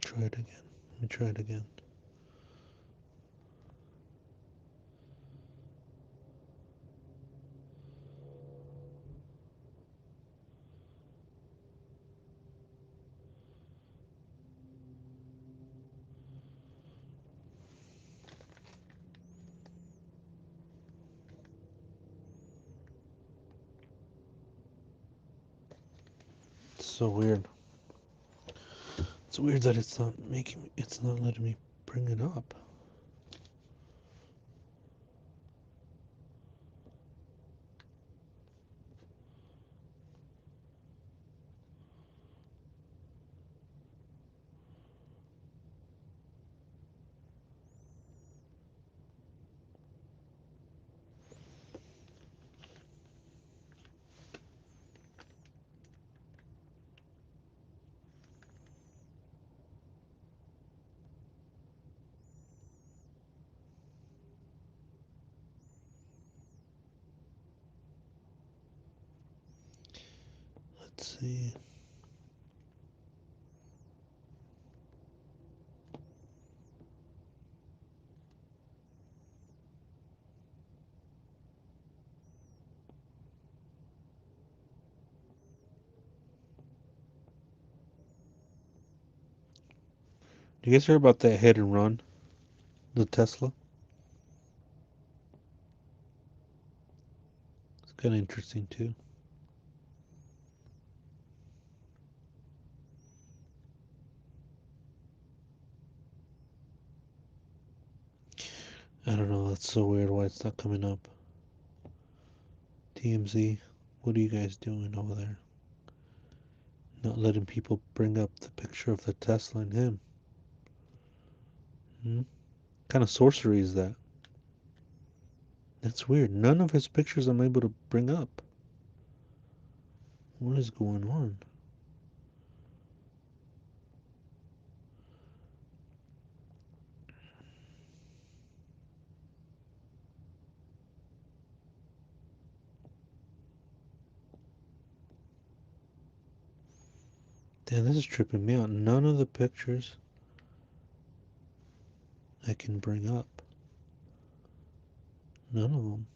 Try it again. Let me try it again. It's so weird. It's weird that it's not letting me bring it up. Let's see. Do you guys hear about that hit and run? The Tesla? It's kind of interesting too. I don't know. That's so weird. Why it's not coming up? TMZ, what are you guys doing over there? Not letting people bring up the picture of the Tesla and him. Hmm? What kind of sorcery is that? That's weird. None of his pictures I'm able to bring up. What is going on? Damn, this is tripping me out. None of the pictures I can bring up. None of them.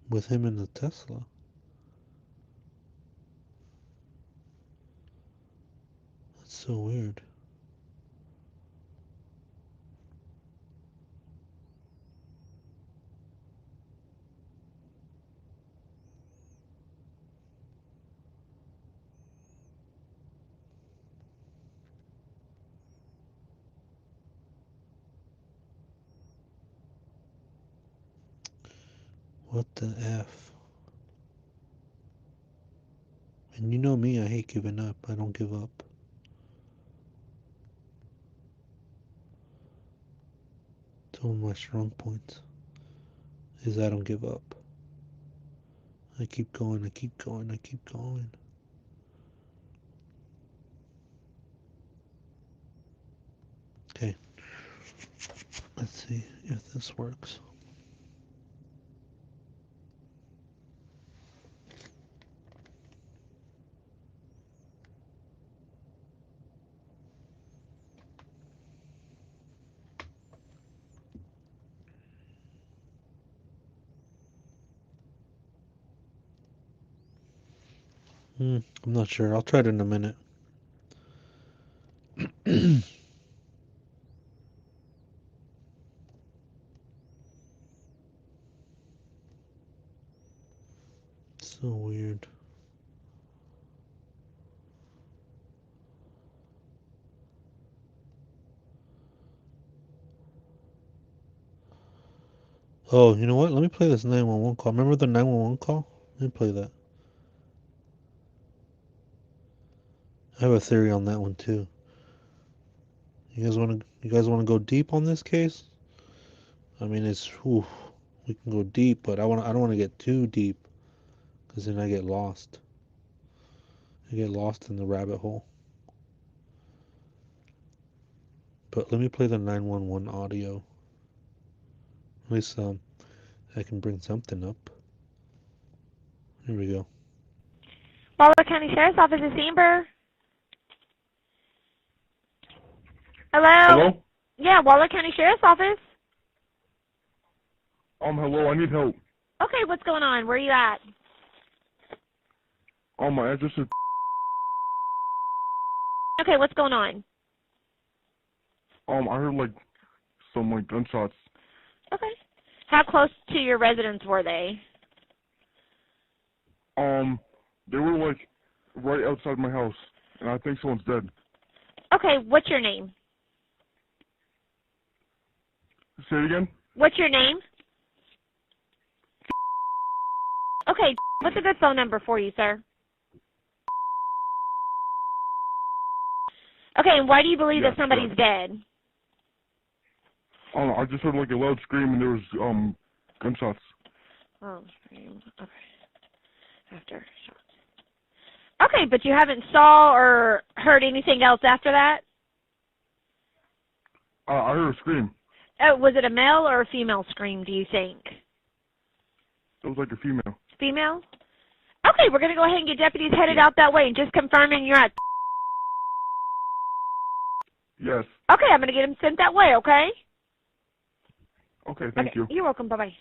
With him in the Tesla. That's so weird. What the F? And you know me, I hate giving up. I don't give up. It's one of my strong points. Is I don't give up. I keep going, I keep going, I keep going. Okay. Let's see if this works. I'm not sure. I'll try it in a minute. So weird. Oh, you know what? Let me play this 911 call. Remember the 911 call? Let me play that. I have a theory on that one too. You guys want to go deep on this case? I mean, we can go deep, but I don't want to get too deep because then I get lost. I get lost in the rabbit hole. But let me play the 911 audio. At least I can bring something up. Here we go. Waller County Sheriff's Office is Amber. Hello? Hello? Yeah, Waller County Sheriff's Office. Hello, I need help. Okay, what's going on? Where are you at? My address is... Okay, what's going on? I heard, some, gunshots. Okay. How close to your residence were they? They were, right outside my house, and I think someone's dead. Okay, what's your name? Say it again? What's your name? Okay, what's a good phone number for you, sir? Okay, and why do you believe Yes, that somebody's dead? I just heard, a loud scream, and there was, gunshots. Oh, okay. After shots. Okay, but you haven't saw or heard anything else after that? I heard a scream. Oh, was it a male or a female scream, do you think? It was, a female. Female? Okay, we're going to go ahead and get deputies headed out that way and just confirming you're at... Yes. Okay, I'm going to get them sent that way, okay? Okay, thank you. You're welcome. Bye-bye.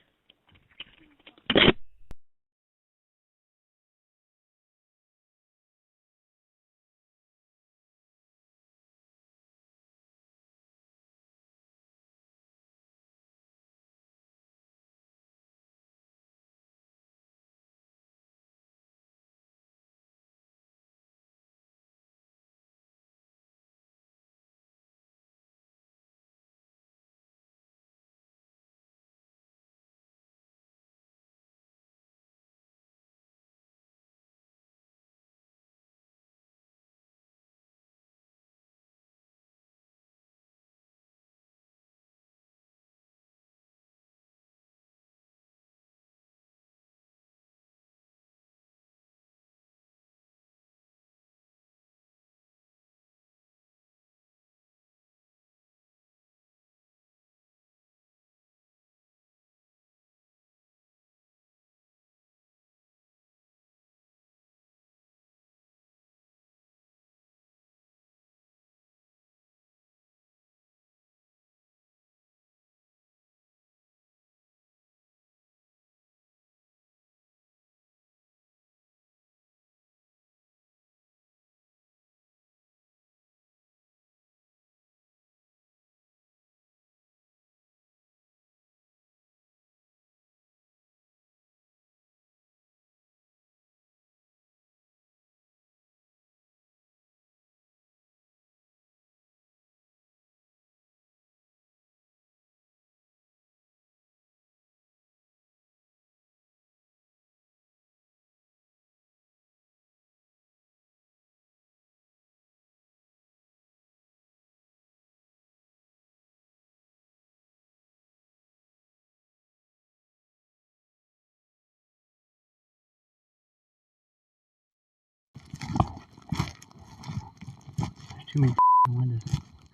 Too many windows.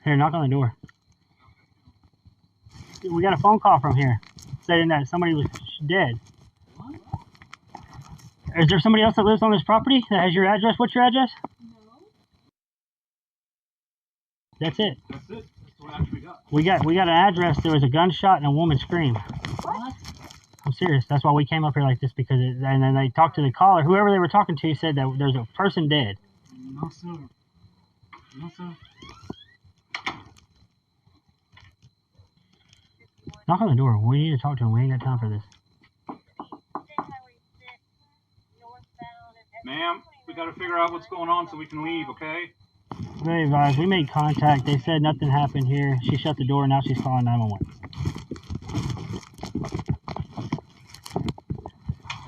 Here, knock on the door. We got a phone call from here saying that somebody was dead. What? Is there somebody else that lives on this property that has your address? What's your address? No. That's it. That's it. That's the one we got. We got an address. There was a gunshot and a woman screamed. What? I'm serious. That's why we came up here like this because and then they talked to the caller. Whoever they were talking to said that there's a person dead. No, sir. No, sir. Knock on the door. We need to talk to him. We ain't got time for this. Ma'am, we got to figure out what's going on so we can leave, okay? Very advised. We made contact. They said nothing happened here. She shut the door. Now she's calling 911.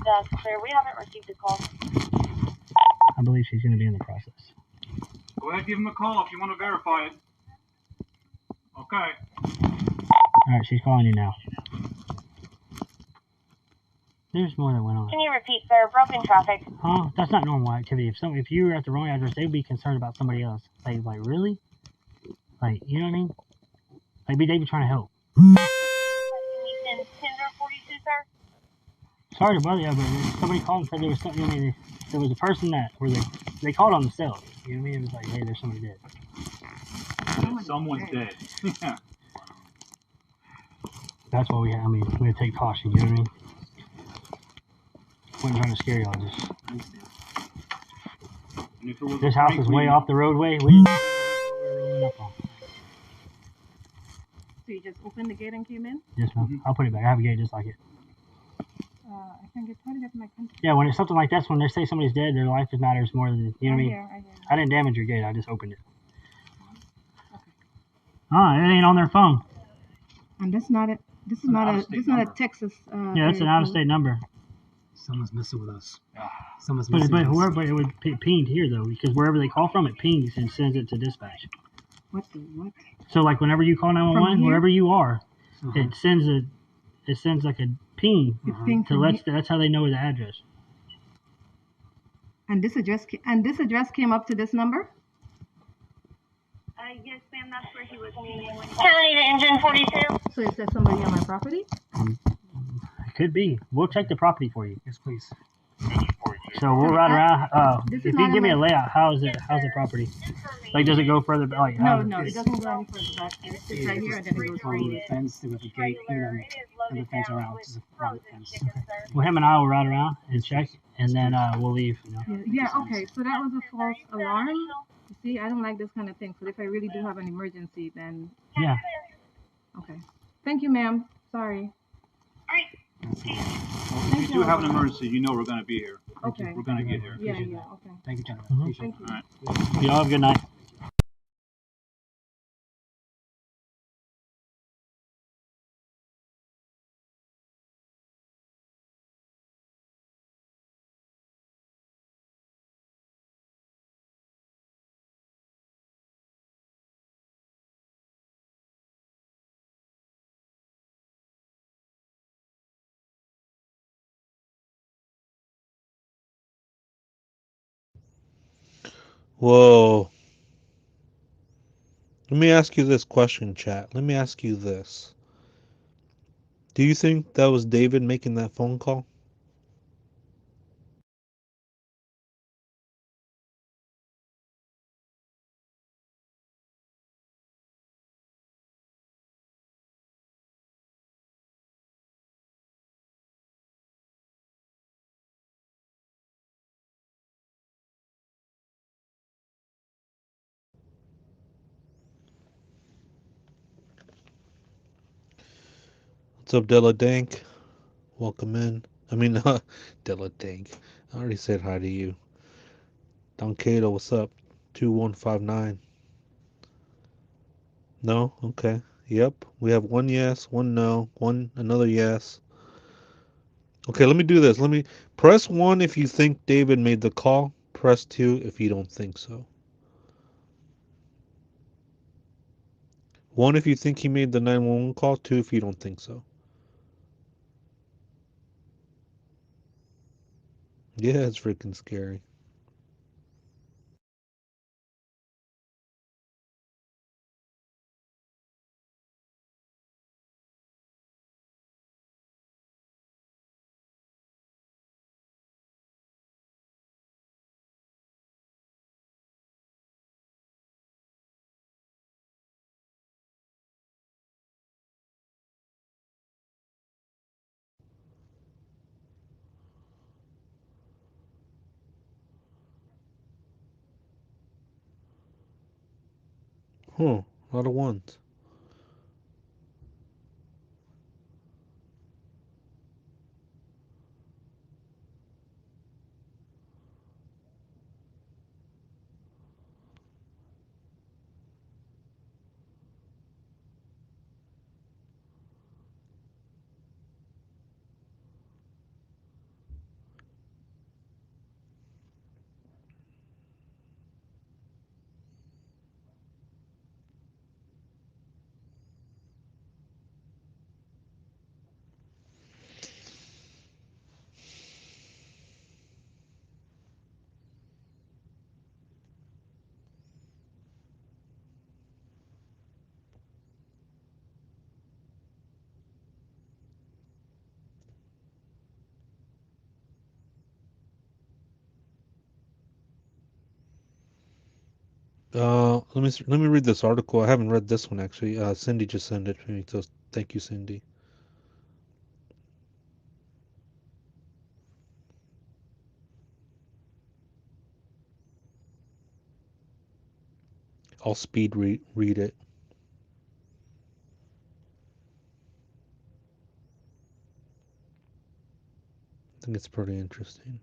That's clear. We haven't received a call. I believe she's going to be in the process. Go ahead, give him a call if you want to verify it. Okay. All right, she's calling you now. There's more that went on. Can you repeat, sir? Broken traffic. Huh? That's not normal activity. If you were at the wrong address, they'd be concerned about somebody else. Like really? Like, you know what I mean? Like, they'd be trying to help. Can you send Tmz 42, sir? Sorry to bother you, but somebody called and said there was something. I mean, there was a person that where they called on themselves. You know what I mean? It was like, hey, there's somebody dead. Someone's dead. Yeah. That's why we had to take caution. You know what I mean? Wasn't trying to scare y'all. Just this house is way off the roadway. We didn't know what we were rolling up on. So you just opened the gate and came in? Yes, ma'am. I'll put it back. I have a gate just like it. I can get started at my country. Yeah, when it's something like this, when they say somebody's dead, their life matters more than, you know what I mean? I hear. I didn't damage your gate. I just opened it. Okay. It ain't on their phone. And this is not a Texas. Yeah, it's an out-of-state number. Someone's messing with us. Yeah. Someone's messing But with us. whoever, it would be pinged here though, because wherever they call from, it pings and sends it to dispatch. What the what? So like whenever you call 911, wherever you are, it sends like a ping that's how they know the address. And this address came up to this number? Yes, ma'am. That's where he was meeting. County to Engine 42. So is there somebody on my property? It could be. We'll check the property for you. Yes, please. So we'll ride around. If you give me a layout, how's the property? Like, does it go further back? Like, no, it doesn't go any further back. It's right here, and then it goes On the fence, there was a gate, and the fence around. It's a private fence. Well, him and I will ride around and check, and then we'll leave. You know? Yeah, okay. So that was a false alarm. You see, I don't like this kind of thing. So if I really do have an emergency, then... Yeah. Okay. Thank you, ma'am. Sorry. Well, if you do have an emergency, you know we're going to be here. Okay. We're going to get here. Yeah, okay. Thank you, gentlemen. Mm-hmm. Thank you. All right. Y'all have a good night. Whoa. Let me ask you this question, chat. Let me ask you this. Do you think that was David making that phone call? What's up, Della Dank? Welcome in. I mean, Della Dank. I already said hi to you. Don Cato, what's up? 2159. No? Okay. Yep. We have one yes, one no, another yes. Okay, let me do this. Let me press 1 if you think David made the call. Press 2 if you don't think so. 1 if you think he made the 911 call. 2 if you don't think so. Yeah, it's freaking scary. Huh, a lot of ones. Let me read this article. I haven't read this one actually. Cindy just sent it to me, so thank you, Cindy. I'll read it. I think it's pretty interesting.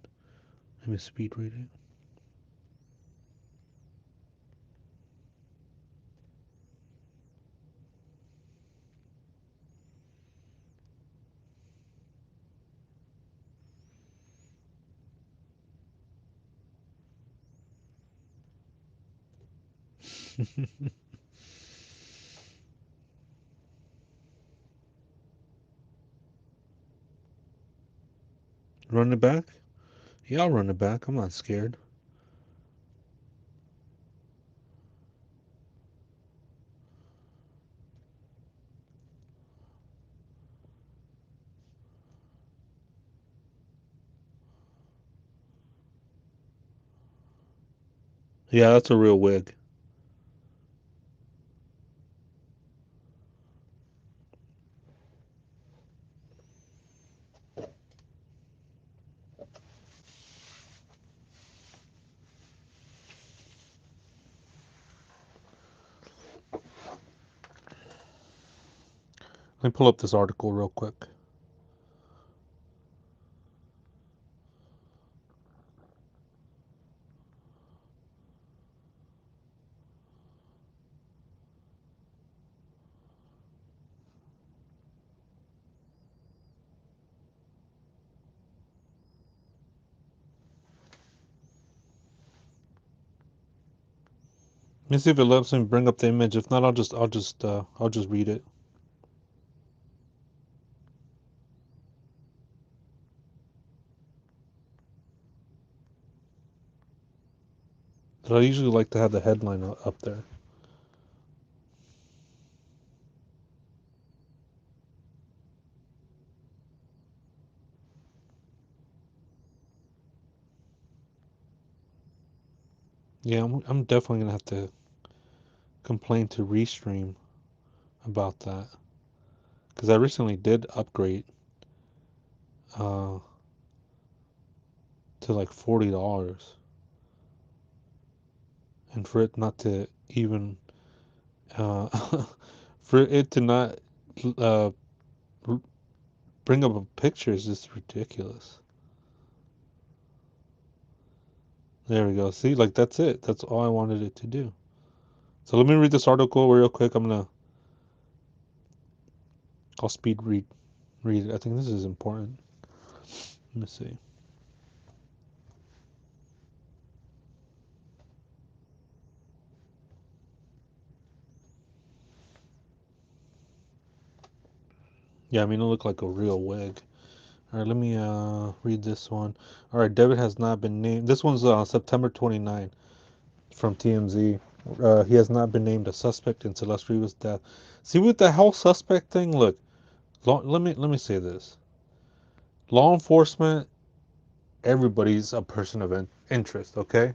Let me speed read it. Run it back? Yeah, I'll run it back. I'm not scared. Yeah, that's a real wig. Let me pull up this article real quick. Let me see if it lets me bring up the image. If not, I'll just read it. But I usually like to have the headline up there. Yeah, I'm definitely gonna have to complain to Restream about that because I recently did upgrade uh, to like $40, and for it not to even for it to not uh, bring up a picture is just ridiculous. There we go. See, like that's it. That's all I wanted it to do. So let me read this article real quick. I'll read it. I think this is important. Let me see. Yeah, I mean it looked like a real wig. All right, let me read this one. All right, David has not been named. This one's September 29 from TMZ. He has not been named a suspect in Celeste Rivas' death. See, with the whole suspect thing, look. Let me say this. Law enforcement, everybody's a person of interest. Okay,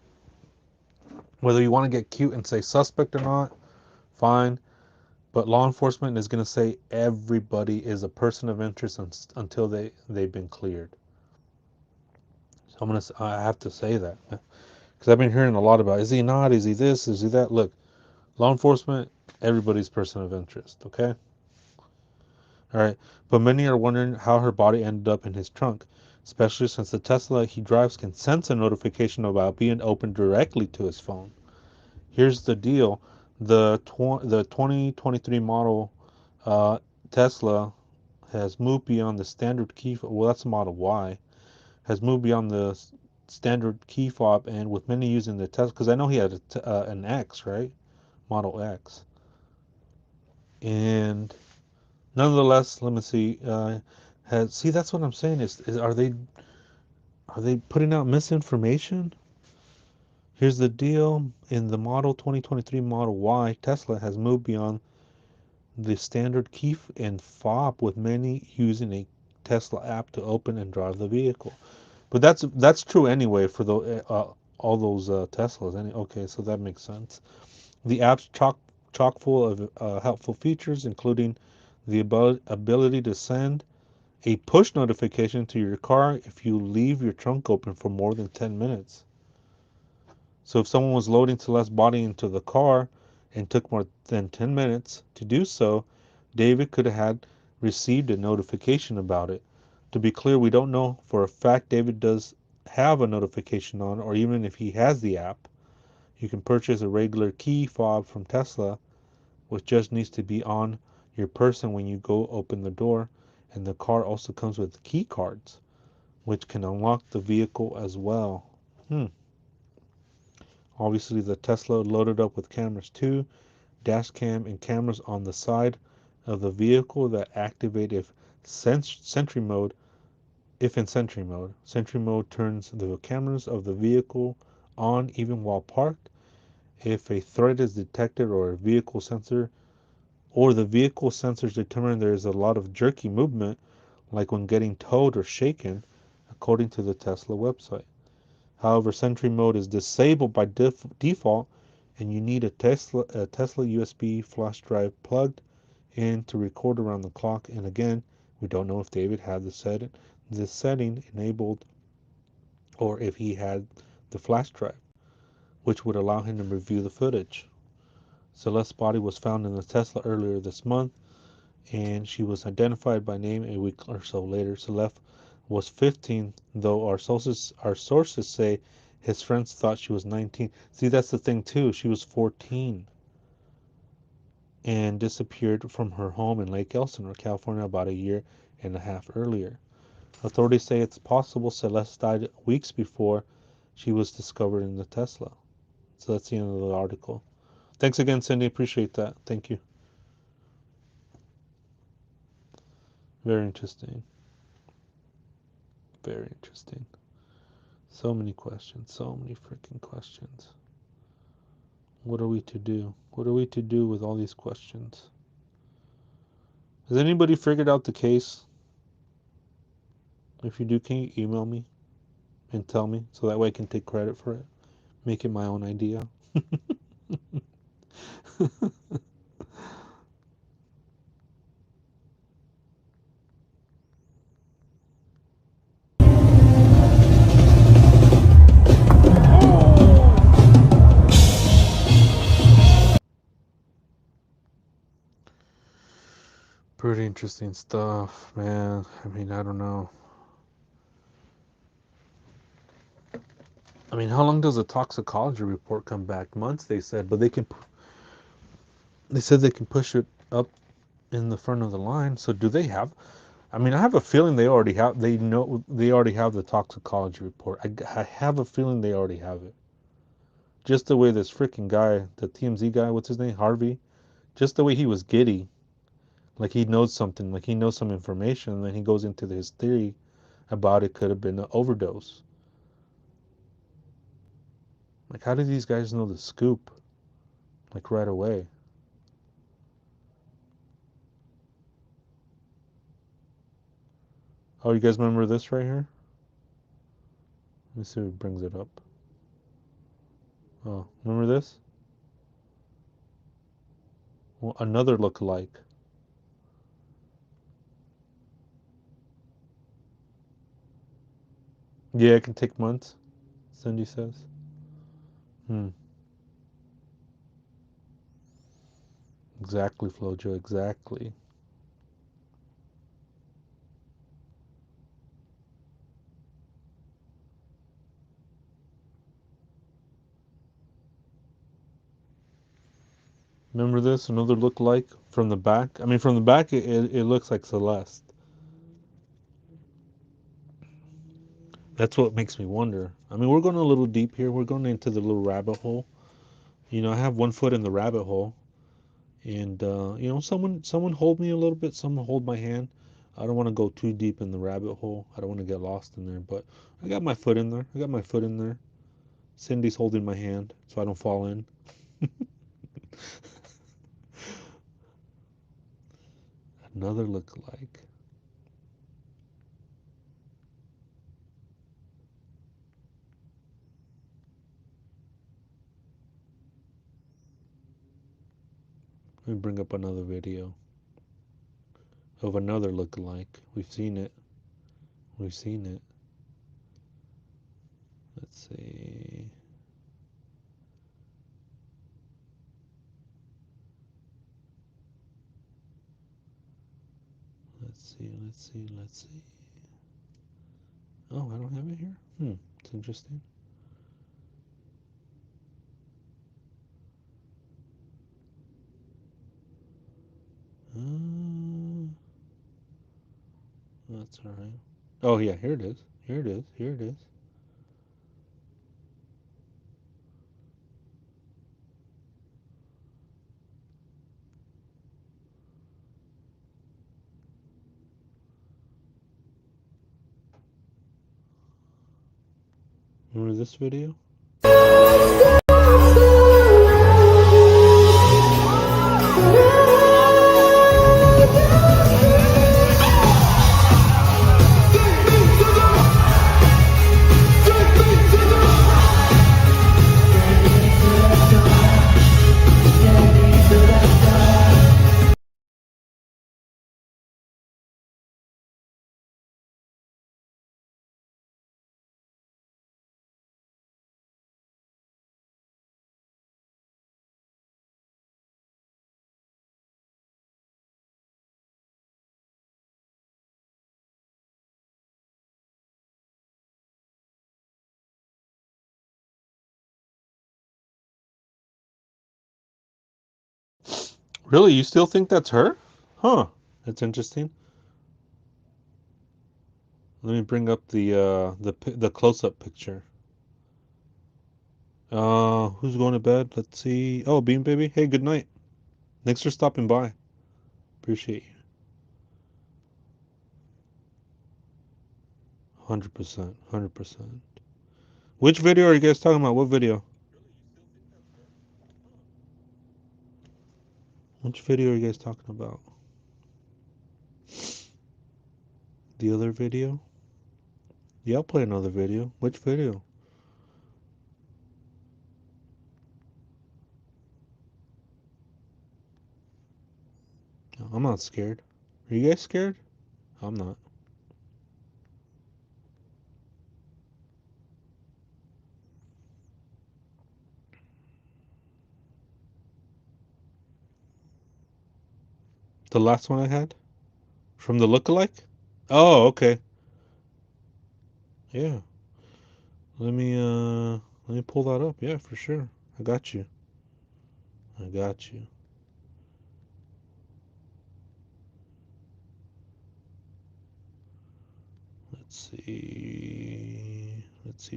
whether you want to get cute and say suspect or not, fine. But law enforcement is going to say everybody is a person of interest until they've been cleared. So I have to say that because I've been hearing a lot about is he not, is he this, is he that. Look, Law enforcement, everybody's person of interest, okay? All right, but many are wondering how her body ended up in his trunk, especially since the Tesla he drives can sense a notification about being opened directly to his phone. Here's the deal: the 2023 model Tesla has moved beyond the standard key. Well, that's the Model Y. Has moved beyond the standard key fob, and with many using the Tesla, because I know he had an X, right? Model X, and nonetheless, let me see. See, that's what I'm saying. Is are they putting out misinformation? Here's the deal: in the model 2023 Model Y, Tesla has moved beyond the standard key and fob, with many using a Tesla app to open and drive the vehicle. But that's true anyway for the all those Teslas. Okay, so that makes sense. The app's chock full of helpful features, including the ability to send a push notification to your car if you leave your trunk open for more than 10 minutes. So if someone was loading Celeste's body into the car and took more than 10 minutes to do so, David could have had received a notification about it. To be clear, we don't know for a fact David does have a notification on, or even if he has the app. You can purchase a regular key fob from Tesla, which just needs to be on your person when you go open the door, and the car also comes with key cards, which can unlock the vehicle as well. Obviously, the Tesla loaded up with cameras too, dash cam and cameras on the side of the vehicle that activate if sentry mode. If in sentry mode, sentry mode turns the cameras of the vehicle on even while parked. If a threat is detected or a vehicle sensor or the vehicle sensors determine there is a lot of jerky movement, like when getting towed or shaken, according to the Tesla website. However, Sentry Mode is disabled by default, and you need a Tesla USB flash drive plugged in to record around the clock. And again, we don't know if David had this setting enabled or if he had the flash drive, which would allow him to review the footage. Celeste's body was found in the Tesla earlier this month, and she was identified by name a week or so later. Celeste was 15, though our sources say his friends thought she was 19. See, that's the thing too. She was 14 and disappeared from her home in Lake Elsinore, California, about a year and a half earlier. Authorities say it's possible Celeste died weeks before she was discovered in the Tesla. So that's the end of the article. Thanks again, Cindy. Appreciate that. Thank you. Very interesting. Very interesting. So many questions. So many freaking questions. What are we to do? What are we to do with all these questions? Has anybody figured out the case? If you do, can you email me and tell me so that way I can take credit for it? Make it my own idea. Pretty interesting stuff, man. I mean, I don't know. I mean, how long does a toxicology report come back? Months, they said, but they said they can push it up in the front of the line. So do they have? I mean, I have a feeling they already have. They know they already have the toxicology report. I have a feeling they already have it. Just the way this freaking guy, the TMZ guy, what's his name, Harvey, just the way he was giddy, like he knows something, like he knows some information, and then he goes into his theory about it could have been an overdose. Like, how do these guys know the scoop? Like right away. Oh, you guys remember this right here? Let me see if it brings it up. Oh, remember this? Well, another look-alike. Yeah, it can take months, Cindy says. Exactly, Flojo, exactly. Remember this? Another look-alike from the back? I mean, from the back, it looks like Celeste. That's what makes me wonder. I mean, we're going a little deep here. We're going into the little rabbit hole. You know, I have one foot in the rabbit hole. And, you know, someone hold me a little bit. Someone hold my hand. I don't want to go too deep in the rabbit hole. I don't want to get lost in there. But I got my foot in there. I got my foot in there. Cindy's holding my hand so I don't fall in. Another look-alike. Let me bring up another video of another look-alike. We've seen it. We've seen it. Let's see. Let's see. Oh, I don't have it here? It's interesting. That's alright. Oh, yeah, here it is. Here it is. Here it is. Remember this video? Really? You still think that's her? Huh. That's interesting. Let me bring up the close-up picture. Who's going to bed? Let's see. Oh, Bean Baby. Hey, good night. Thanks for stopping by. Appreciate you. 100%. 100%. Which video are you guys talking about? What video? Which video are you guys talking about? The other video? Yeah, I'll play another video. Which video? No, I'm not scared. Are you guys scared? I'm not. The last one I had? From the lookalike? Oh, okay. Yeah. Let me pull that up. Yeah, for sure. I got you. I got you. Let's see. Let's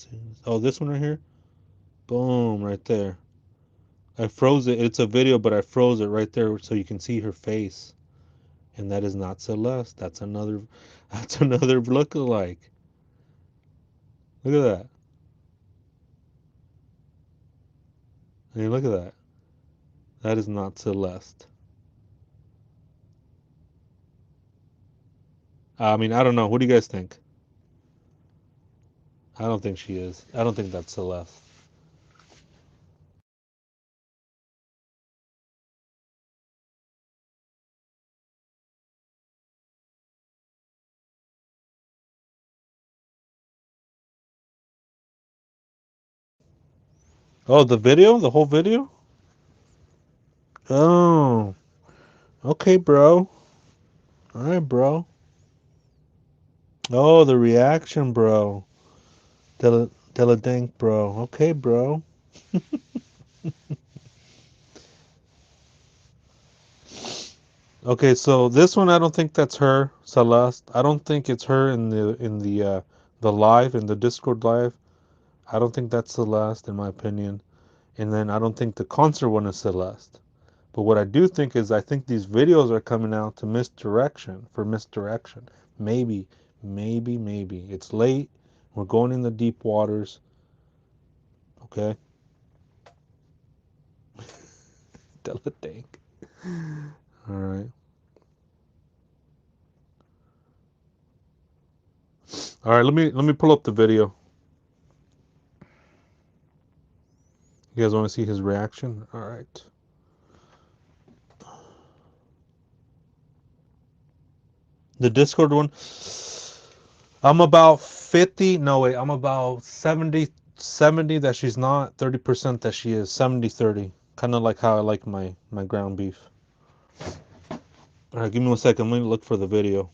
see. Oh, this one right here? Boom, right there. I froze it. It's a video, but I froze it right there so you can see her face. And that is not Celeste. That's another lookalike. Look at that. I mean, look at that. That is not Celeste. I mean, I don't know. What do you guys think? I don't think she is. I don't think that's Celeste. Oh, the video? The whole video? Oh, okay, bro. All right, bro. Oh, the reaction, bro. Della bro. Okay, bro. Okay, so this one I don't think that's her, Celeste. I don't think it's her in the live in the Discord live. I don't think that's Celeste in my opinion. And then I don't think the concert one is Celeste. But what I do think is I think these videos are coming out to misdirection for misdirection. Maybe, maybe. It's late. We're going in the deep waters. Okay. Della Dank. All right. All right, let me pull up the video. You guys want to see his reaction? All right. The Discord one, I'm about 50. No, wait, I'm about 70 that she's not, 30% that she is, 70-30. Kind of like how I like my ground beef. All right, give me 1 second. Let me look for the video.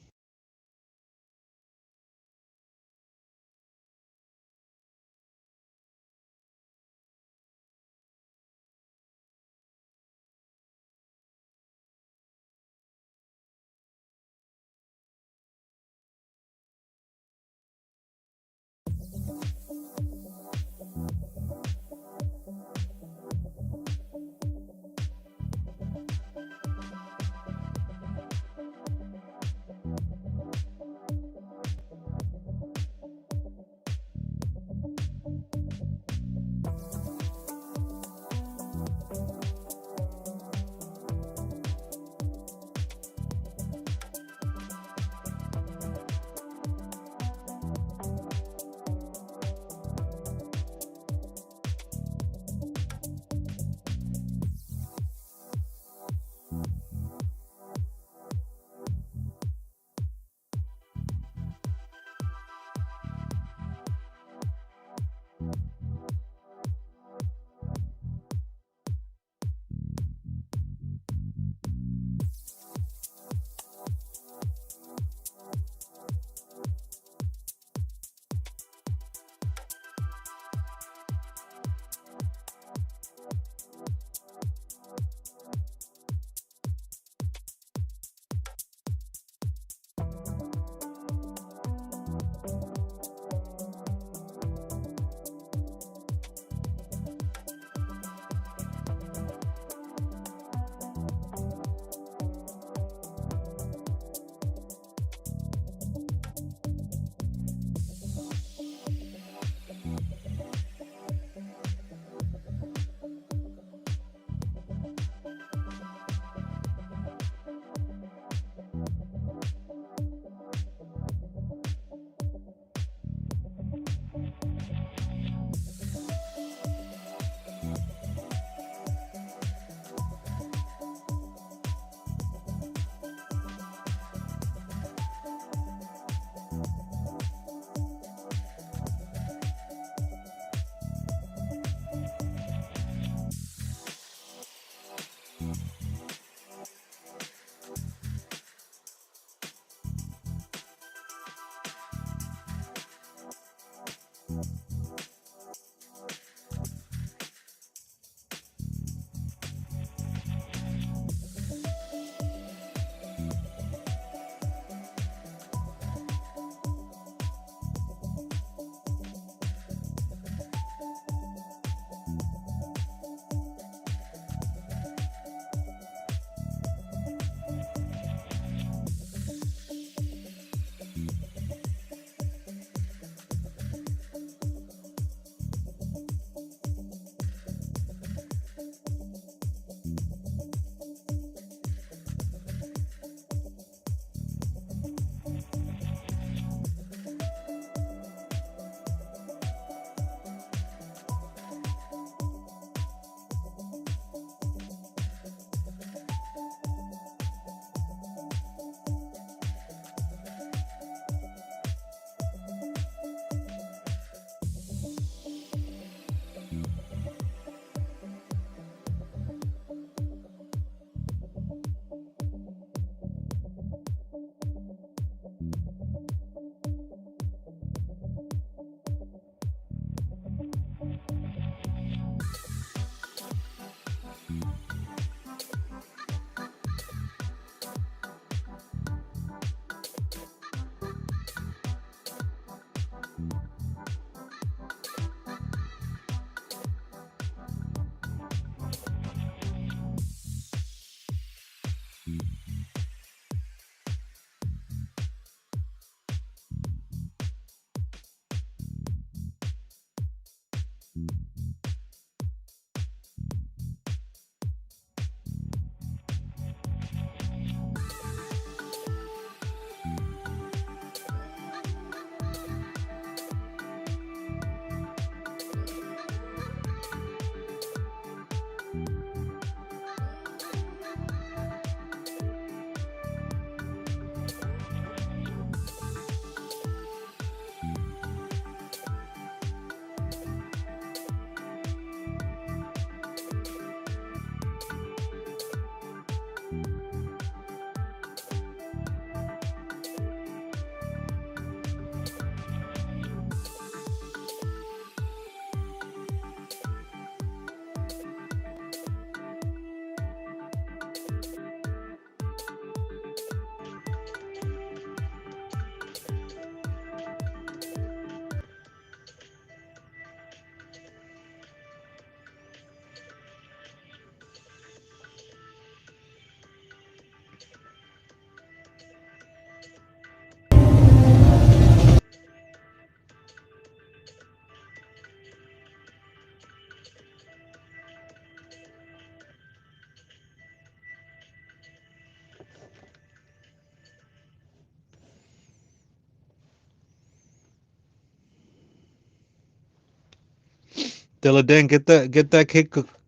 Deladan, get that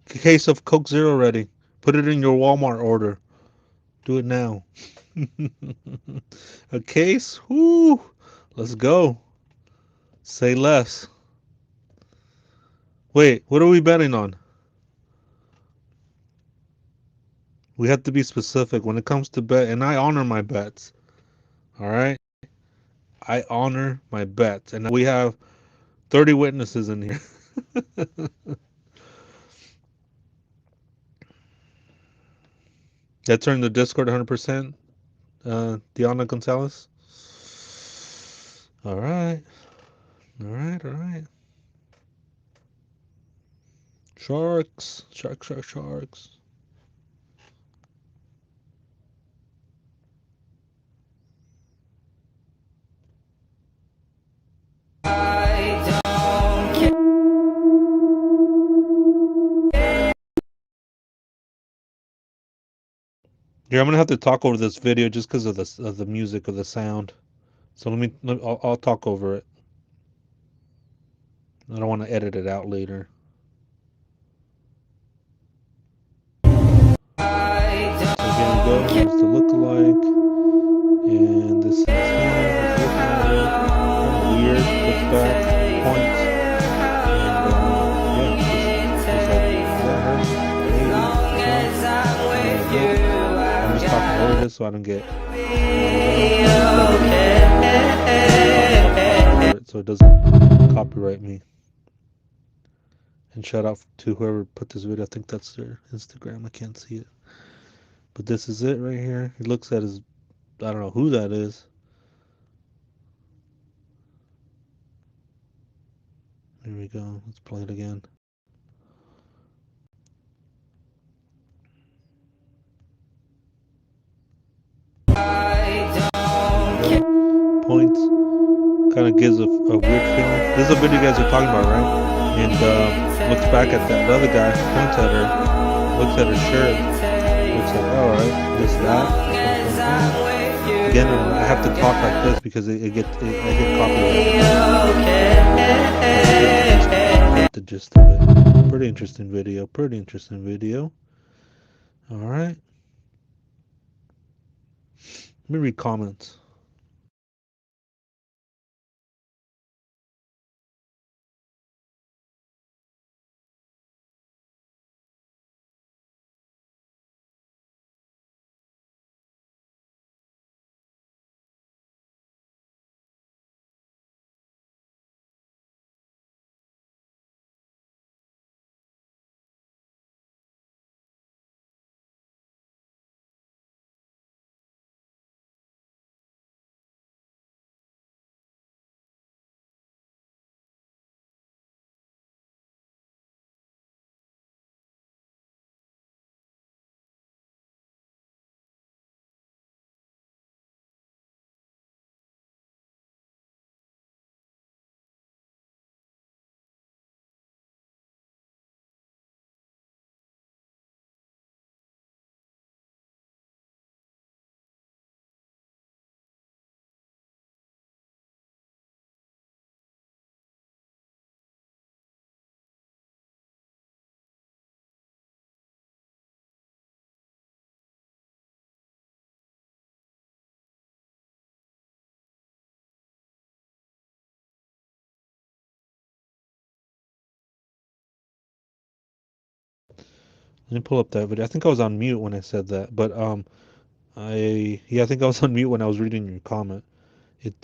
case of Coke Zero ready. Put it in your Walmart order. Do it now. A case? Whoo! Let's go. Say less. Wait, what are we betting on? We have to be specific when it comes to bet, and I honor my bets. All right? I honor my bets. And we have 30 witnesses in here. That turned the Discord 100%. Diana Gonzalez. All right. All right. All right. Sharks. Sharks. Yeah, I'm gonna have to talk over this video just because of the music or the sound. So I'll talk over it. I don't want to edit it out later. So here we go. Here's the lookalike, and this is him. He's looking at it. Kind of weird. Looks back, points, and just like, yeah, I'm just talking over this so I don't get. So it doesn't copyright me. And shout out to whoever put this video. I think that's their Instagram. I can't see it. But this is it right here. He looks at his, I don't know who that is. Here we go. Let's play it again. Points. Kind of gives a weird feeling. This is a video you guys are talking about, right? And looks back at that other guy, points at her, looks at her shirt, looks like, alright, this, that. Again, I have to talk like this because I get copyrighted. Get the gist of it. Pretty interesting video. Alright. Let me read comments. Let me pull up that video. I think I was on mute when I said that, but I think I was on mute when I was reading your comment.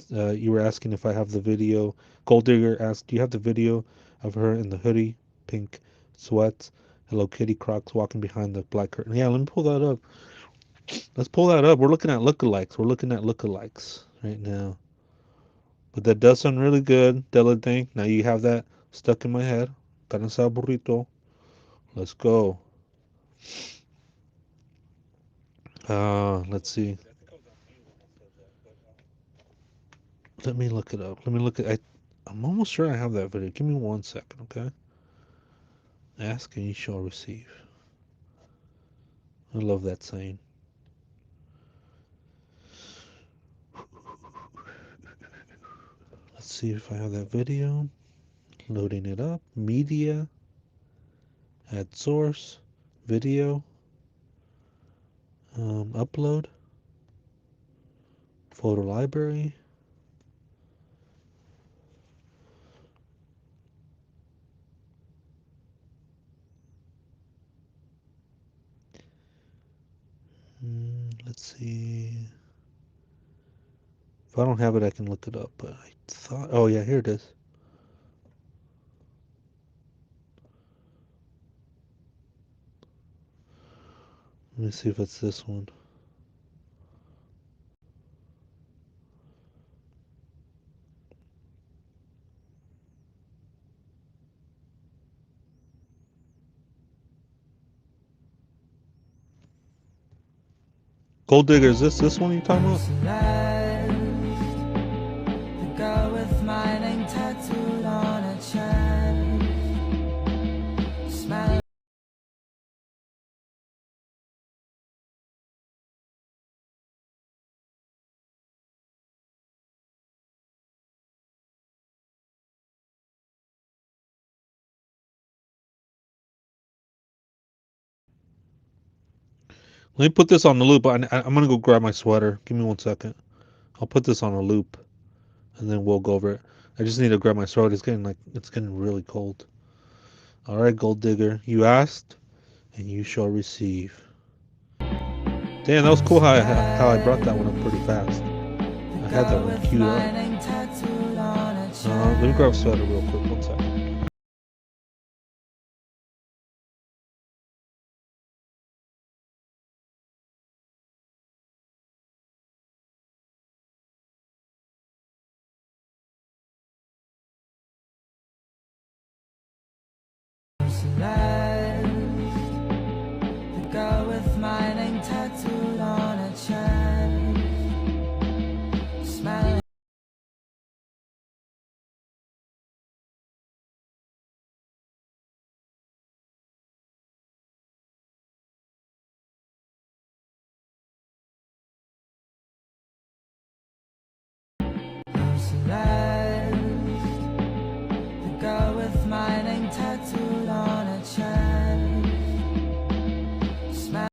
You were asking if I have the video. Gold Digger asked, "Do you have the video of her in the hoodie, pink sweats, Hello Kitty Crocs walking behind the black curtain?" Yeah, let me pull that up. Let's pull that up. We're looking at lookalikes right now. But that does sound really good, Deladink. Now you have that stuck in my head. Carne burrito. Let's go. Let's see. Let me look it up. I'm almost sure I have that video. Give me 1 second, okay? Ask and you shall receive. I love that saying. Let's see if I have that video. Loading it up. Media. Add source, video, upload, photo library. Let's see. If I don't have it, I can look it up. But I thought, oh yeah, here it is. Let me see if it's this one. Gold Digger, is this one you're talking about? The girl with my name tattooed on her chest. Smile. Let me put this on the loop. I'm gonna go grab my sweater. Give me 1 second. I'll put this on a loop, and then we'll go over it. I just need to grab my throat. It's getting really cold. All right, Gold Digger, you asked, and you shall receive. Damn, that was cool how I brought that one up pretty fast. I had that one queued up. Let me grab a sweater real quick. 1 second. The girl with my name tattooed on her chest. Smiling. The girl with my name tattooed on her chest. Smiling.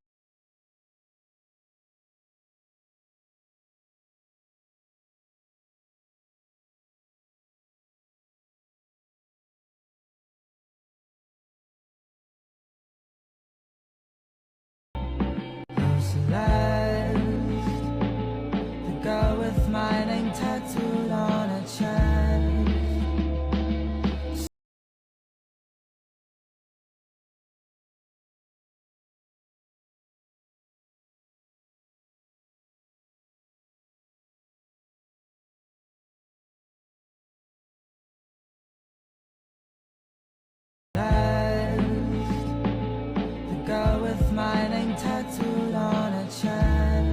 The girl with my name tattooed on her chest. The girl with my name tattooed on her chest.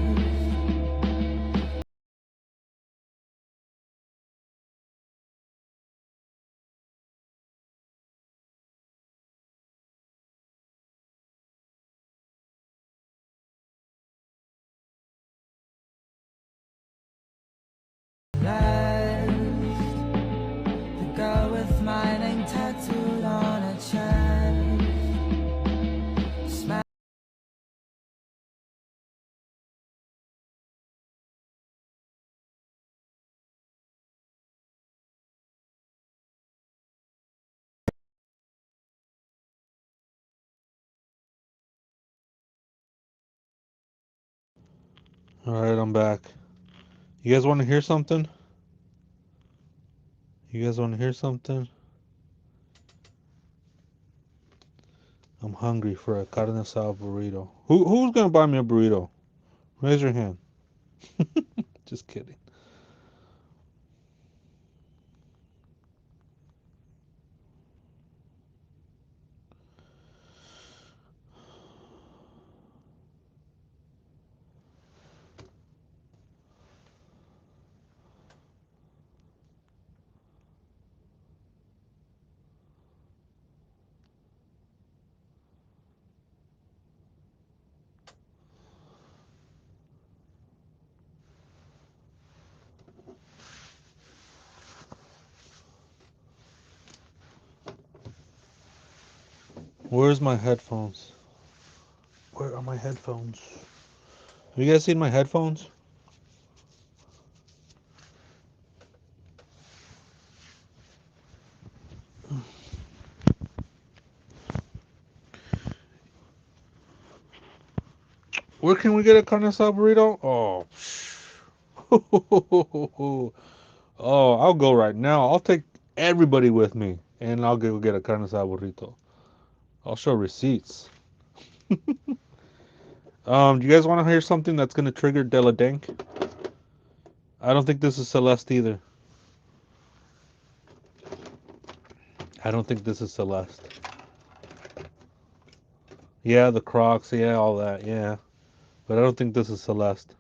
The girl with my name tattooed on her chest. Smile. All right, I'm back. You guys want to hear something? You guys want to hear something? I'm hungry for a carne asada burrito. Who's gonna buy me a burrito? Raise your hand. Just kidding. Where's my headphones? Where are my headphones? Have you guys seen my headphones? Where can we get a carne asada burrito? Oh. Oh, I'll go right now. I'll take everybody with me, and I'll go get a carne asada burrito. I'll show receipts. Do you guys want to hear something that's gonna trigger Della Dank? I don't think this is Celeste either. I don't think this is Celeste. Yeah, the Crocs, yeah, all that, yeah. But I don't think this is Celeste.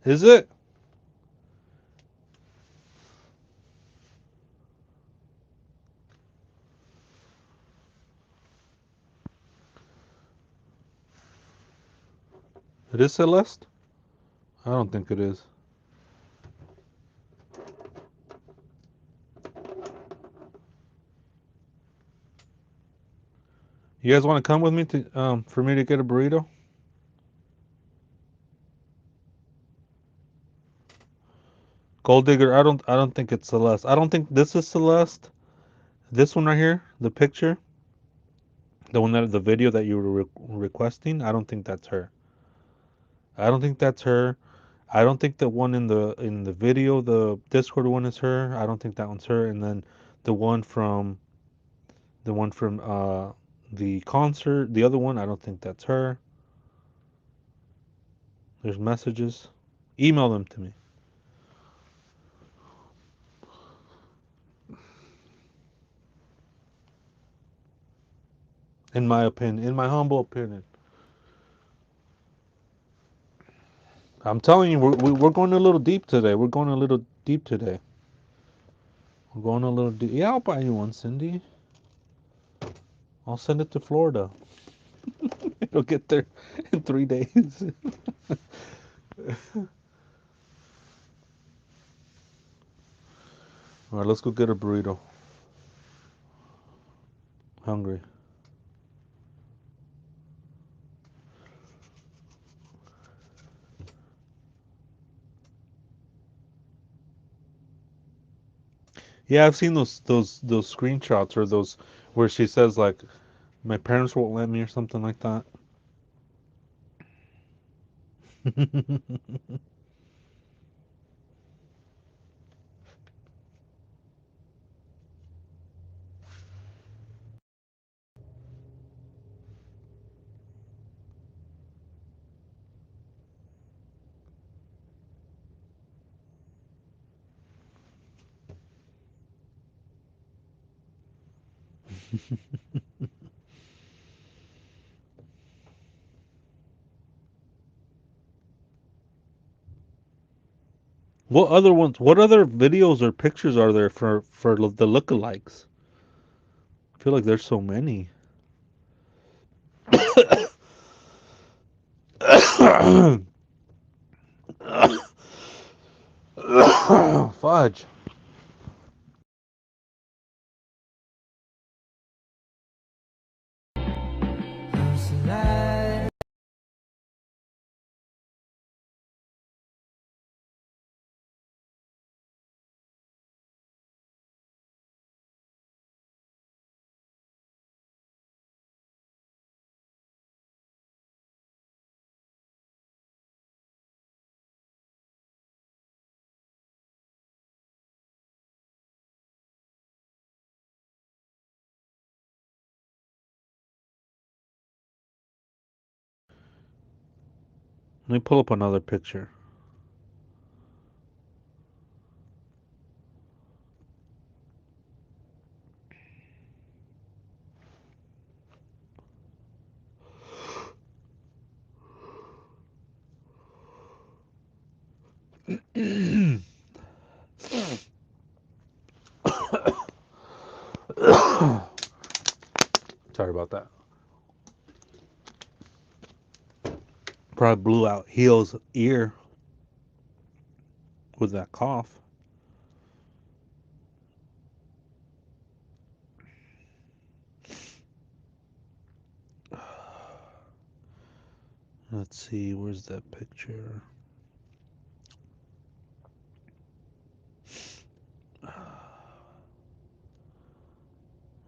Is it? It is Celeste? I don't think it is. You guys want to come with me to for me to get a burrito? Gold Digger, I don't think it's Celeste. I don't think this is Celeste. This one right here, the picture, the one that the video that you were requesting, I don't think that's her. I don't think that's her. I don't think the one in the video, the Discord one is her. I don't think that one's her. And then the one from the one from the concert, the other one, I don't think that's her. There's messages. Email them to me. In my opinion, in my humble opinion. I'm telling you, we're going a little deep today. We're going a little deep today. We're going a little deep. Yeah, I'll buy you one, Cindy. I'll send it to Florida. It'll get there in 3 days. All right, let's go get a burrito. Hungry. Yeah, I've seen those screenshots or those where she says like my parents won't let me or something like that. What other ones? What other videos or pictures are there for the lookalikes? I feel like there's so many. Fudge. Let me pull up another picture. Sorry about that. Probably blew out Heel's ear with that cough. Let's see, where's that picture?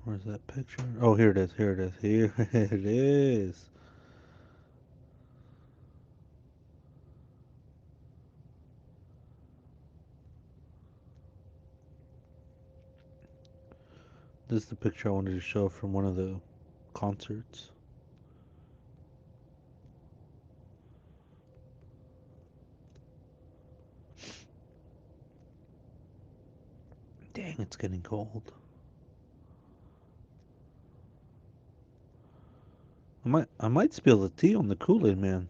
Where's that picture? Oh, here it is. Here it is. Here it is. This is the picture I wanted to show from one of the concerts. Dang, it's getting cold. I might spill the tea on the Kool-Aid man.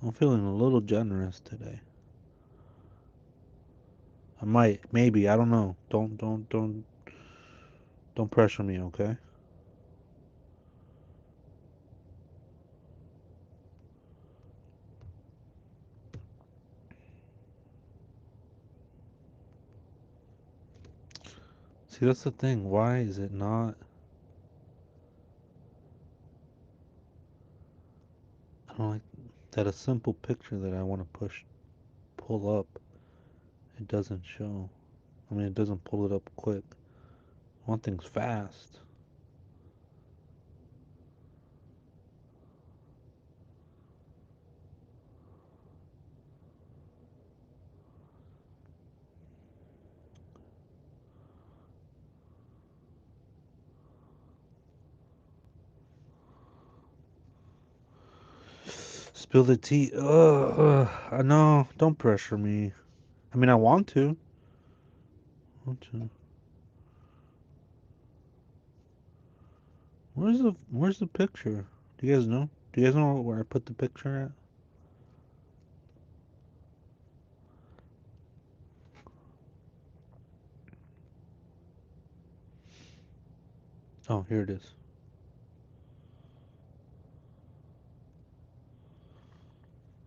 I'm feeling a little generous today. I might, maybe, I don't know. Don't pressure me, okay? See, that's the thing. Why is it not? I don't like that a simple picture that I want to pull up, it doesn't show. I mean, it doesn't pull it up quick. I want things fast. Spill the tea. Ugh, I know. Don't pressure me. I mean, I want to. Where's the picture? Do you guys know? Do you guys know where I put the picture at? Oh, here it is.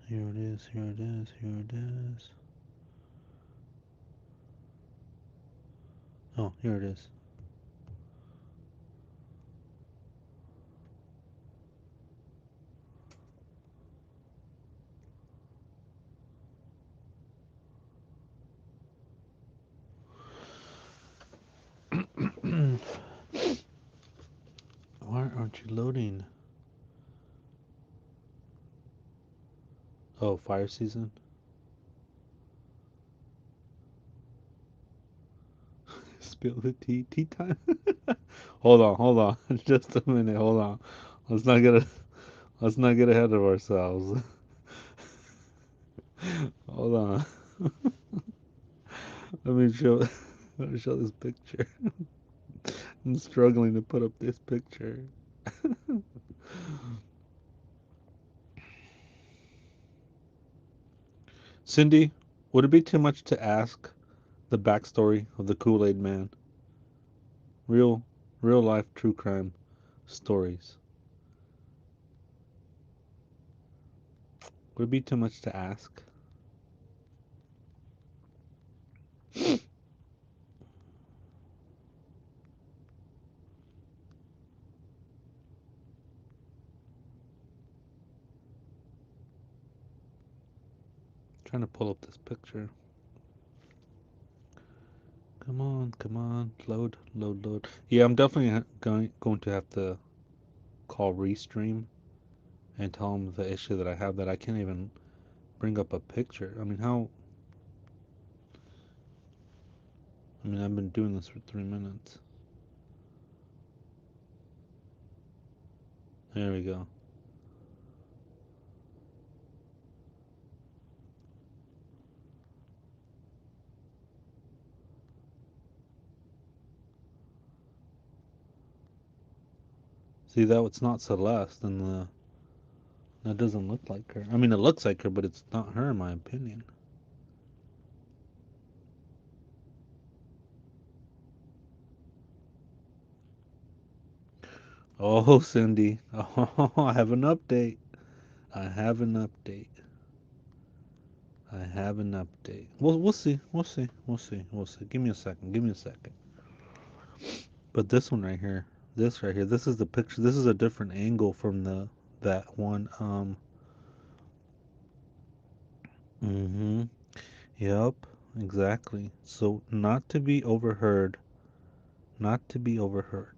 Here it is. Here it is. Here it is. Oh, here it is. Why aren't you loading? Oh, fire season? Spill the tea. Tea time? Hold on. Just a minute. Hold on. Let's not get a, let's not get ahead of ourselves. Hold on. Let me show let me show this picture. I'm struggling to put up this picture. Cindy, would it be too much to ask the backstory of the Kool-Aid Man? Real real life true crime stories. Would it be too much to ask? Trying to pull up this picture. Come on, load. Yeah, I'm definitely going to have to call Restream and tell them the issue that I have, that I can't even bring up a picture. I mean, how? I mean, I've been doing this for 3 minutes. There we go. See, that it's not Celeste in the That doesn't look like her. I mean, it looks like her, but it's not her, in my opinion. Oh, Cindy. Oh, I have an update. I have an update. I have an update. We'll see. We'll see. We'll see. We'll see. Give me a second. Give me a second. But this one right here, this right here, this is the picture. This is a different angle from that one. Mm-hmm. Yep. Exactly. So not to be overheard. Not to be overheard.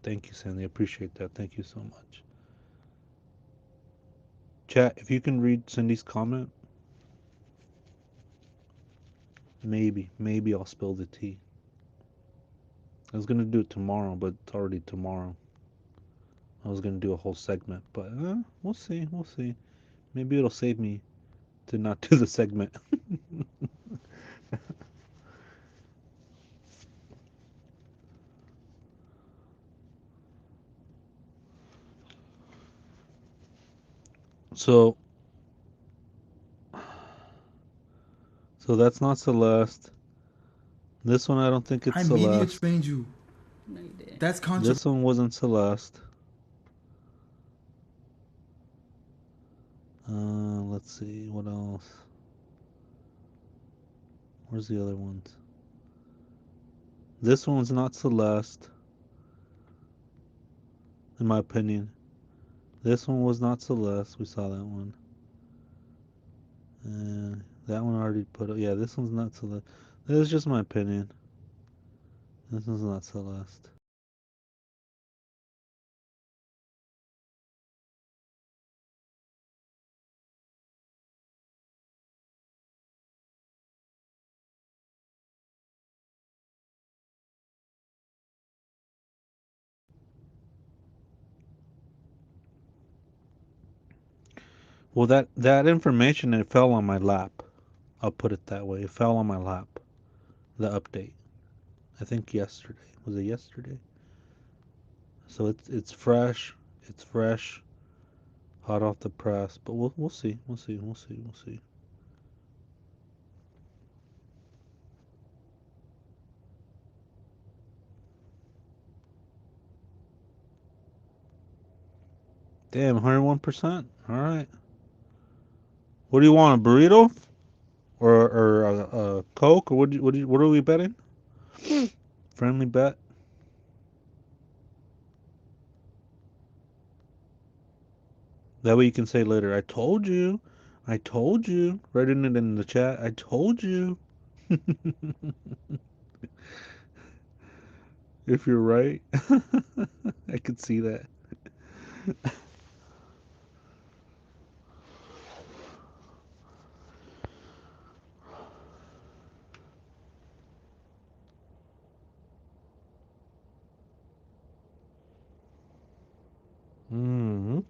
Thank you, Sandy. I appreciate that. Thank you so much. Chat, if you can read Cindy's comment, maybe I'll spill the tea. I was gonna do it tomorrow, but it's already tomorrow. I was gonna do a whole segment, but we'll see. We'll see. Maybe it'll save me to not do the segment. So, so that's not Celeste. This one I don't think it's I media Celeste. trained you. No, you didn't. That's controversial. This one wasn't Celeste. Let's see what else. Where's the other ones? This one's not Celeste, in my opinion. This one was not Celeste. We saw that one. That one already put up. Yeah, this one's not Celeste. This is just my opinion. This one's not Celeste. Well, that information, it fell on my lap. I'll put it that way. It fell on my lap. The update. I think yesterday. Was it yesterday? So it's fresh. It's fresh. Hot off the press. But we'll see. We'll see. We'll see. We'll see. Damn, 101%. All right. What do you want? A burrito or a Coke, or what are we betting? Friendly bet. That way you can say later, I told you. I told you. Writing it in the chat. I told you. If you're right. I could see that.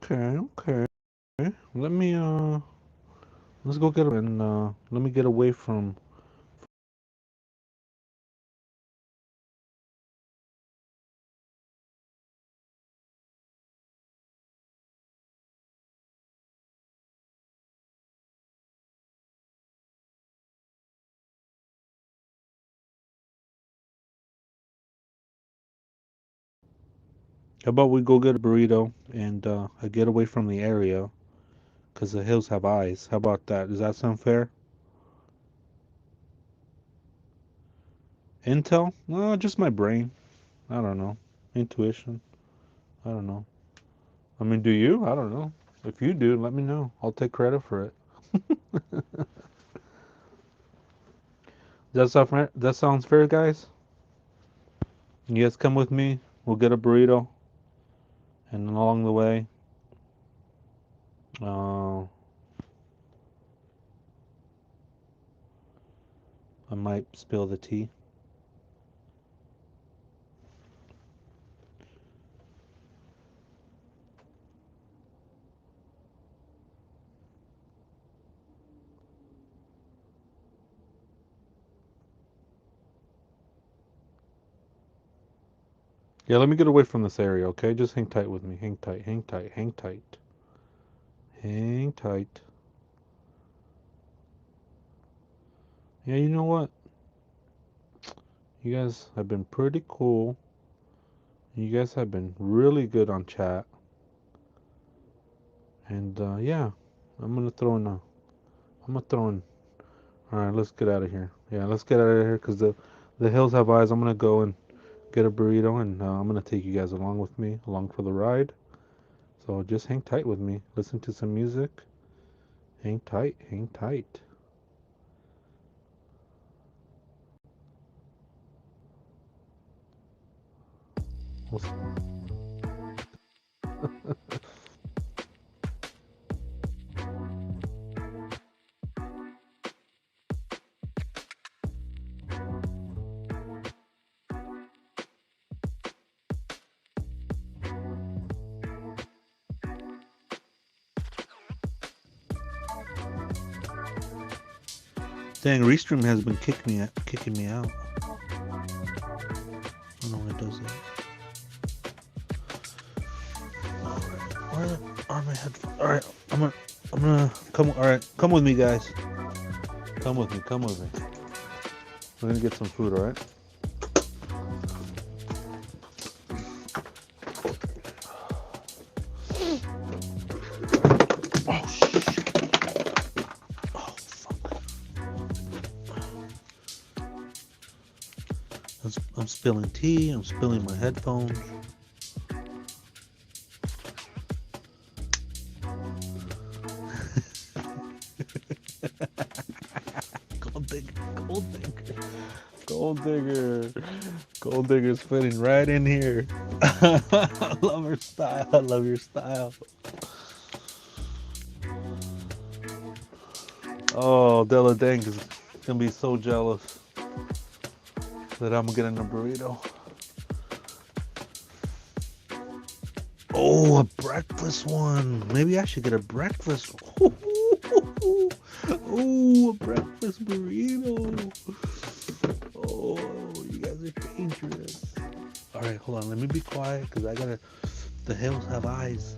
Okay, okay. Let me let's go get and let me get away from. How about we go get a burrito and get away from the area because the hills have eyes. How about that? Does that sound fair? Intel? No, just my brain. I don't know. Intuition. I don't know. I mean, do you? I don't know. If you do, let me know. I'll take credit for it. Does that sound fair? That sounds fair, guys? You guys come with me. We'll get a burrito, and along the way, uh, I might spill the tea. Yeah, let me get away from this area, okay? Just hang tight with me. Hang tight, hang tight, hang tight. Hang tight. Yeah, you know what? You guys have been pretty cool. You guys have been really good on chat. And yeah, I'm gonna throw in. All right, let's get out of here. Yeah, let's get out of here because the hills have eyes. I'm gonna go and get a burrito, and I'm gonna take you guys along with me, along for the ride. So just hang tight with me. Listen to some music. Hang tight. Hang tight. Dang, Restream has been kicking me out. I don't know why it does that. Where are my headphones? All right, I'm gonna come. All right, come with me, guys. Come with me. Come with me. We're gonna get some food. All right. I'm spilling tea. I'm spilling my headphones. Gold digger, gold digger, gold digger, gold digger's fitting right in here. I love her style. I love your style. Oh, Della Dank is gonna be so jealous that I'm getting a burrito. Oh, a breakfast one. Maybe I should get a breakfast. Oh, a breakfast burrito. Oh, you guys are dangerous. All right, hold on. Let me be quiet because I gotta. The hills have eyes.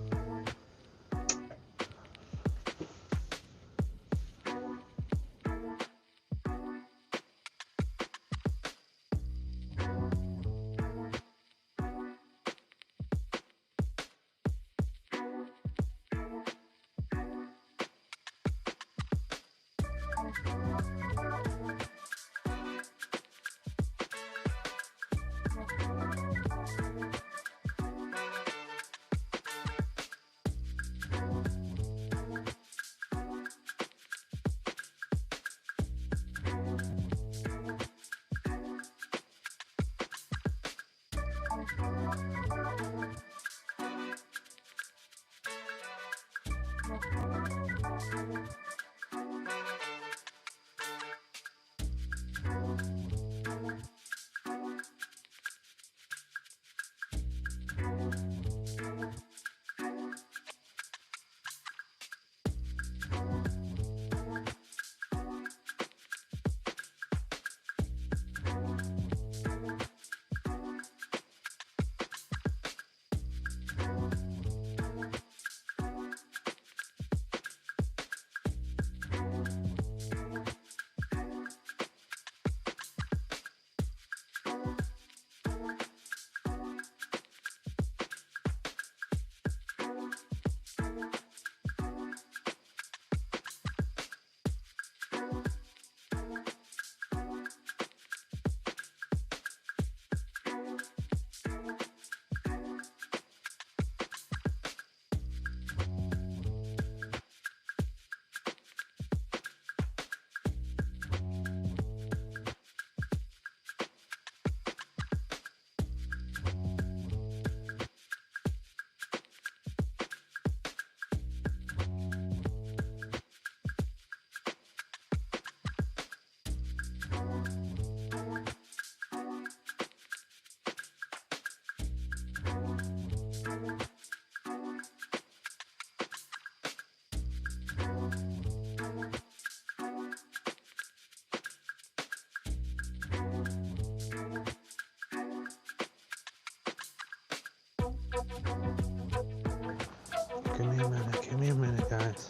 Give me a minute, guys. eyes.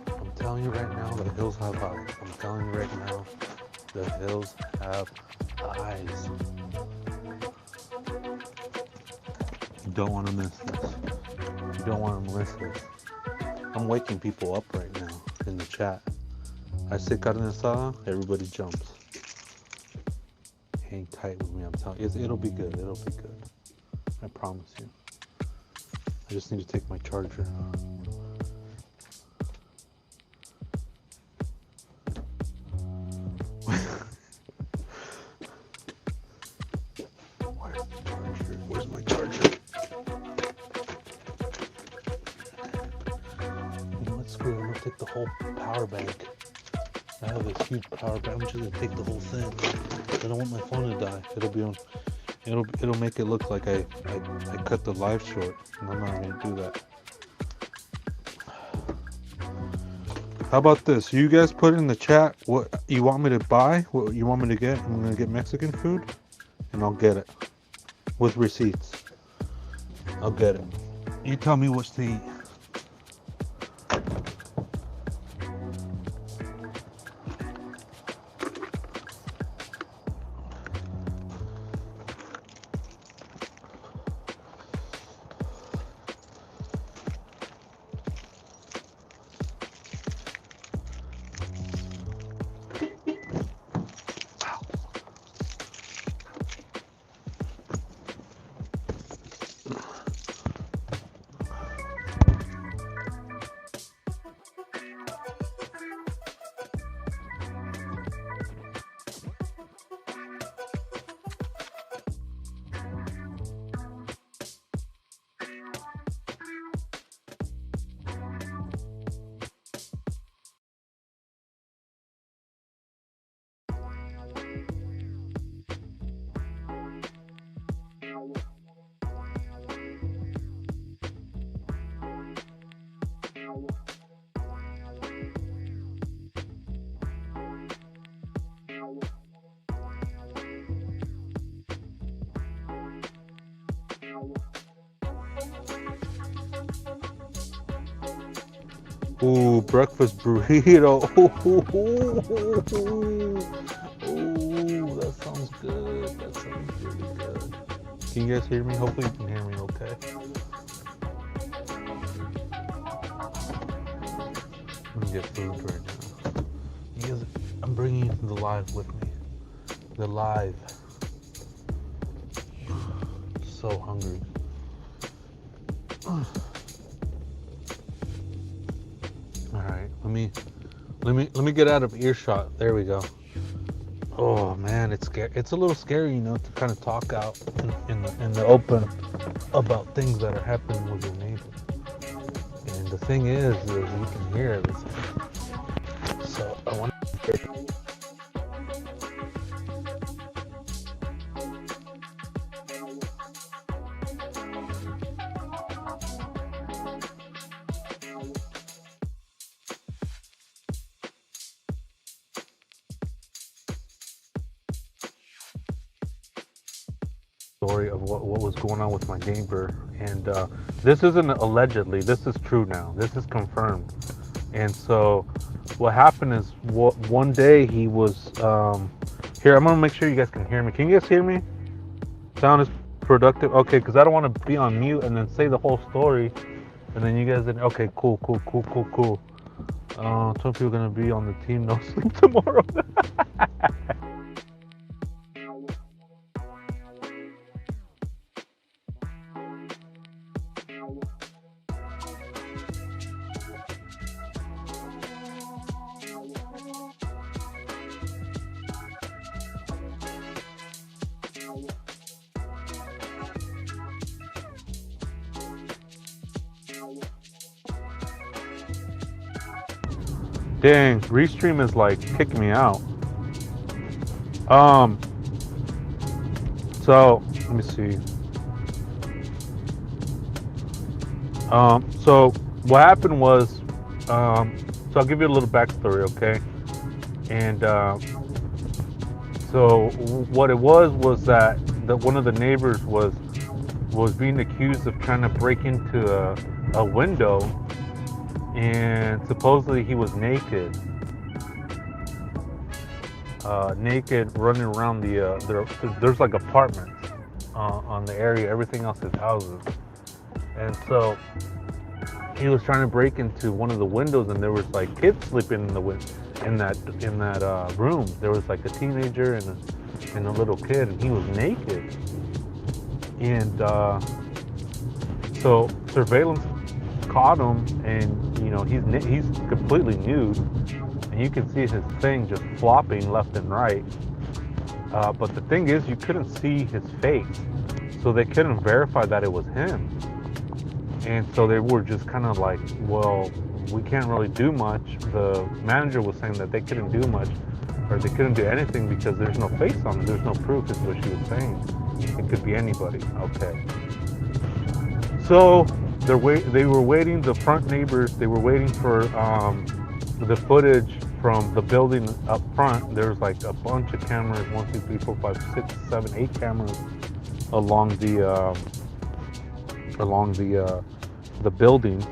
I'm telling you right now, the hills have eyes. I'm telling you right now, the hills have eyes. You don't want to miss this. You don't want to miss this. I'm waking people up right now in the chat. I say carne asada, everybody jumps. Hang tight with me, I'm telling you. It'll be good, it'll be good. I promise you. I just need to take my charger. Where's my charger? You know what, screw it, I'm gonna take the whole power bank. I have this huge power bank. I'm just gonna take the whole thing. I don't want my phone to die. It'll be on. It'll make it look like I cut the live short, and I'm not gonna do that. How about this? You guys put in the chat what you want me to buy, what you want me to get. I'm gonna get Mexican food, and I'll get it with receipts. I'll get it. You tell me what to eat. Ooh, breakfast burrito. Ooh, that sounds good. That sounds really good. Can you guys hear me? Hopefully you can hear me okay. I'm gonna get food right now. You guys, I'm bringing the live with me. The live. So hungry. Alright, let me get out of earshot. There we go. Oh man, it's scary. It's a little scary, you know, to kind of talk out in the open about things that are happening with your neighbor. And the thing is you can hear everything. So I want to. Story of what was going on with my neighbor, and this isn't allegedly, this is true now, this is confirmed. And so what happened is one day he was here, I'm gonna make sure you guys can hear me. Can you guys hear me? Sound is productive? Okay, because I don't want to be on mute and then say the whole story and then you guys didn't. Okay, cool. 12 people are gonna be on the team no sleep tomorrow. Dang, Restream is like kicking me out. So let me see. So what happened was, so I'll give you a little backstory, okay? And so what it was that one of the neighbors was being accused of trying to break into a window and supposedly he was naked. Naked, running around there's like apartments on the area. Everything else is houses. And so he was trying to break into one of the windows, and there was like kids sleeping in that room. There was like a teenager and a little kid, and he was naked. And so surveillance caught him, and he's completely nude, and you can see his thing just flopping left and right. But the thing is, you couldn't see his face, so they couldn't verify that it was him. And so they were just kind of like, well, we can't really do much. The manager was saying that they couldn't do much, or they couldn't do anything because there's no face on it. There's no proof, is what she was saying. It could be anybody. Okay. So they were waiting, the front neighbors, they were waiting for the footage from the building up front. There's like a bunch of cameras, 1, 2, 3, 4, 5, 6, 7, 8 cameras along the building,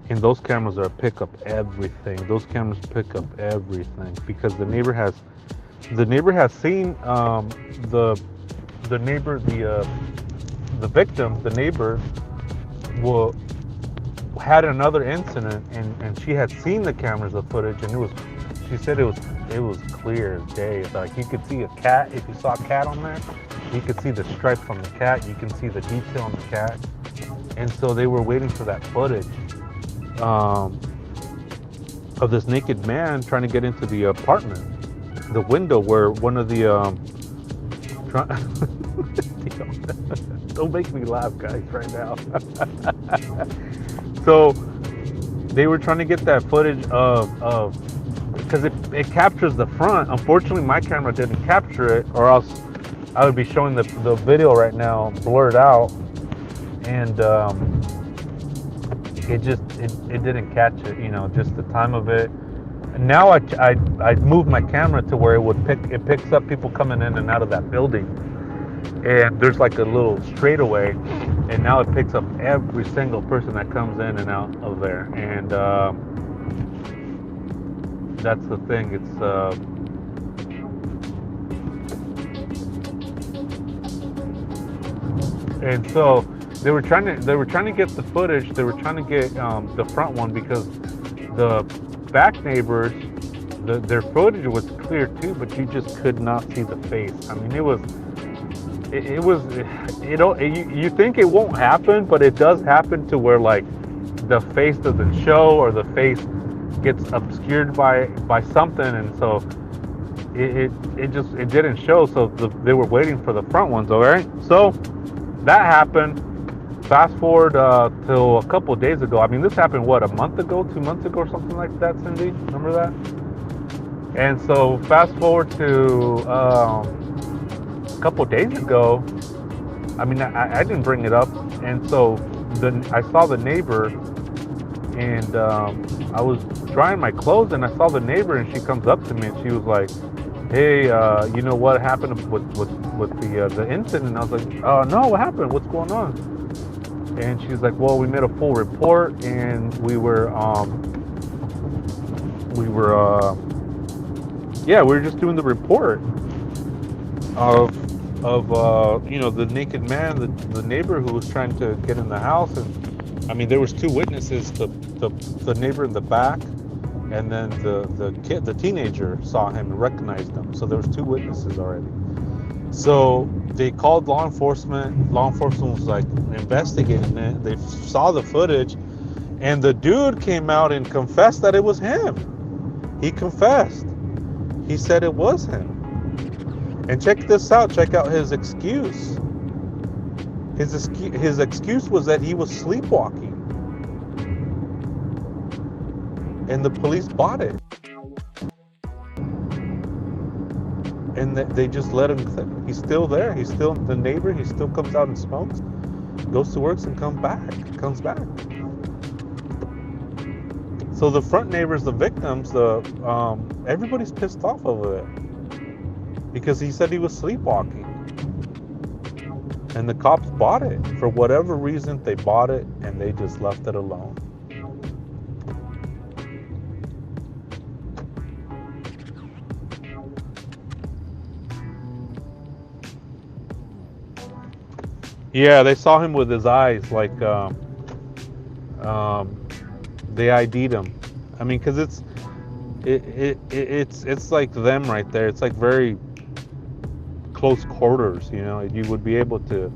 and those cameras are pick up everything. Those cameras pick up everything because the neighbor has seen the victim, the neighbor, had another incident, and she had seen the cameras of footage, and she said it was clear as day. Like, you could see a cat. If you saw a cat on there, you could see the stripes on the cat. You can see the detail on the cat. And so they were waiting for that footage of this naked man trying to get into the apartment, the window where one of the don't make me laugh, guys, right now. So they were trying to get that footage of because it captures the front. Unfortunately, my camera didn't capture it, or else I would be showing the video right now blurred out, and it didn't catch it, just the time of it. And now I moved my camera to where it picks up people coming in and out of that building, and there's like a little straightaway, and now it picks up every single person that comes in and out of there. And that's the thing. And so they were trying to get the footage. They were trying to get the front one because the back neighbors, their footage was clear too, but you just could not see the face. I mean, you think it won't happen, but it does happen to where like the face doesn't show, or the face gets obscured by something, and so it didn't show. So they were waiting for the front ones. All right, so that happened. Fast forward till a couple of days ago. I mean, this happened, what, a month ago, 2 months ago, or something like that, Cindy? Remember that? And so fast forward to a couple of days ago. I mean, I didn't bring it up. And so I saw the neighbor, and I was drying my clothes, and I saw the neighbor, and she comes up to me, and she was like, hey, you know what happened with the incident? And I was like, no, what happened? What's going on? And she's like, well, we made a full report, and we were just doing the report of the naked man, the neighbor who was trying to get in the house. And I mean, there was 2 witnesses, the neighbor in the back, and then the teenager saw him and recognized him. So there was 2 witnesses already. So they called law enforcement. Law enforcement was like investigating it. They saw the footage, and the dude came out and confessed that it was him. He confessed. He said it was him. And check this out. Check out his excuse. His excuse was that he was sleepwalking, and the police bought it. And they just let him. He's still there. He's still the neighbor. He still comes out and smokes, goes to work, and comes back. So the front neighbors, the victims, everybody's pissed off over it because he said he was sleepwalking, and the cops bought it for whatever reason. They bought it, and they just left it alone. Yeah, they saw him with his eyes, like they ID'd him. I mean, because it's like them right there. It's like very close quarters, you know. You would be able to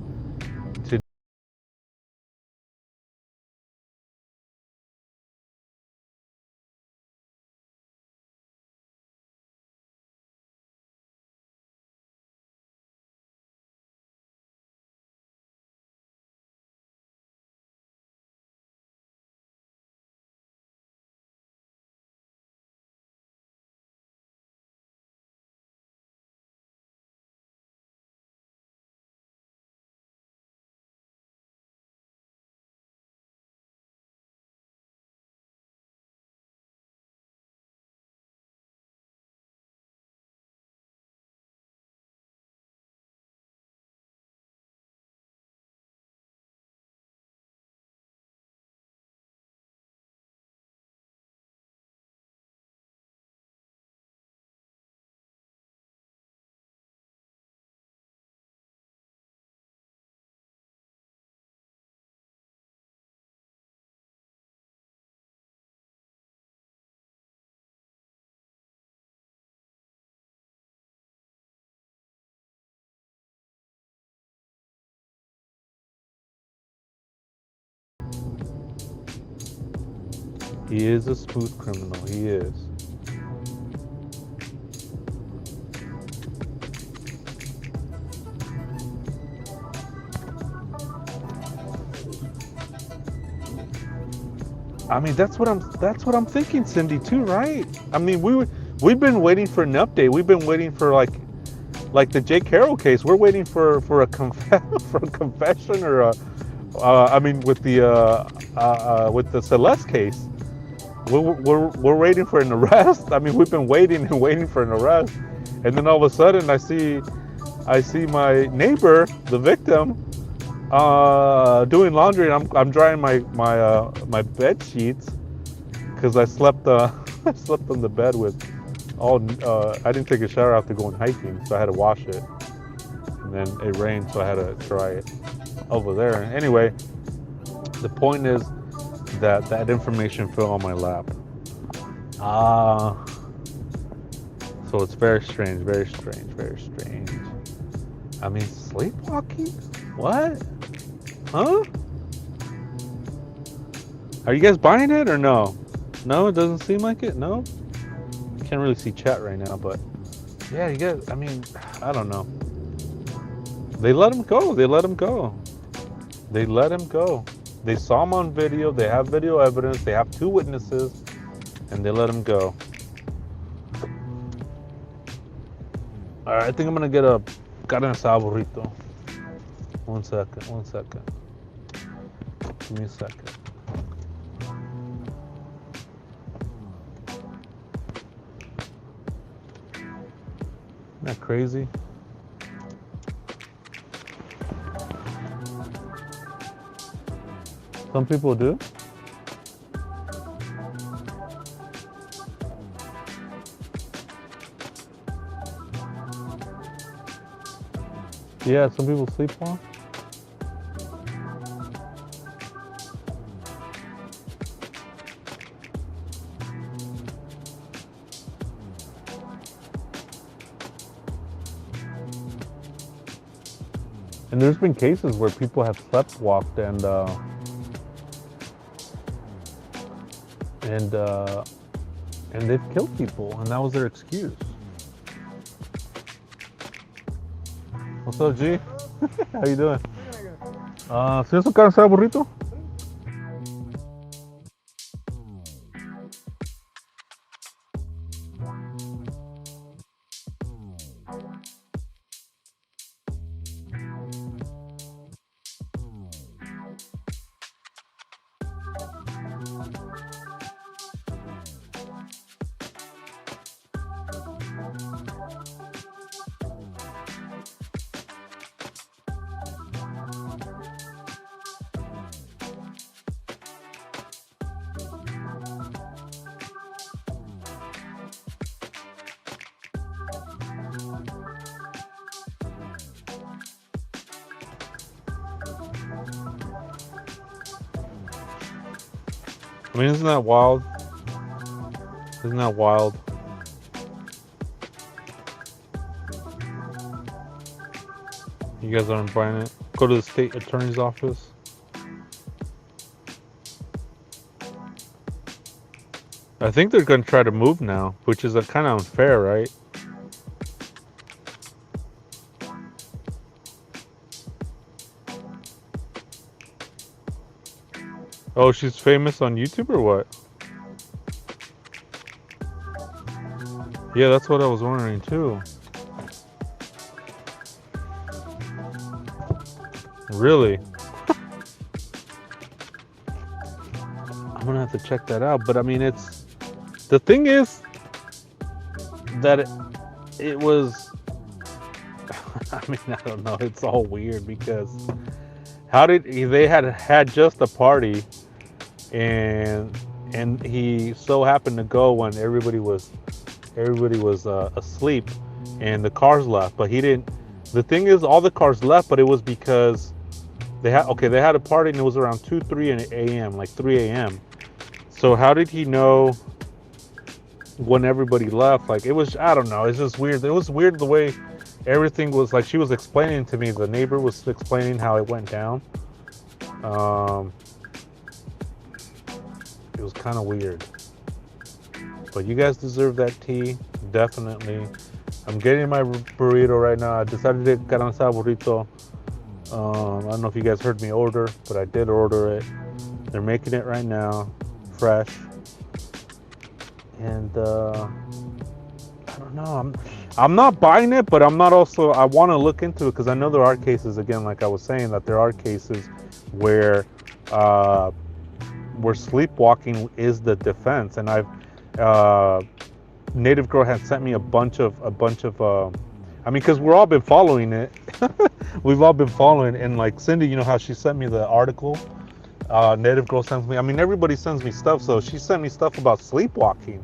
He is a smooth criminal. He is. I mean, that's what I'm thinking, Cindy, too, right? I mean, we've been waiting for an update. We've been waiting for like the Jake Carroll case. We're waiting for a for a confession or a I mean, with the Celeste case. We're waiting for an arrest. I mean, we've been waiting and waiting for an arrest, and then all of a sudden I see my neighbor, the victim, doing laundry, and I'm drying my bed sheets because I slept I slept on the bed with all I didn't take a shower after going hiking, so I had to wash it, and then it rained, so I had to dry it over there. Anyway, the point is that information fell on my lap. So it's very strange, very strange, very strange. I mean, sleepwalking? What? Huh? Are you guys buying it or no? No, it doesn't seem like it. No, can't really see chat right now, but yeah, you guys. I mean, I don't know. They let him go. They let him go. They let him go. They saw him on video. They have video evidence. They have 2 witnesses, and they let him go. All right, I think I'm gonna get a carne asada burrito. One second. Give me a second. Isn't that crazy? Some people do. Yeah, some people sleepwalk. And there's been cases where people have sleptwalked and they've killed people, and that was their excuse. What's up, G? How you doing? ¿Sí es un carne asada burrito? mean, isn't that wild? Isn't that wild? You guys aren't buying it? Go to the state attorney's office. I think they're going to try to move now, which is kind of unfair, right? Oh, she's famous on YouTube or what? Yeah, that's what I was wondering too. Really? I'm gonna have to check that out. But I mean, it's the thing is that it was. I mean, I don't know. It's all weird because how did they had just a party, and he so happened to go when everybody was asleep, and the cars left, but he didn't. The thing is, all the cars left, but it was because they had a party and it was around 3 a.m. like 3 a.m. So how did he know when everybody left? Like, it was, I don't know, it's just weird. It was weird the way everything was, like, she was explaining to me, the neighbor was explaining how it went down. It was kind of weird. But you guys deserve that tea, definitely. I'm getting my burrito right now. I decided to get on burrito. I don't know if you guys heard me order, but I did order it. They're making it right now, fresh. And I don't know. I'm not buying it, but I'm not also. I want to look into it because I know there are cases. Again, like I was saying, that there are cases where sleepwalking is the defense. And I've Native Girl had sent me a bunch of. I mean, because we've all been following it. We've all been following it. And like Cindy, you know how she sent me the article? Native Girl sends me. I mean, everybody sends me stuff. So she sent me stuff about sleepwalking.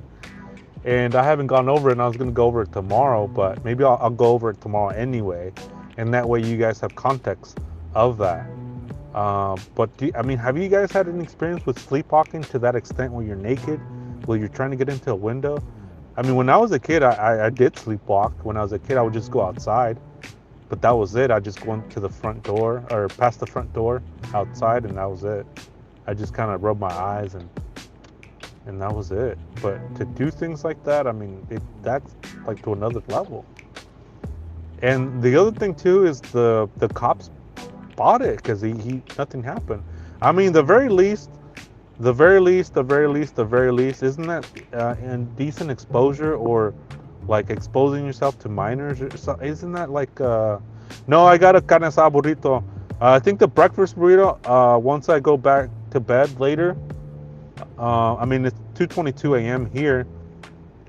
And I haven't gone over it, and I was going to go over it tomorrow. But maybe I'll go over it tomorrow anyway. And that way you guys have context of that. But I mean, have you guys had an experience with sleepwalking to that extent where you're naked, where you're trying to get into a window? I mean, when I was a kid, I did sleepwalk. When I was a kid, I would just go outside. But that was it. I just go into the front door, or past the front door outside, and that was it. I just kind of rubbed my eyes, and that was it. But to do things like that, I mean, that's like to another level. And the other thing too is the cops bought it because he nothing happened. I mean, the very least, isn't that indecent exposure, or like exposing yourself to minors? Or so, isn't that like no, I got a carne asada burrito. I think the breakfast burrito, once I go back to bed later, I mean, it's 2:22 a.m. here,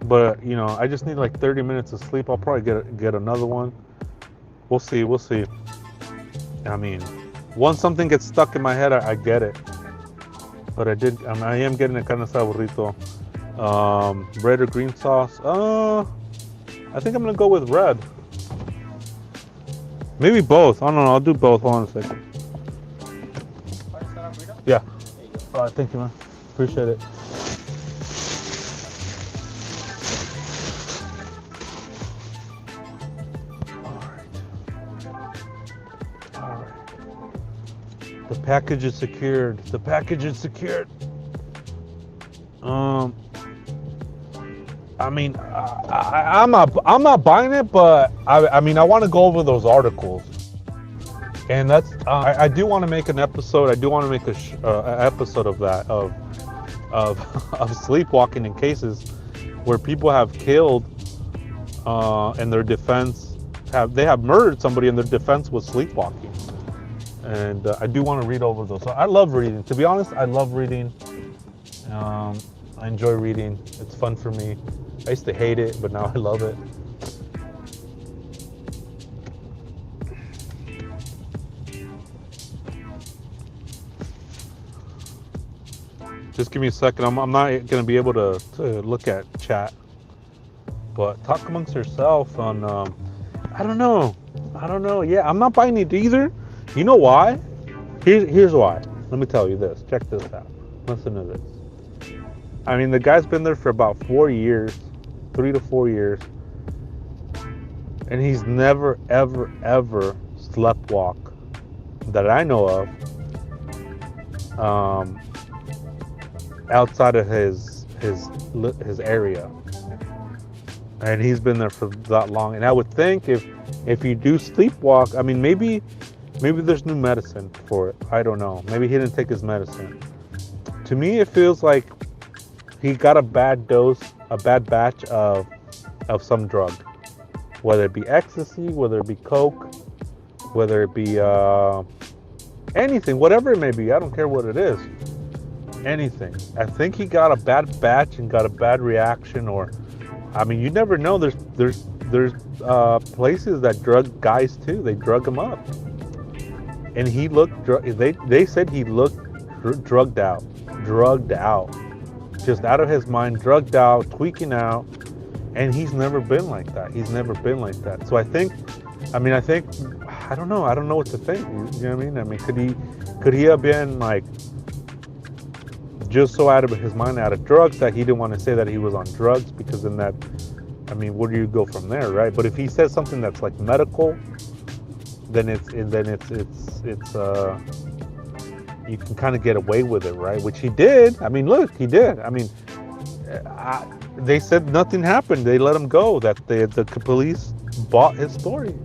but you know, I just need like 30 minutes of sleep. I'll probably get another one. We'll see. I mean, once something gets stuck in my head, I get it. But I am getting a carne asada burrito. Red or green sauce? I think I'm gonna go with red. Maybe both. I don't know. I'll do both. Hold on a second. Yeah. All right. Thank you, man. Appreciate it. All right. The package is secured. I mean, I'm not buying it, but I mean, I want to go over those articles, and that's I do want to make an episode. I do want to make an episode of that of sleepwalking in cases where people have killed, and their defense they have murdered somebody, and their defense was sleepwalking. And I do want to read over those. So I love reading. To be honest, I love reading. I enjoy reading. It's fun for me. I used to hate it, but now I love it. Just give me a second. I'm not going to be able to look at chat. But talk amongst yourself on, I don't know. Yeah, I'm not buying it either. You know why? Here's why. Let me tell you this. Check this out. Listen to this. I mean, the guy's been there for about 4 years, 3 to 4 years, and he's never, ever, ever sleptwalk that I know of outside of his area, and he's been there for that long. And I would think if you do sleepwalk, I mean, maybe there's new medicine for it. I don't know. Maybe he didn't take his medicine. To me, it feels like he got a bad dose, a bad batch of some drug, whether it be ecstasy, whether it be coke, whether it be anything, whatever it may be. I don't care what it is. Anything. I think he got a bad batch and got a bad reaction, or I mean, you never know. There's places that drug guys too. They drug him up, and he looked. They said he looked drugged out, just out of his mind, drugged out, tweaking out, and he's never been like that. So I think, I don't know. I don't know what to think. You know what I mean? I mean, could he have been like just so out of his mind, out of drugs, that he didn't want to say that he was on drugs, because then that, I mean, where do you go from there, right? But if he says something that's like medical, then it's you can kind of get away with it, right? Which he did. I mean, look, he did. I mean, they said nothing happened. They let him go. That the police bought his story.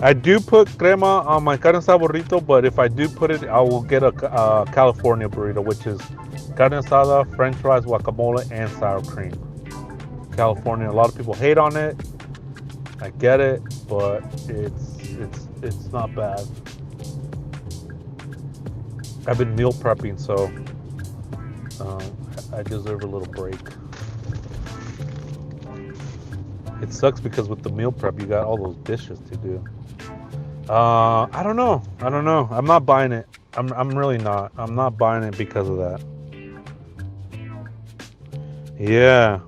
I do put crema on my carne asada burrito, but if I do put it, I will get a California burrito, which is carne asada, french fries, guacamole, and sour cream. California, a lot of people hate on it. I get it, but it's not bad. I've been meal prepping, so I deserve a little break. It sucks because with the meal prep, you got all those dishes to do. I don't know. I'm not buying it. I'm really not. I'm not buying it because of that. Yeah.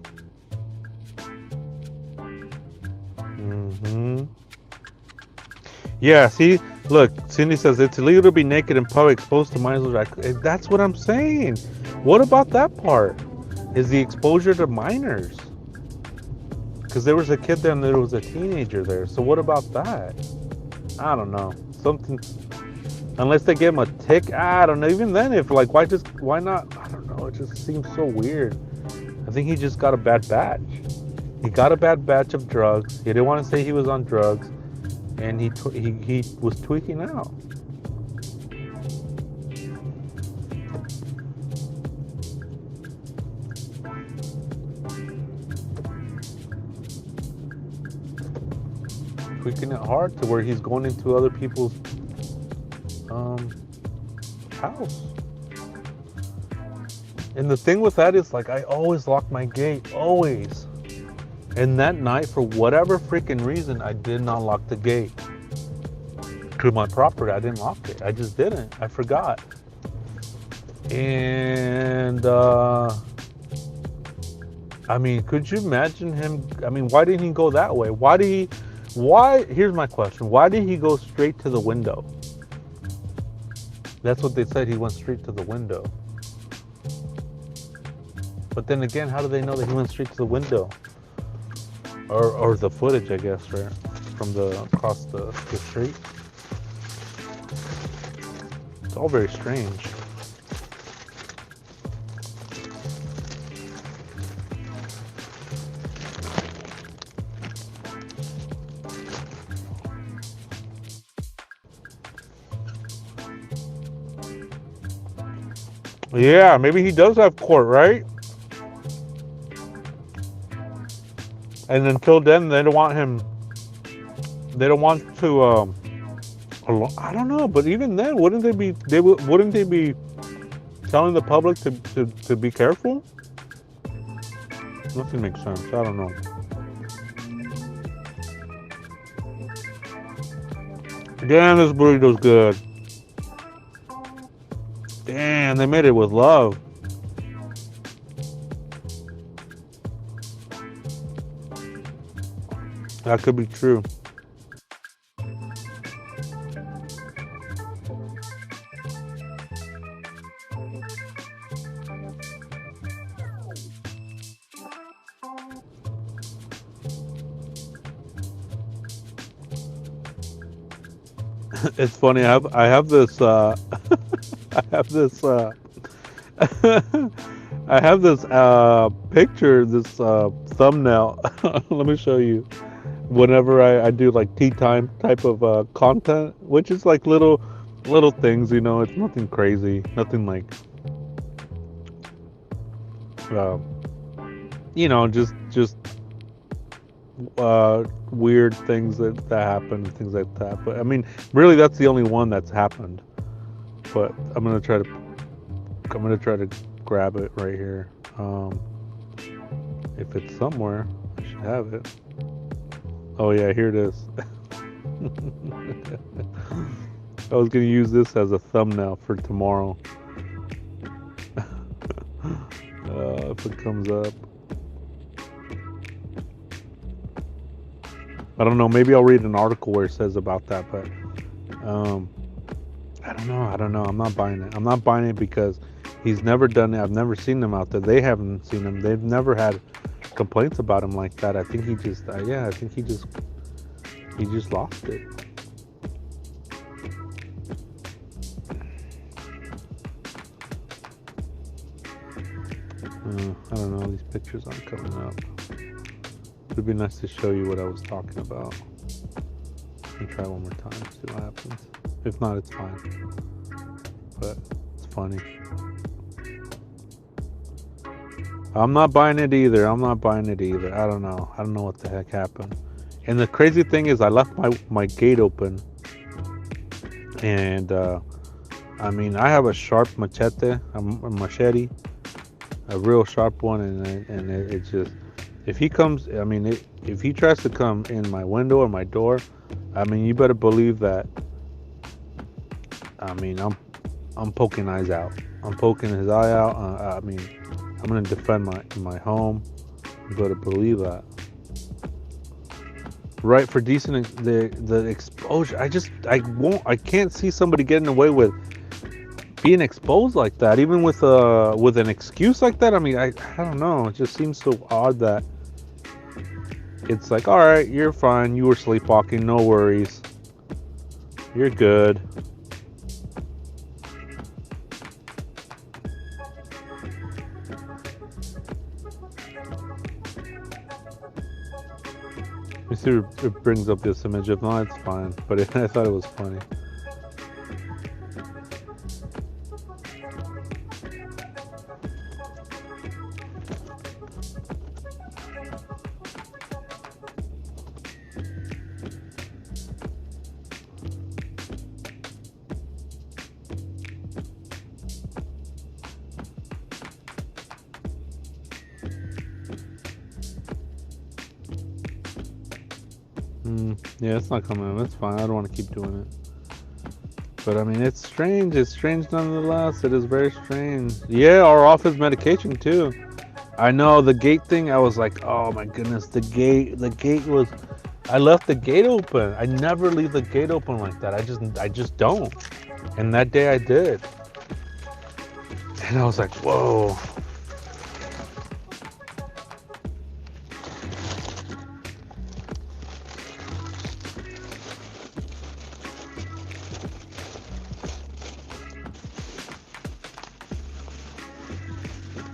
Yeah, see, look, Cindy says it's illegal to be naked in public, exposed to minors. That's what I'm saying. What about that part? Is the exposure to minors? Because there was a kid there and there was a teenager there. So what about that? I don't know. Something, unless they give him a tick, I don't know. Even then, if like, why not? I don't know. It just seems so weird. I think he just got a bad batch. He got a bad batch of drugs. He didn't want to say he was on drugs, and he was tweaking out. Tweaking it hard to where he's going into other people's house. And the thing with that is, like, I always lock my gate, always. And that night, for whatever freaking reason, I did not lock the gate to my property. I didn't lock it. I just didn't. I forgot. And I mean, could you imagine him? I mean, why didn't he go that way? Here's my question. Why did he go straight to the window? That's what they said. He went straight to the window. But then again, how do they know that he went straight to the window? Or the footage, I guess, right? From across the street. It's all very strange. Yeah, maybe he does have court, right? And until then, they don't want him. They don't want to. I don't know, but even then, wouldn't they be telling the public to be careful? Nothing makes sense. I don't know. Damn, this burrito's good. Damn, they made it with love. That could be true. It's funny. I have this I have this I have this picture, this thumbnail. Let me show you. Whenever I do like tea time type of content, which is like little things, you know, it's nothing crazy, nothing like uh, you know, just weird things that happen, things like that. But I mean, really, that's the only one that's happened. But I'm gonna try to grab it right here. If it's somewhere, I should have it. Oh yeah, here it is. I was gonna use this as a thumbnail for tomorrow. If it comes up. I don't know, maybe I'll read an article where it says about that, but I don't know. I'm not buying it. I'm not buying it because he's never done it. I've never seen him out there. They haven't seen him. They've never had complaints about him like that. I think he just I think he just lost it. I don't know, these pictures aren't coming up. It'd be nice to show you what I was talking about. Let me try one more time, see what happens. If not, it's fine. But it's funny. I'm not buying it either. I don't know. I don't know what the heck happened. And the crazy thing is I left my gate open. And I mean, I have a sharp machete, a real sharp one, and it's just, if he comes, I mean, if he tries to come in my window or my door, I mean, you better believe that. I mean, I'm poking eyes out. I'm poking his eye out. I mean, I'm gonna defend my home. You better believe that. Right, for decent the exposure. I can't see somebody getting away with being exposed like that, even with an excuse like that. I mean, I don't know. It just seems so odd that it's like, all right, you're fine. You were sleepwalking. No worries. You're good. Let me see if it brings up this image. If not, it's fine. But I thought it was funny. Yeah, it's not coming up. It's fine. I don't want to keep doing it. But I mean, it's strange. It's strange nonetheless. It is very strange. Yeah, or off his medication too. I know the gate thing. I was like, oh my goodness, the gate was. I left the gate open. I never leave the gate open like that. I just don't. And that day I did. And I was like, whoa.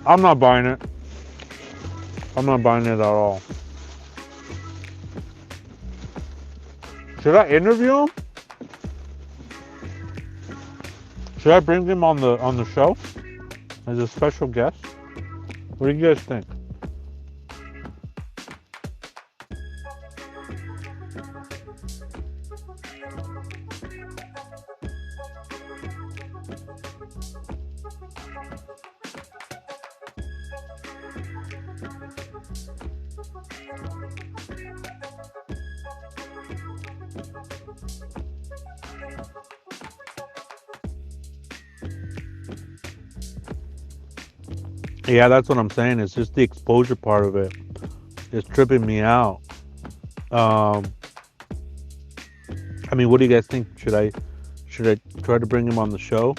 I'm not buying it. I'm not buying it at all. Should I interview him? Should I bring him on the show as a special guest? What do you guys think? Yeah, that's what I'm saying. It's just the exposure part of it. It's tripping me out. I mean, what do you guys think? Should I try to bring him on the show?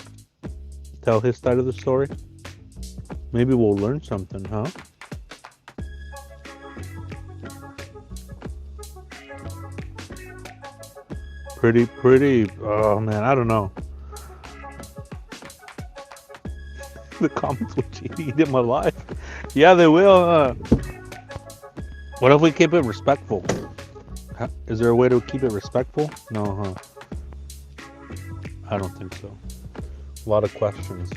Tell his side of the story? Maybe we'll learn something, huh? Pretty. Oh man, I don't know. The comments will eat him alive. Yeah, they will. What if we keep it respectful? Is there a way to keep it respectful? No, huh? I don't think so. A lot of questions.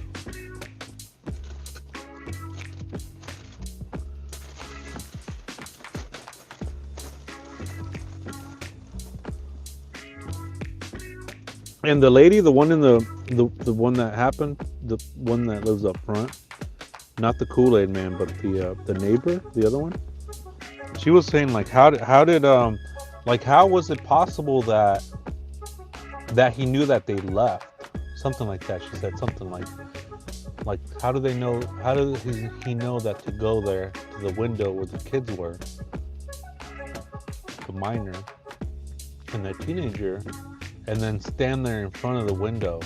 And the lady, the one in the one that happened, the one that lives up front, not the Kool-Aid man, but the neighbor, the other one. She was saying like, how was it possible that he knew that they left? Something like that. She said something like how do they know? How did he know that to go there to the window where the kids were, the minor and the teenager, and then stand there in front of the window,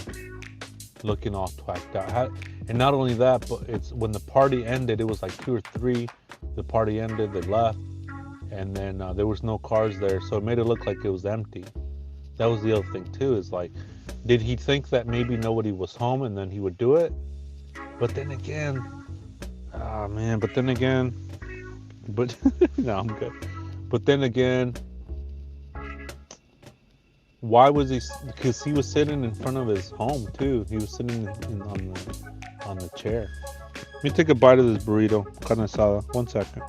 looking all twacked out? And not only that, but it's when the party ended. It was like 2 or 3. The party ended. They left, and then there was no cars there, so it made it look like it was empty. That was the other thing too. Is like, did he think that maybe nobody was home and then he would do it? But then again, oh man. But then again, no, I'm good. But then again, why was he? Because he was sitting in front of his home too. He was sitting on the chair. Let me take a bite of this burrito, carne asada. 1 second.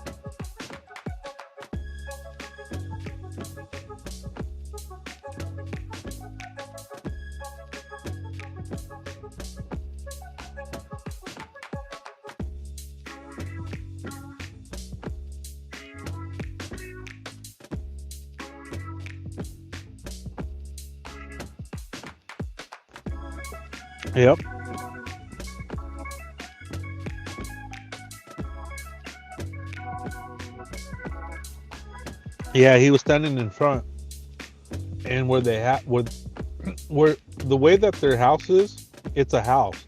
Yep. Yeah, he was standing in front, and where the way that their house is, it's a house,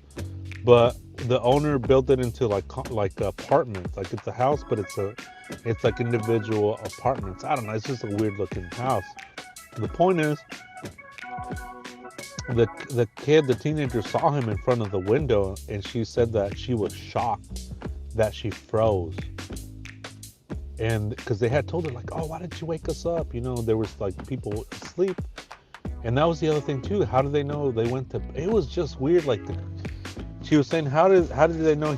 but the owner built it into like apartments. Like it's a house, but it's like individual apartments. I don't know. It's just a weird looking house. The point is, the teenager saw him in front of the window, and she said that she was shocked that she froze. And because they had told her like, oh, why didn't you wake us up? You know, there was like people asleep. And that was the other thing too. How did they know they went to? It was just weird. Like she was saying, how did they know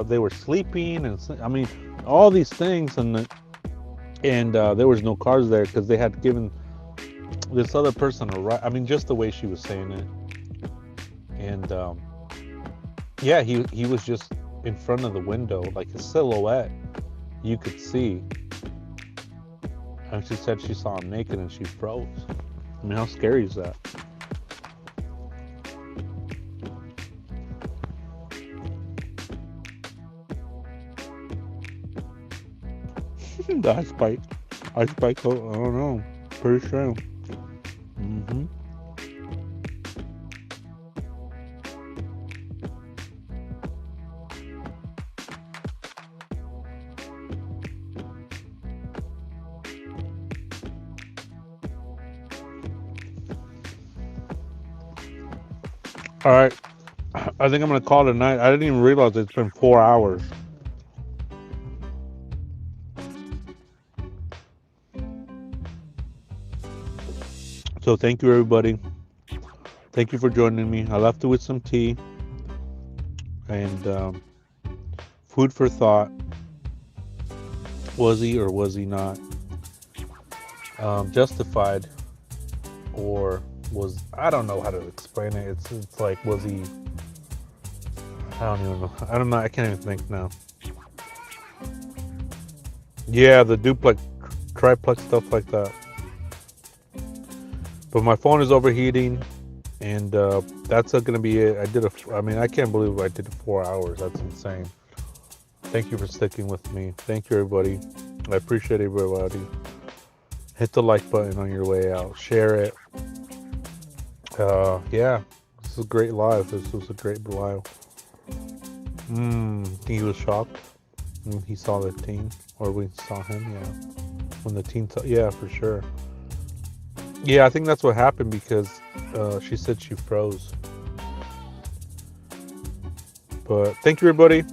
they were sleeping? And I mean, all these things, and there was no cars there because they had given this other person a ride. I mean, just the way she was saying it. And yeah, he was just in front of the window, like a silhouette you could see. And she said she saw him naked and she froze. I mean, how scary is that? The ice bike. I don't know. Pretty sure. Mm-hmm. All right, I think I'm gonna call it a night. I didn't even realize it's been 4 hours. So thank you, everybody. Thank you for joining me. I left it with some tea and food for thought. Was he or was he not justified, or was, I don't know how to explain it. It's like, was he? I don't even know. I don't know. I can't even think now. Yeah, the duplex, triplex stuff like that. But my phone is overheating, and that's gonna be it. I mean, I can't believe I did 4 hours. That's insane. Thank you for sticking with me. Thank you, everybody. I appreciate everybody. Hit the like button on your way out. Share it. Yeah, this is a great live. This was a great live. He was shocked when he saw the teen, or we saw him. Yeah, when the teen, yeah, for sure. Yeah, I think that's what happened because she said she froze. But thank you, everybody.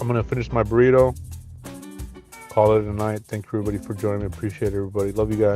I'm going to finish my burrito. Call it a night. Thank you, everybody, for joining me. Appreciate it, everybody. Love you guys.